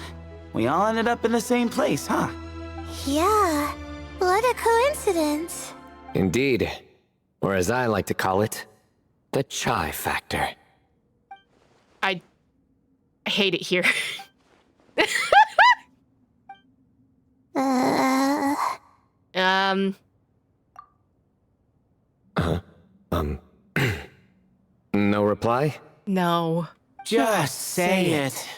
we all ended up in the same place, huh? Yeah, what a coincidence. Indeed. Or as I like to call it, the chai factor. I hate it here. No reply? No. Just say it.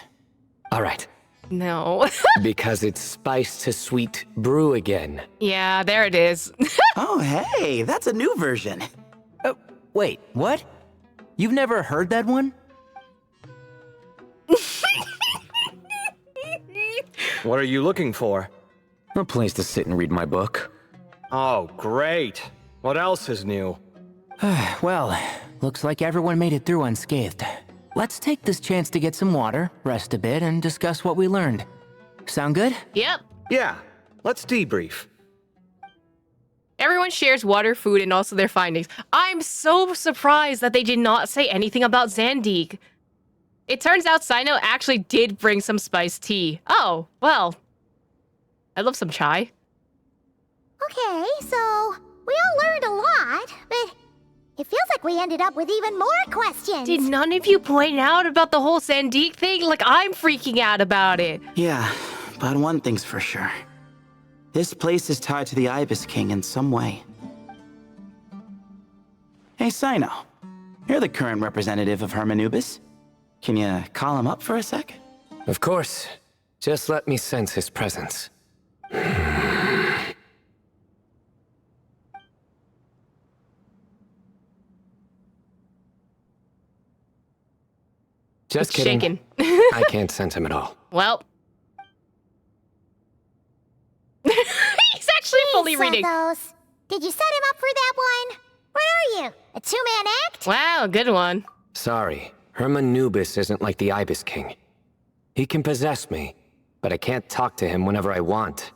All right. No. Because it's spice to sweet brew again. Yeah, there it is. Oh, hey, that's a new version. Wait, what? You've never heard that one? What are you looking for? A place to sit and read my book. Oh, great. What else is new? Well, looks like everyone made it through unscathed. Let's take this chance to get some water, rest a bit, and discuss what we learned. Sound good? Yep. Yeah, let's debrief. Everyone shares water, food, and also their findings. I'm so surprised that they did not say anything about Zandig. It turns out Sino actually did bring some spiced tea. Oh, well. I love some chai. Okay, so we all learned a lot, but it feels like we ended up with even more questions. Did none of you point out about the whole Sandeek thing? Like, I'm freaking out about it. Yeah, but one thing's for sure. This place is tied to the Ibis King in some way. Hey, Sino. You're the current representative of Hermanubis. Can you call him up for a sec? Of course. Just let me sense his presence. Just It's kidding. shaking. I can't sense him at all. Well. He's actually fully reading. Santos, did you set him up for that one? What are you, a two-man act? Wow, good one. Sorry, Hermanubis isn't like the Ibis King. He can possess me, but I can't talk to him whenever I want.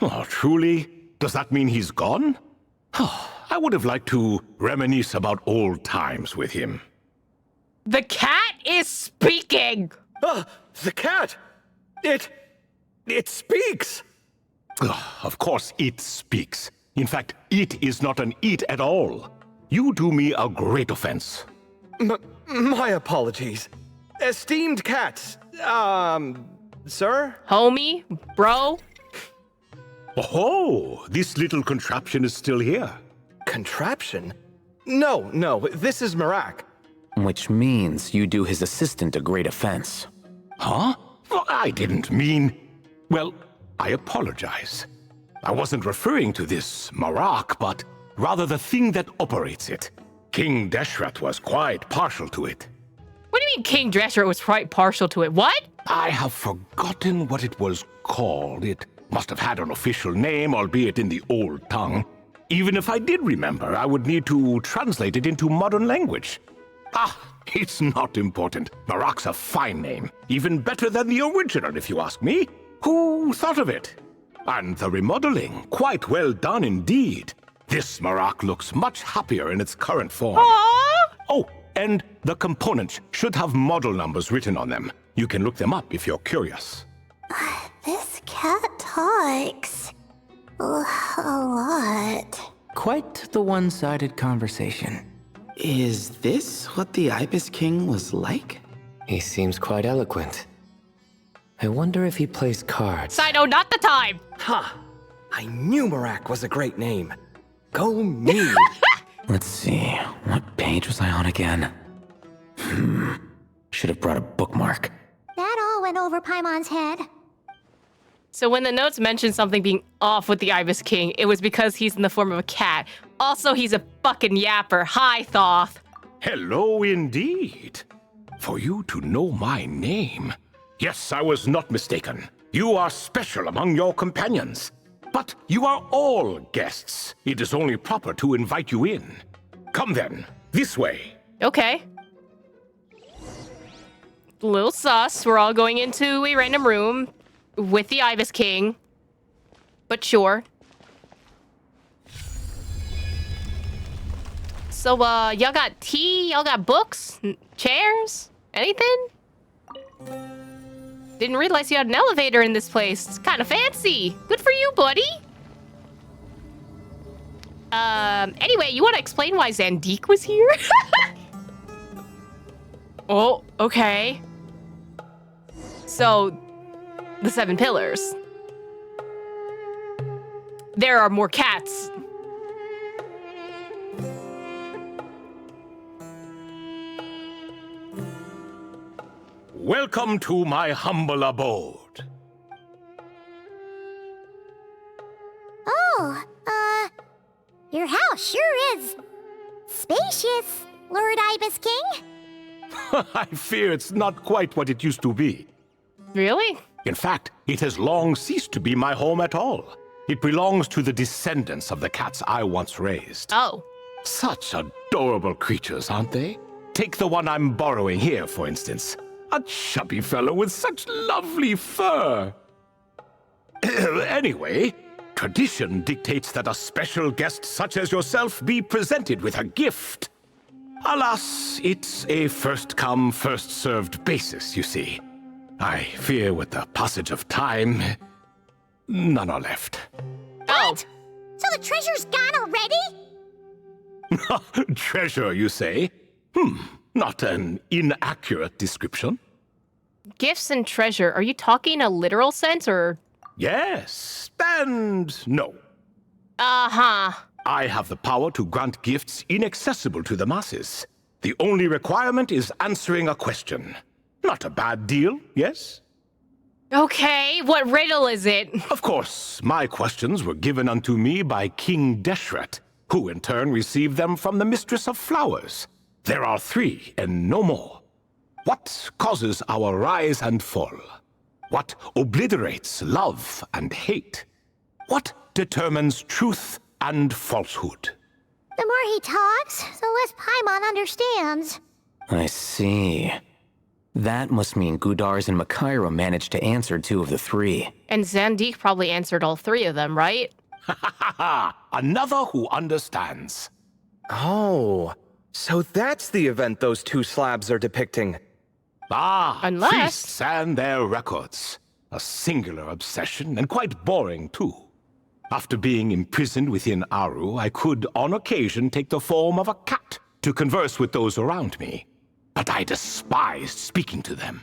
Oh, truly? Does that mean he's gone? I would have liked to reminisce about old times with him. The cat is speaking! The cat! It speaks! Of course it speaks. In fact, it is not an it at all. You do me a great offense. My apologies. Esteemed cats, sir? Homie? Bro? Oh, this little contraption is still here. Contraption? No, this is Marak. Which means you do his assistant a great offense. Huh? Well, I didn't mean... Well, I apologize. I wasn't referring to this Marak, but rather the thing that operates it. King Deshret was quite partial to it. What do you mean King Dresser was quite partial to it? What? I have forgotten what it was called. It must have had an official name, albeit in the old tongue. Even if I did remember, I would need to translate it into modern language. It's not important. Marak's a fine name. Even better than the original, if you ask me. Who thought of it? And the remodeling, quite well done indeed. This Marak looks much happier in its current form. Oh, and the components should have model numbers written on them. You can look them up if you're curious. This cat talks a lot. Quite the one-sided conversation. Is this what the Ibis King was like? He seems quite eloquent. I wonder if he plays cards. Sino, not the time! I knew Marak was a great name. Go me! Let's see, what page was I on again? Should have brought a bookmark. That all went over Paimon's head. So when the notes mentioned something being off with the Ibis King, it was because he's in the form of a cat. Also, he's a fucking yapper. Hi, Thoth. Hello indeed. For you to know my name. Yes, I was not mistaken. You are special among your companions. But you are all guests. It is only proper to invite you in. Come then, this way. Okay. A little sus. We're all going into a random room with the Ibis King. But sure. So, y'all got tea? Y'all got books? Chairs? Anything? Didn't realize you had an elevator in this place. It's kind of fancy. Good for you, buddy. Anyway, you want to explain why Sandeek was here? Oh, okay. So, the 7 pillars. There are more cats. Welcome to my humble abode. Oh, your house sure is spacious, Lord Ibis King. I fear it's not quite what it used to be. Really? In fact, it has long ceased to be my home at all. It belongs to the descendants of the cats I once raised. Oh. Such adorable creatures, aren't they? Take the one I'm borrowing here, for instance. A chubby fellow with such lovely fur. Anyway, tradition dictates that a special guest such as yourself be presented with a gift. Alas, it's a first-come, first-served basis, you see. I fear with the passage of time, none are left. What? So the treasure's gone already? Treasure, you say? Not an inaccurate description. Gifts and treasure, are you talking in a literal sense or? Yes, and no. Uh-huh. I have the power to grant gifts inaccessible to the masses. The only requirement is answering a question. Not a bad deal, yes? Okay, what riddle is it? Of course, my questions were given unto me by King Deshret, who in turn received them from the Mistress of Flowers. There are 3 and no more. What causes our rise and fall? What obliterates love and hate? What determines truth and falsehood? The more he talks, the less Paimon understands. I see. That must mean Gudars and Makaira managed to answer 2 of the 3. And Zandik probably answered all 3 of them, right? Another who understands. Oh, so that's the event those 2 slabs are depicting. Unless... priests and their records. A singular obsession, and quite boring, too. After being imprisoned within Aru, I could, on occasion, take the form of a cat to converse with those around me. But I despised speaking to them.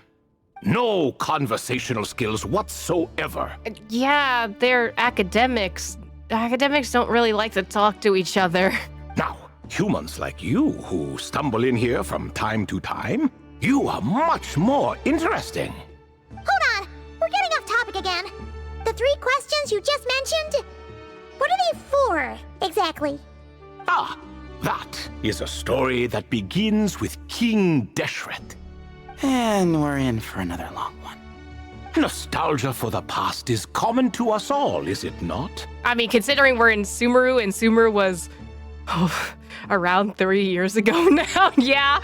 No conversational skills whatsoever. Yeah, they're academics. Academics don't really like to talk to each other. Now, humans like you who stumble in here from time to time, you are much more interesting. Hold on, we're getting off topic again. The 3 questions you just mentioned? What are they for, exactly? That is a story that begins with King Deshret. And we're in for another long one. Nostalgia for the past is common to us all, is it not? I mean, considering we're in Sumeru, and Sumeru was around 3 years ago now, yeah.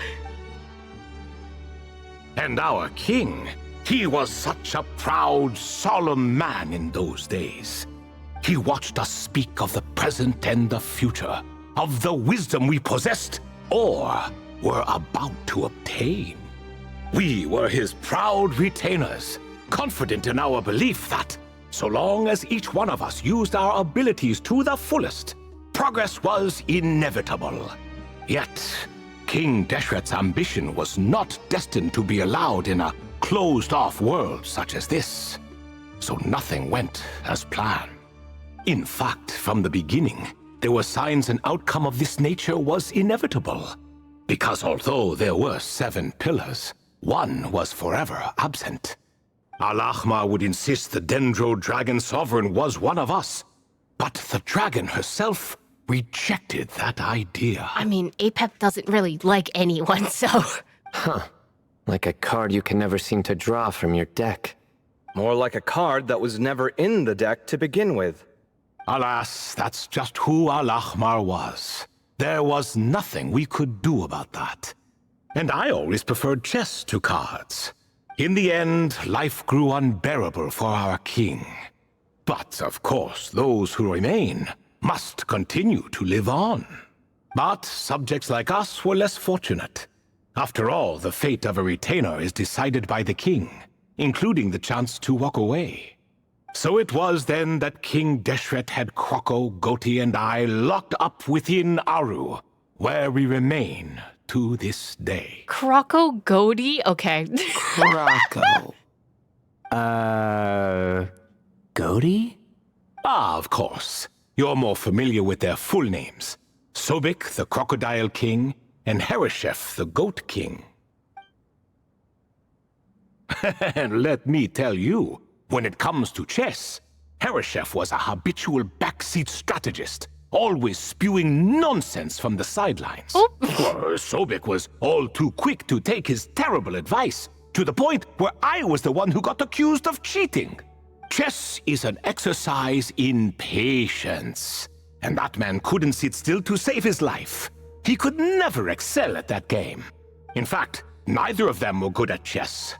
And our king, he was such a proud, solemn man in those days. He watched us speak of the present and the future, of the wisdom we possessed or were about to obtain. We were his proud retainers, confident in our belief that, so long as each one of us used our abilities to the fullest, progress was inevitable. Yet, King Deshret's ambition was not destined to be allowed in a closed-off world such as this. So nothing went as planned. In fact, from the beginning, there were signs an outcome of this nature was inevitable. Because although there were 7 pillars, one was forever absent. Al-Ahmar would insist the Dendro Dragon Sovereign was one of us, but the dragon herself rejected that idea. I mean, Apep doesn't really like anyone, so... Huh. Like a card you can never seem to draw from your deck. More like a card that was never in the deck to begin with. Alas, that's just who Al-Ahmar was. There was nothing we could do about that. And I always preferred chess to cards. In the end, life grew unbearable for our king. But, of course, those who remain must continue to live on. But subjects like us were less fortunate. After all, the fate of a retainer is decided by the king, including the chance to walk away. So it was then that King Deshret had Kroko, Goti, and I locked up within Aru, where we remain to this day. Kroko Goti? Okay. Kroko. Goti? Ah, of course. You're more familiar with their full names. Sobek, the Crocodile King, and Hereshef, the Goat King. And let me tell you, when it comes to chess, Hereshef was a habitual backseat strategist, always spewing nonsense from the sidelines. Sobek was all too quick to take his terrible advice, to the point where I was the one who got accused of cheating. Chess is an exercise in patience, and that man couldn't sit still to save his life. He could never excel at that game. In fact, neither of them were good at chess.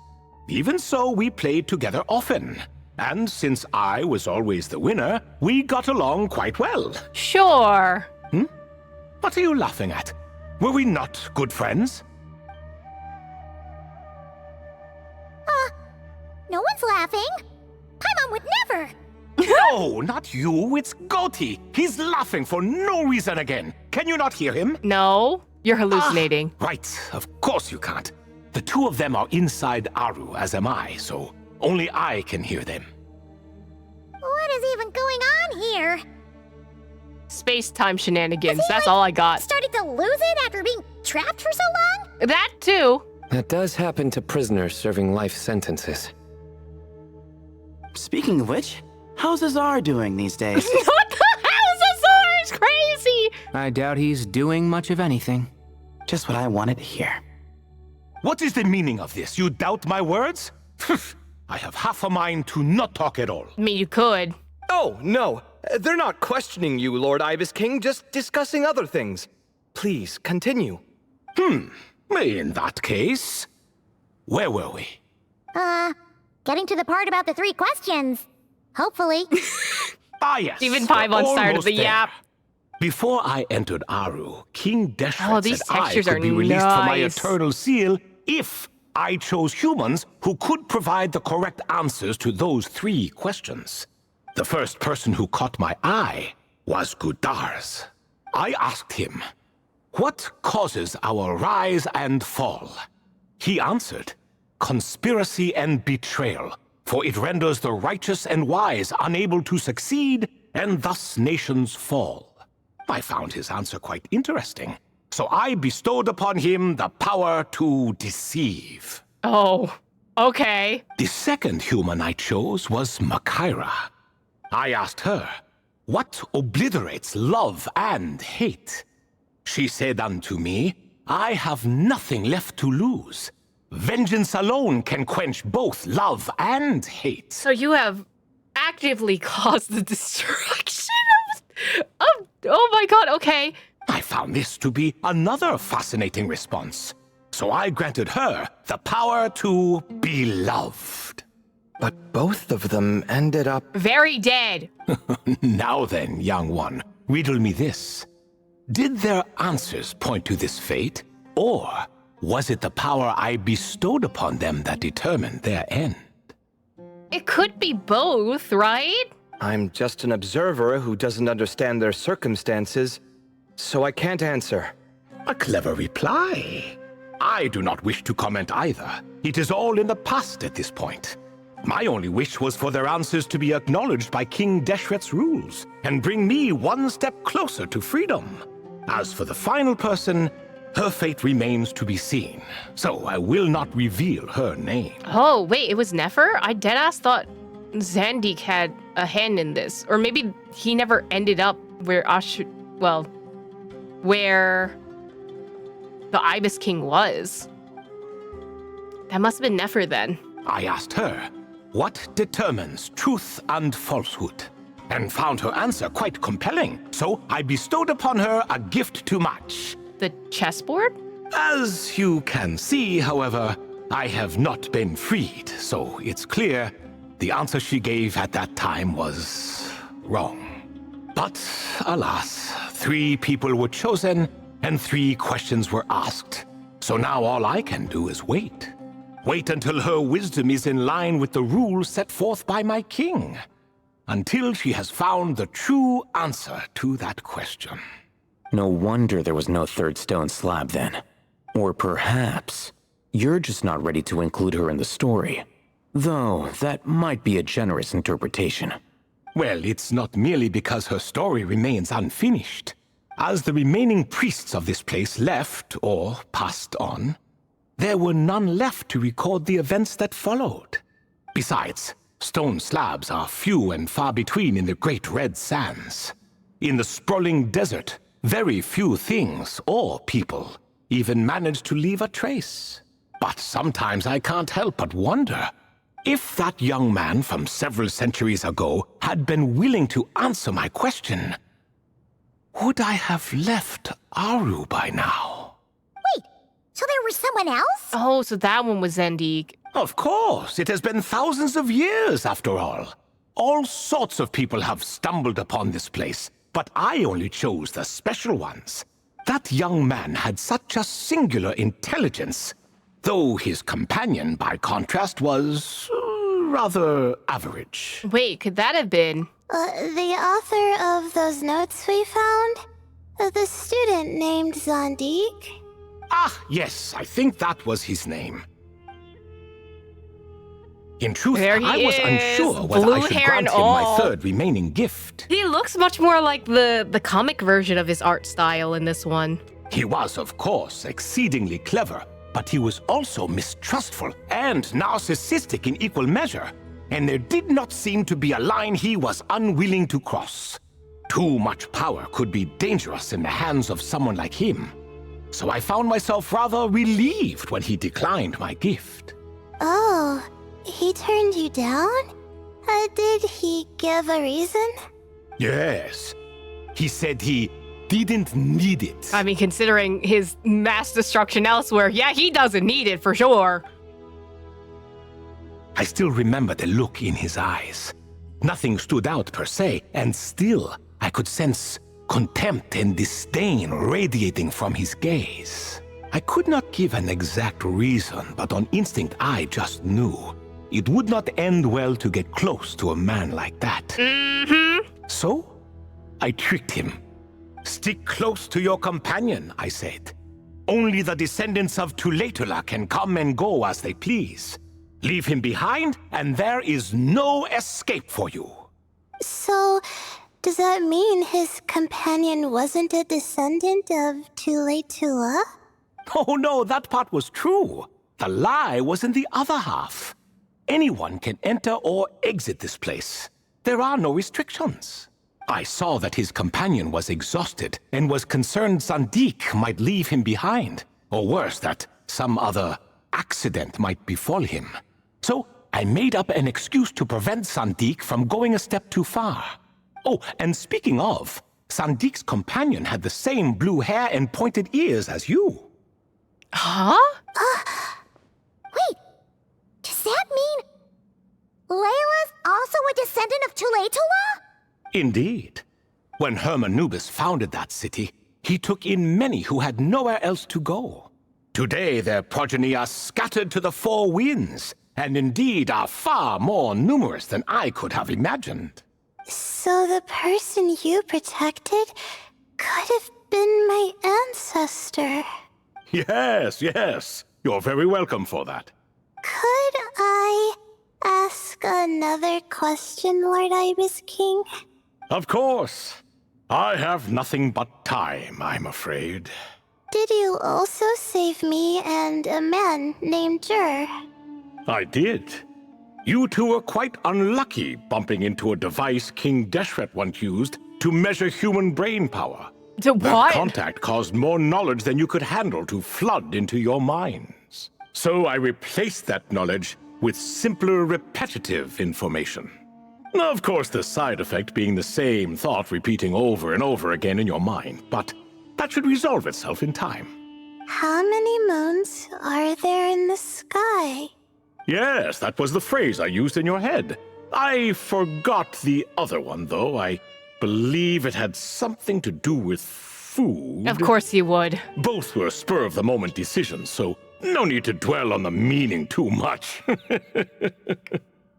Even so, we played together often. And since I was always the winner, we got along quite well. Sure. What are you laughing at? Were we not good friends? No one's laughing. Paimon would never. No, not you. It's Goti. He's laughing for no reason again. Can you not hear him? No, you're hallucinating. Right, of course you can't. The two of them are inside Aru, as am I, so only I can hear them. What is even going on here? Space-time shenanigans, that's all I got. Started to lose it after being trapped for so long? That too. That does happen to prisoners serving life sentences. Speaking of which, how's Azar doing these days? What the hell is Azar? It's crazy! I doubt he's doing much of anything. Just what I wanted to hear. What is the meaning of this? You doubt my words? I have half a mind to not talk at all. I mean, you could. Oh, no. They're not questioning you, Lord Ibis King, just discussing other things. Please, continue. In that case, where were we? Getting to the part about the 3 questions. Hopefully. Yes. Even Paimon's tired of the yap. Before I entered Aru, King Deshret these said I textures could are be released from my nice. eternal seal if I chose humans who could provide the correct answers to those 3 questions. The first person who caught my eye was Gudars. I asked him, "What causes our rise and fall?" He answered, "Conspiracy and betrayal, for it renders the righteous and wise unable to succeed, and thus nations fall." I found his answer quite interesting, so I bestowed upon him the power to deceive. Oh, okay. The second human I chose was Makaira. I asked her, "What obliterates love and hate?" She said unto me, "I have nothing left to lose. Vengeance alone can quench both love and hate." So you have actively caused the destruction of oh my god, okay. I found this to be another fascinating response, so I granted her the power to be loved. But both of them ended up very dead. Now then, young one, riddle me this. Did their answers point to this fate, or was it the power I bestowed upon them that determined their end? It could be both, right? I'm just an observer who doesn't understand their circumstances, so I can't answer. A clever reply. I do not wish to comment either. It is all in the past at this point. My only wish was for their answers to be acknowledged by King Deshret's rules and bring me one step closer to freedom. As for the final person, her fate remains to be seen, so I will not reveal her name. Oh, wait, it was Nefer? I deadass thought Zandik had a hand in this. Or maybe he never ended up where where the Ibis King was. That must have been Nefer then. I asked her, "What determines truth and falsehood?" and found her answer quite compelling, so I bestowed upon her a gift to match. The chessboard? As you can see, however, I have not been freed, so it's clear the answer she gave at that time was wrong. But alas, 3 people were chosen and 3 questions were asked. So now all I can do is wait. Wait until her wisdom is in line with the rules set forth by my king. Until she has found the true answer to that question. No wonder there was no third stone slab then. Or perhaps you're just not ready to include her in the story. Though that might be a generous interpretation. Well, it's not merely because her story remains unfinished. As the remaining priests of this place left or passed on, there were none left to record the events that followed. Besides, stone slabs are few and far between in the Great Red Sands. In the sprawling desert, very few things or people even manage to leave a trace. But sometimes I can't help but wonder, if that young man from several centuries ago had been willing to answer my question, would I have left Aru by now? Wait, so there was someone else? Oh, so that one was Zandik. Of course, it has been thousands of years after all. All sorts of people have stumbled upon this place, but I only chose the special ones. That young man had such a singular intelligence, though his companion, by contrast, was rather average. Wait, could that have been? The author of those notes we found? The student named Zondik? Ah, yes, I think that was his name. In truth, I was unsure whether I should grant him my third remaining gift. He looks much more like the comic version of his art style in this one. He was, of course, exceedingly clever, but he was also mistrustful and narcissistic in equal measure, and there did not seem to be a line he was unwilling to cross. Too much power could be dangerous in the hands of someone like him, so I found myself rather relieved when he declined my gift. Oh, he turned you down? Did he give a reason? Yes. He said he didn't need it. I mean, considering his mass destruction elsewhere, yeah, he doesn't need it for sure. I still remember the look in his eyes. Nothing stood out per se, and still I could sense contempt and disdain radiating from his gaze. I could not give an exact reason, but on instinct I just knew it would not end well to get close to a man like that. Mm-hmm. So, I tricked him. Stick close to your companion, I said. Only the descendants of Tuletula can come and go as they please. Leave him behind, and there is no escape for you. So, does that mean his companion wasn't a descendant of Tuletula? Oh no, that part was true. The lie was in the other half. Anyone can enter or exit this place. There are no restrictions. I saw that his companion was exhausted and was concerned Zandik might leave him behind, or worse, that some other accident might befall him. So I made up an excuse to prevent Zandik from going a step too far. Oh, and speaking of, Sandik's companion had the same blue hair and pointed ears as you. Huh? Wait, does that mean Layla's also a descendant of Tuletula? Indeed. When Hermanubis founded that city, he took in many who had nowhere else to go. Today their progeny are scattered to the four winds, and indeed are far more numerous than I could have imagined. So the person you protected could have been my ancestor. Yes, yes. You're very welcome for that. Could I ask another question, Lord Ibis King? Of course. I have nothing but time, I'm afraid. Did you also save me and a man named Jur? I did. You two were quite unlucky bumping into a device King Deshret once used to measure human brain power. That contact caused more knowledge than you could handle to flood into your minds. So I replaced that knowledge with simpler, repetitive information. Of course, the side effect being the same thought repeating over and over again in your mind, but that should resolve itself in time. How many moons are there in the sky? Yes, that was the phrase I used in your head. I forgot the other one, though. I believe it had something to do with food. Of course you would. Both were spur-of-the-moment decisions, so no need to dwell on the meaning too much.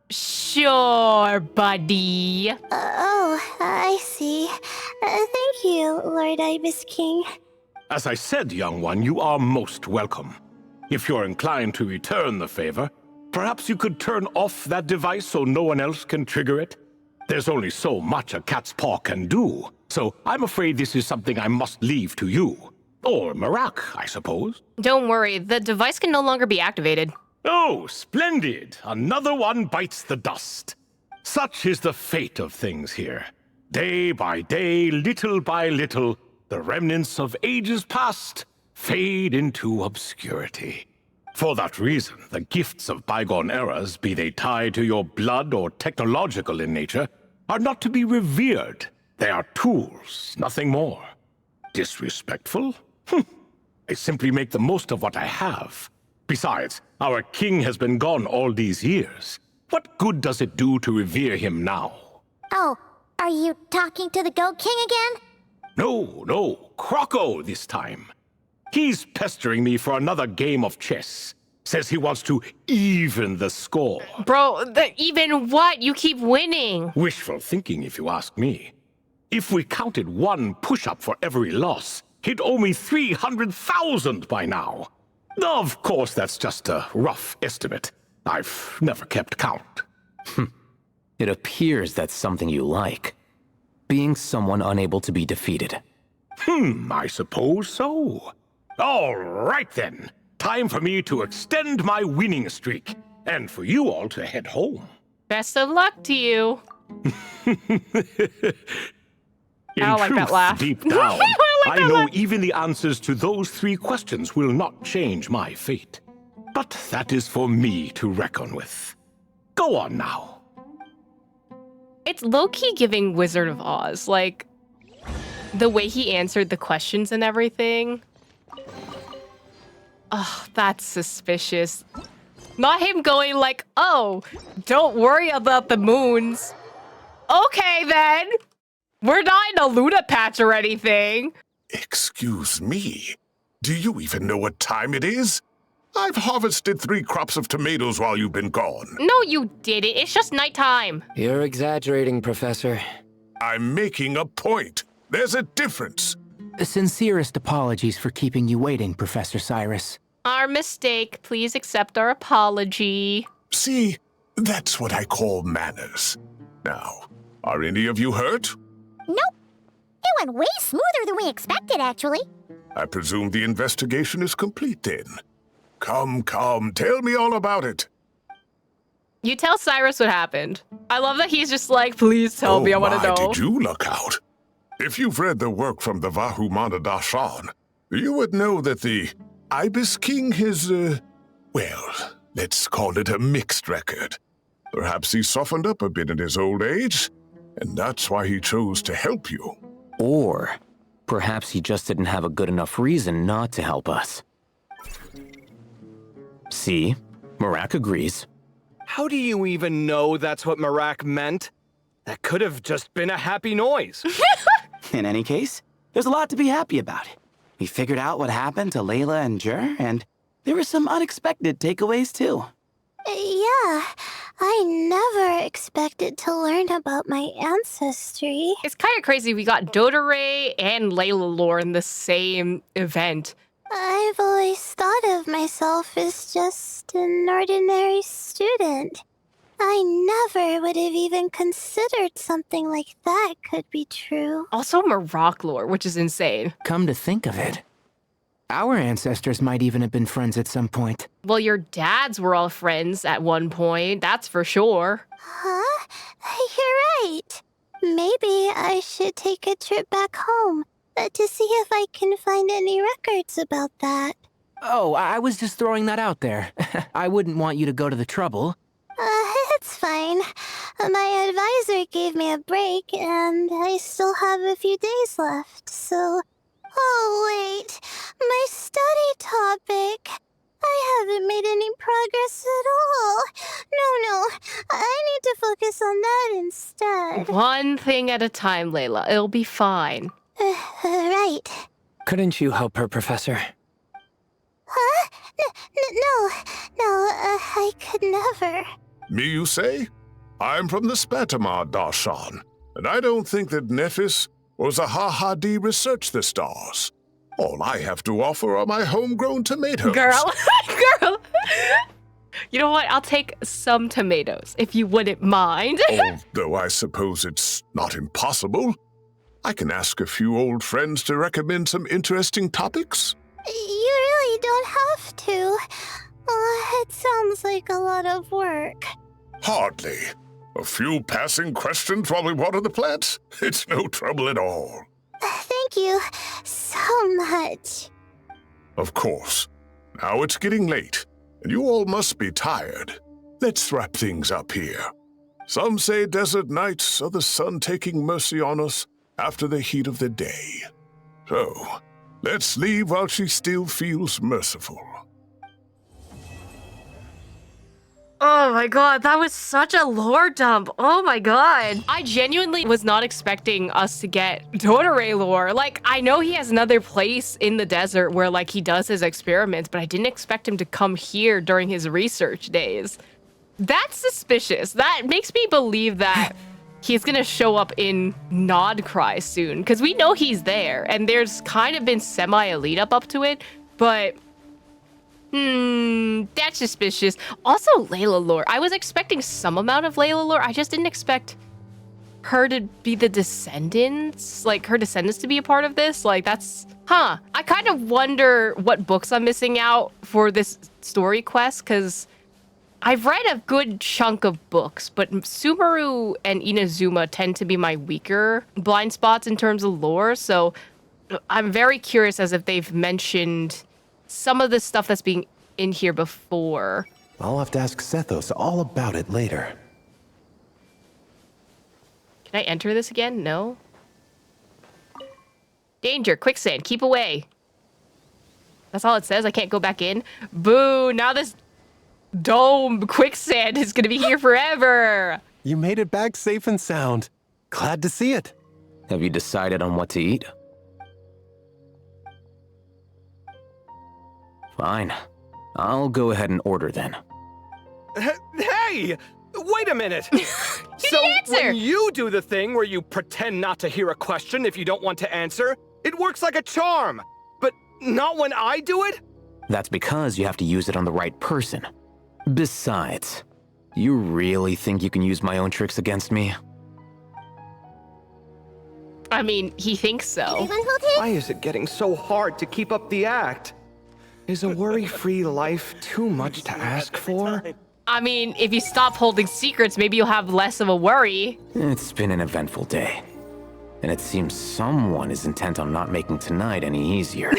Sure, buddy. I see. Thank you, Lord Ibis King. As I said, young one, you are most welcome. If you're inclined to return the favor, perhaps you could turn off that device so no one else can trigger it? There's only so much a cat's paw can do, so I'm afraid this is something I must leave to you. Or Marak, I suppose. Don't worry, the device can no longer be activated. Oh, splendid! Another one bites the dust. Such is the fate of things here. Day by day, little by little, the remnants of ages past fade into obscurity. For that reason, the gifts of bygone eras, be they tied to your blood or technological in nature, are not to be revered. They are tools, nothing more. Disrespectful? I simply make the most of what I have. Besides, our king has been gone all these years. What good does it do to revere him now? Oh, are you talking to the Goat King again? No, Croco this time. He's pestering me for another game of chess. Says he wants to even the score. Bro, even what? You keep winning. Wishful thinking, if you ask me. If we counted one push-up for every loss, he'd owe me 300,000 by now. Of course, that's just a rough estimate. I've never kept count. It appears that's something you like. Being someone unable to be defeated. I suppose so. All right then. Time for me to extend my winning streak, and for you all to head home. Best of luck to you. In I don't like that laugh. Deep down, I know even the answers to those 3 questions will not change my fate. But that is for me to reckon with. Go on now. It's low-key giving Wizard of Oz. Like, the way he answered the questions and everything. Oh, that's suspicious. Not him going like, oh, don't worry about the moons. Okay, then. We're not in a Luna patch or anything. Excuse me. Do you even know what time it is? I've harvested 3 crops of tomatoes while you've been gone. No, you didn't. It's just nighttime. You're exaggerating, Professor. I'm making a point. There's a difference. Sincerest apologies for keeping you waiting, Professor Cyrus. Our mistake. Please accept our apology. See, that's what I call manners. Now, are any of you hurt? Nope. It went way smoother than we expected, actually. I presume the investigation is complete then. Come, tell me all about it. You tell Cyrus what happened. I love that he's just like, please tell me, I want to know. Did you look out? If you've read the work from the Vahumana Dashan, you would know that the Ibis King has, well, let's call it a mixed record. Perhaps he softened up a bit in his old age, and that's why he chose to help you. Or perhaps he just didn't have a good enough reason not to help us. See? Marak agrees. How do you even know that's what Marak meant? That could have just been a happy noise. In any case, there's a lot to be happy about. We figured out what happened to Layla and Jur, and there were some unexpected takeaways too. Yeah, I never expected to learn about my ancestry. It's kind of crazy we got Dodoray and Layla lore in the same event. I've always thought of myself as just an ordinary student. I never would have even considered something like that could be true. Also Marak lore, which is insane. Come to think of it, our ancestors might even have been friends at some point. Well, your dads were all friends at one point, that's for sure. Huh? You're right. Maybe I should take a trip back home to see if I can find any records about that. Oh, I was just throwing that out there. I wouldn't want you to go to the trouble. It's fine. My advisor gave me a break, and I still have a few days left, so... Oh, wait. My study topic. I haven't made any progress at all. No. I need to focus on that instead. One thing at a time, Layla. It'll be fine. Right. Couldn't you help her, Professor? Huh? No, I could never. Me, you say? I'm from the Spatamar Darshan, and I don't think that Nephis or Zahahadi researched the stars. All I have to offer are my homegrown tomatoes. Girl. You know what? I'll take some tomatoes, if you wouldn't mind. Although I suppose it's not impossible. I can ask a few old friends to recommend some interesting topics. You really don't have to. It sounds like a lot of work. Hardly. A few passing questions while we water the plants? It's no trouble at all. Thank you so much. Of course. Now it's getting late, and you all must be tired. Let's wrap things up here. Some say desert nights are the sun taking mercy on us after the heat of the day. So, let's leave while she still feels merciful. Oh my god, that was such a lore dump. Oh my god. I genuinely was not expecting us to get Totore lore. Like, I know he has another place in the desert where, like, he does his experiments, but I didn't expect him to come here during his research days. That's suspicious. That makes me believe that he's gonna show up in Nodcry soon, because we know he's there, and there's kind of been semi-elite up to it, but that's suspicious. Also, Layla lore. I was expecting some amount of Layla lore. I just didn't expect her to be the descendants, like her descendants to be a part of this. Like, that's, I kind of wonder what books I'm missing out for this story quest, because I've read a good chunk of books, but Sumeru and Inazuma tend to be my weaker blind spots in terms of lore, so I'm very curious as if they've mentioned some of the stuff that's being in here before. I'll have to ask Sethos all about it later. Can I enter this again? No? Danger, quicksand, keep away. That's all it says? I can't go back in? Boo, now this dome quicksand is gonna be here forever. You made it back safe and sound. Glad to see it. Have you decided on what to eat? Fine. I'll go ahead and order then. Hey! Wait a minute! So when you do the thing where you pretend not to hear a question if you don't want to answer, it works like a charm. But not when I do it? That's because you have to use it on the right person. Besides, you really think you can use my own tricks against me? I mean, he thinks so. Why is it getting so hard to keep up the act? Is a worry-free life too much to ask for? I mean, if you stop holding secrets, maybe you'll have less of a worry. It's been an eventful day. And it seems someone is intent on not making tonight any easier.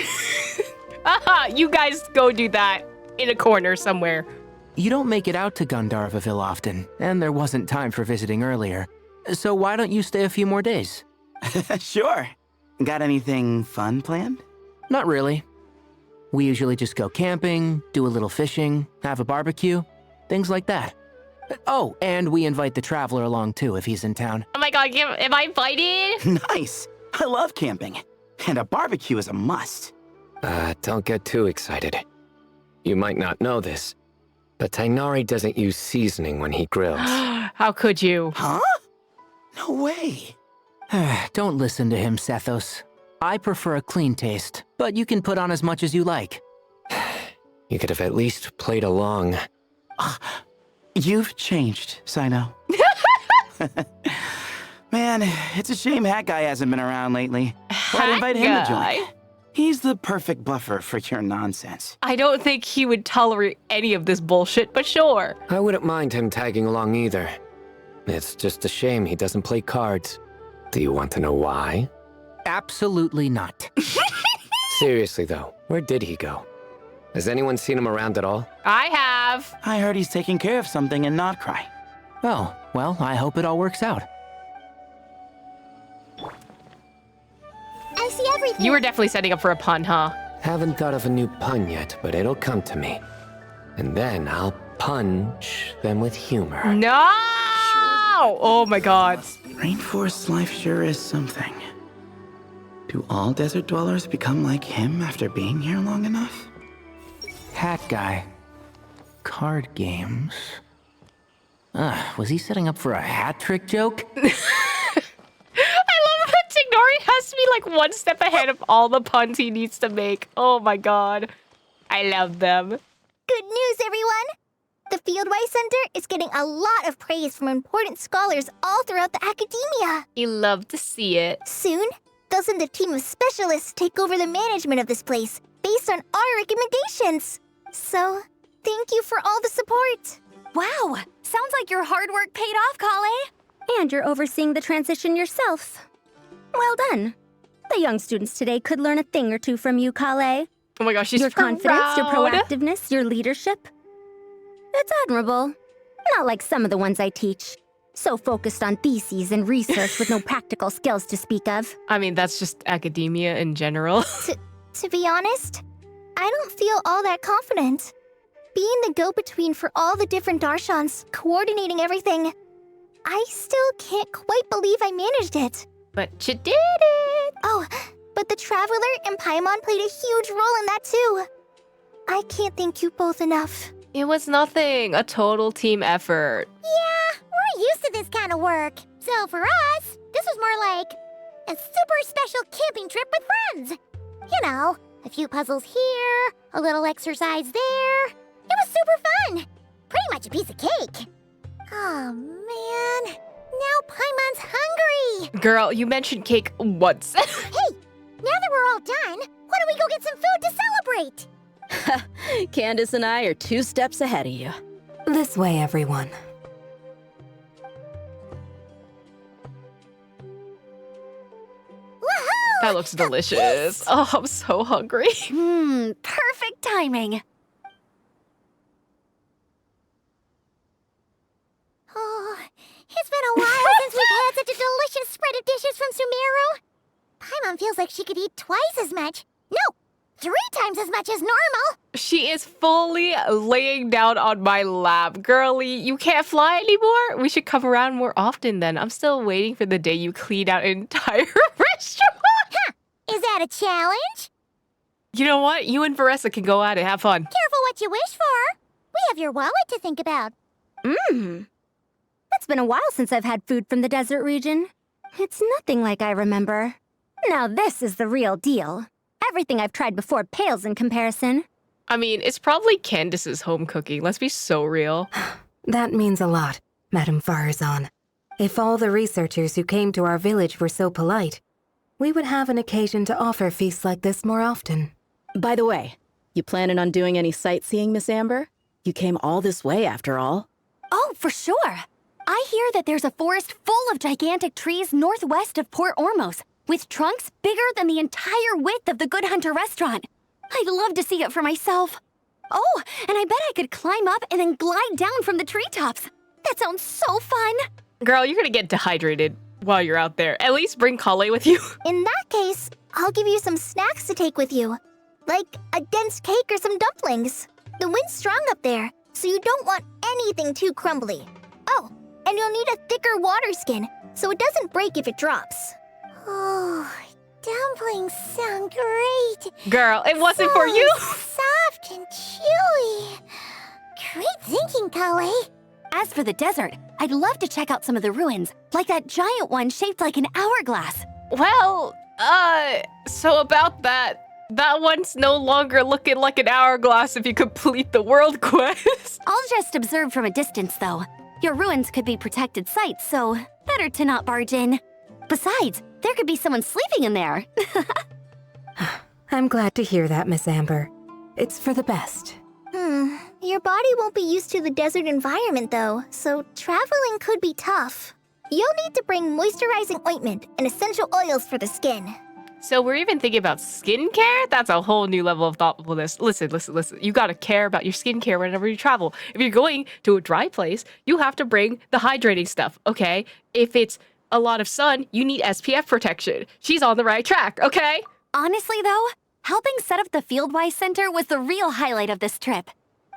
You guys go do that in a corner somewhere. You don't make it out to Gandharvaville often, and there wasn't time for visiting earlier. So why don't you stay a few more days? Sure. Got anything fun planned? Not really. We usually just go camping, do a little fishing, have a barbecue, things like that. Oh, and we invite the traveler along too if he's in town. Oh my god, am I invited? Nice. I love camping. And a barbecue is a must. Don't get too excited. You might not know this, but Tainari doesn't use seasoning when he grills. How could you? Huh? No way. Don't listen to him, Sethos. I prefer a clean taste, but you can put on as much as you like. You could have at least played along. You've changed, Sino. Man, it's a shame Hat Guy hasn't been around lately. I'd invite him to join. He's the perfect buffer for your nonsense. I don't think he would tolerate any of this bullshit, but sure. I wouldn't mind him tagging along either. It's just a shame he doesn't play cards. Do you want to know why? Absolutely not. Seriously though, where did he go? Has anyone seen him around at all? I have. I heard he's taking care of something in Nodcry. Oh, well, I hope it all works out. I see everything. You were definitely setting up for a pun, huh? Haven't thought of a new pun yet, but it'll come to me. And then I'll punch them with humor. No! Oh my god. Rainforest life sure is something. Do all desert dwellers become like him after being here long enough? Hat Guy. Card games. Was he setting up for a hat trick joke? I love that Tignori has to be like one step ahead of all the puns he needs to make. Oh my god. I love them. Good news, everyone! The Fieldwise Center is getting a lot of praise from important scholars all throughout the academia. You love to see it. Soon, they'll send a team of specialists to take over the management of this place based on our recommendations. So, thank you for all the support. Wow, sounds like your hard work paid off, Kale. And you're overseeing the transition yourself. Well done. The young students today could learn a thing or two from you, Kale. Oh my gosh, she's Your confidence, your proud. proactiveness, your leadership. It's admirable. Not like some of the ones I teach. So focused on theses and research with no practical skills to speak of. I mean, that's just academia in general. To be honest, I don't feel all that confident. being the go-between for all the different Darshans, coordinating everything. I still can't quite believe I managed it. But you did it! Oh, but the Traveler and Paimon played a huge role in that too. I can't thank you both enough. It was nothing. A total team effort. Yeah, we're used to this kind of work. So for us, this was more like a super special camping trip with friends. You know, a few puzzles here, a little exercise there. It was super fun. Pretty much a piece of cake. Oh, man. Now Paimon's hungry. Girl, you mentioned cake once. Hey, now that we're all done, why don't we go get some food to celebrate? Candace and I are 2 steps ahead of you. This way, everyone. Woohoo! That looks delicious. Oh, I'm so hungry. Perfect timing. Oh, it's been a while since we've had such a delicious spread of dishes from Sumeru. Paimon feels like she could eat twice as much. No, 3 times as much as normal. She is fully laying down on my lap. Girlie, you can't fly anymore? We should come around more often then. I'm still waiting for the day you clean out an entire restaurant. Huh, is that a challenge? You know what? You and Vanessa can go at it. Have fun. Careful what you wish for. We have your wallet to think about. It's been a while since I've had food from the desert region. It's nothing like I remember. Now this is the real deal. Everything I've tried before pales in comparison. I mean, it's probably Candace's home cooking. Let's be so real. That means a lot, Madame Farazan. If all the researchers who came to our village were so polite, we would have an occasion to offer feasts like this more often. By the way, you planning on doing any sightseeing, Miss Amber? You came all this way after all. Oh, for sure. I hear that there's a forest full of gigantic trees northwest of Port Ormos, with trunks bigger than the entire width of the Good Hunter restaurant. I'd love to see it for myself. Oh, and I bet I could climb up and then glide down from the treetops. That sounds so fun. Girl, you're gonna get dehydrated while you're out there. At least bring Kale with you. In that case, I'll give you some snacks to take with you. Like a dense cake or some dumplings. The wind's strong up there, so you don't want anything too crumbly. Oh, and you'll need a thicker water skin, so it doesn't break if it drops. Oh, dumplings sound great. Girl, it wasn't for you. Soft and chewy. Great thinking, Kale. As for the desert, I'd love to check out some of the ruins, like that giant one shaped like an hourglass. Well, so about that. That one's no longer looking like an hourglass if you complete the world quest. I'll just observe from a distance, though. Your ruins could be protected sites, so better to not barge in. Besides, there could be someone sleeping in there. I'm glad to hear that, Miss Amber. It's for the best. Your body won't be used to the desert environment, though, so traveling could be tough. You'll need to bring moisturizing ointment and essential oils for the skin. So we're even thinking about skincare? That's a whole new level of thoughtfulness. Listen. You gotta care about your skincare whenever you travel. If you're going to a dry place, you have to bring the hydrating stuff, okay? If it's a lot of sun, you need SPF protection. She's on the right track, okay? Honestly, though, helping set up the Fieldwise Center was the real highlight of this trip.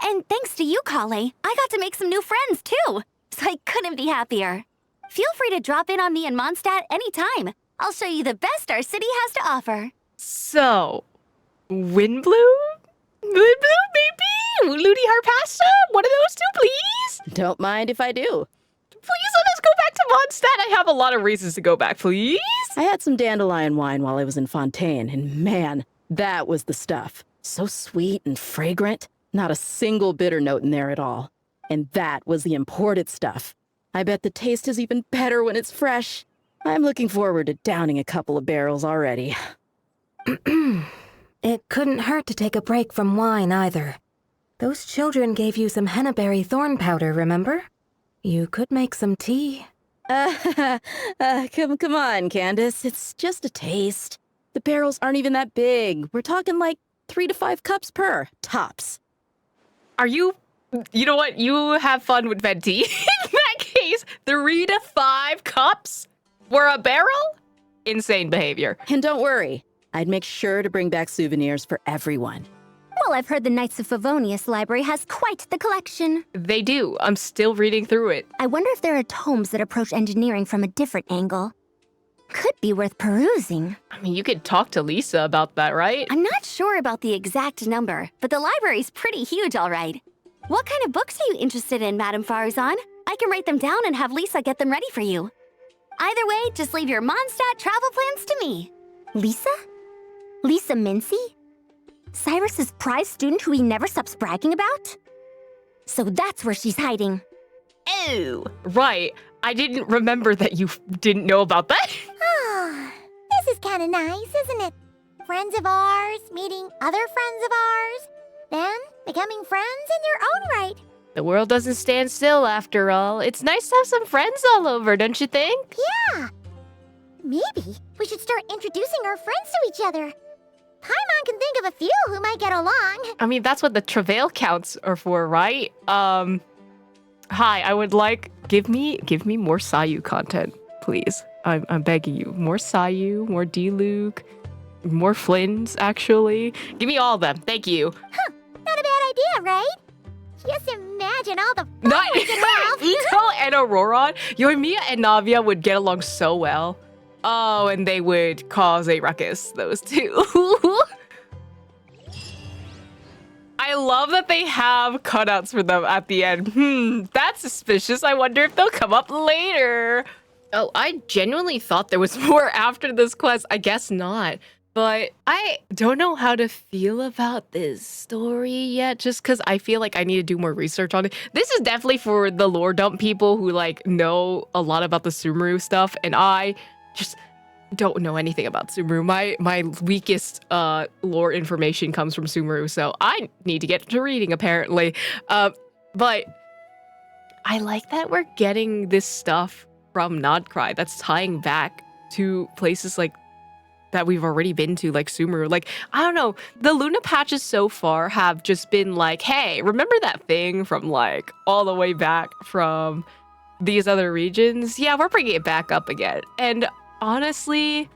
And thanks to you, Kale, I got to make some new friends, too. So I couldn't be happier. Feel free to drop in on me in Mondstadt anytime. I'll show you the best our city has to offer. So, Windbloom? Windbloom, maybe? Ludi Harpasta? One of those two, please? Don't mind if I do. Please let us go back to Mondstadt. I have a lot of reasons to go back, please. I had some dandelion wine while I was in Fontaine, and man, that was the stuff. So sweet and fragrant. Not a single bitter note in there at all. And that was the imported stuff. I bet the taste is even better when it's fresh. I'm looking forward to downing a couple of barrels already. It couldn't hurt to take a break from wine either. Those children gave you some hennaberry thorn powder, remember? You could make some tea. Come on, Candace. It's just a taste. The barrels aren't even that big. We're talking like 3 to 5 cups per, tops. Are you know what? You have fun with Venti. In that case, 3 to 5 cups for a barrel? Insane behavior. And don't worry, I'd make sure to bring back souvenirs for everyone. Well, I've heard the Knights of Favonius library has quite the collection. They do. I'm still reading through it. I wonder if there are tomes that approach engineering from a different angle. Could be worth perusing. I mean, you could talk to Lisa about that, right? I'm not sure about the exact number, but the library's pretty huge, all right. What kind of books are you interested in, Madame Faruzan? I can write them down and have Lisa get them ready for you. Either way, just leave your Mondstadt travel plans to me. Lisa? Lisa Mincy? Cyrus's prize student who he never stops bragging about? So that's where she's hiding. Oh, right. I didn't remember that you didn't know about that. This is kind of nice, isn't it? Friends of ours meeting other friends of ours, then becoming friends in your own right. The world doesn't stand still after all. It's nice to have some friends all over, don't you think? Yeah. Maybe we should start introducing our friends to each other. Paimon can think of a few who might get along. I mean, that's what the travail counts are for, right? Hi, I would like give me more Sayu content, please. I'm begging you. More Sayu, more D-Luke, more Flynn's, actually. Give me all of them. Thank you. Huh, not a bad idea, right? Just imagine all the fun we could have. Ito and Aurora, Yoimiya and Navia would get along so well. Oh, and they would cause a ruckus, those two. I love that they have cutouts for them at the end. That's suspicious. I wonder if they'll come up later. Oh, I genuinely thought there was more after this quest. I guess not. But I don't know how to feel about this story yet, just because I feel like I need to do more research on it. This is definitely for the lore dump people who like know a lot about the Sumeru stuff, and I just don't know anything about Sumeru. My weakest lore information comes from Sumeru, so I need to get to reading apparently. But I like that we're getting this stuff from Nodcry that's tying back to places like that we've already been to, like Sumeru. Like, I don't know, the Luna patches so far have just been like, hey, remember that thing from like all the way back from these other regions? Yeah, we're bringing it back up again. And honestly,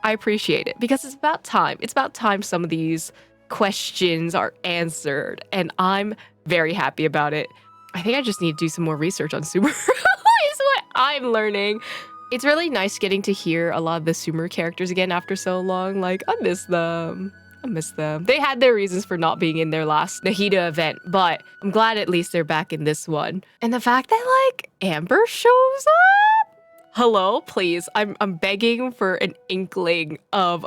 I appreciate it because it's about time. It's about time some of these questions are answered, and I'm very happy about it. I think I just need to do some more research on Sumeru is what I'm learning. It's really nice getting to hear a lot of the Sumeru characters again after so long. Like, I miss them. I miss them. They had their reasons for not being in their last Nahida event, but I'm glad at least they're back in this one. And the fact that, like, Amber shows up? Hello, please. I'm begging for an inkling of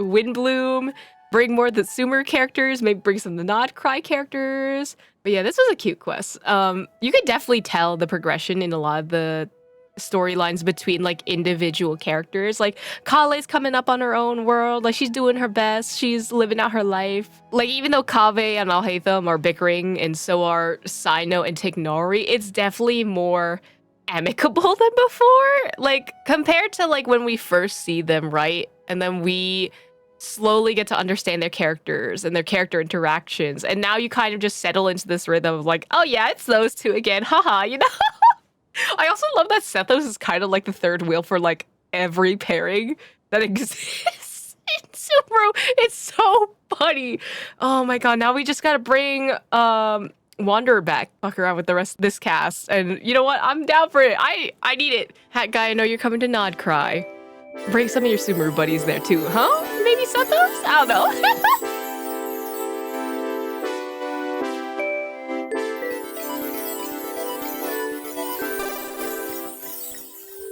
Windbloom. Bring more of the Sumeru characters. Maybe bring some of the Nodcry characters. But yeah, this was a cute quest. You could definitely tell the progression in a lot of the storylines between like individual characters. Like Kale's coming up on her own world, like she's doing her best, she's living out her life. Like even though Kave and Alhaitham are bickering and so are Sino and Tignari, it's definitely more amicable than before. Like compared to like when we first see them, right? And then we slowly get to understand their characters and their character interactions. And now you kind of just settle into this rhythm of like, oh yeah, it's those two again, haha, you know? I also love that Sethos is kind of like the third wheel for like every pairing that exists in Sumeru. It's so funny. Oh my god, now we just gotta bring Wanderer back, fuck around with the rest of this cast. And you know what? I'm down for it. I need it. Hat guy, I know you're coming to Nodcry. Bring some of your Sumeru buddies there too, huh? Maybe Sethos? I don't know.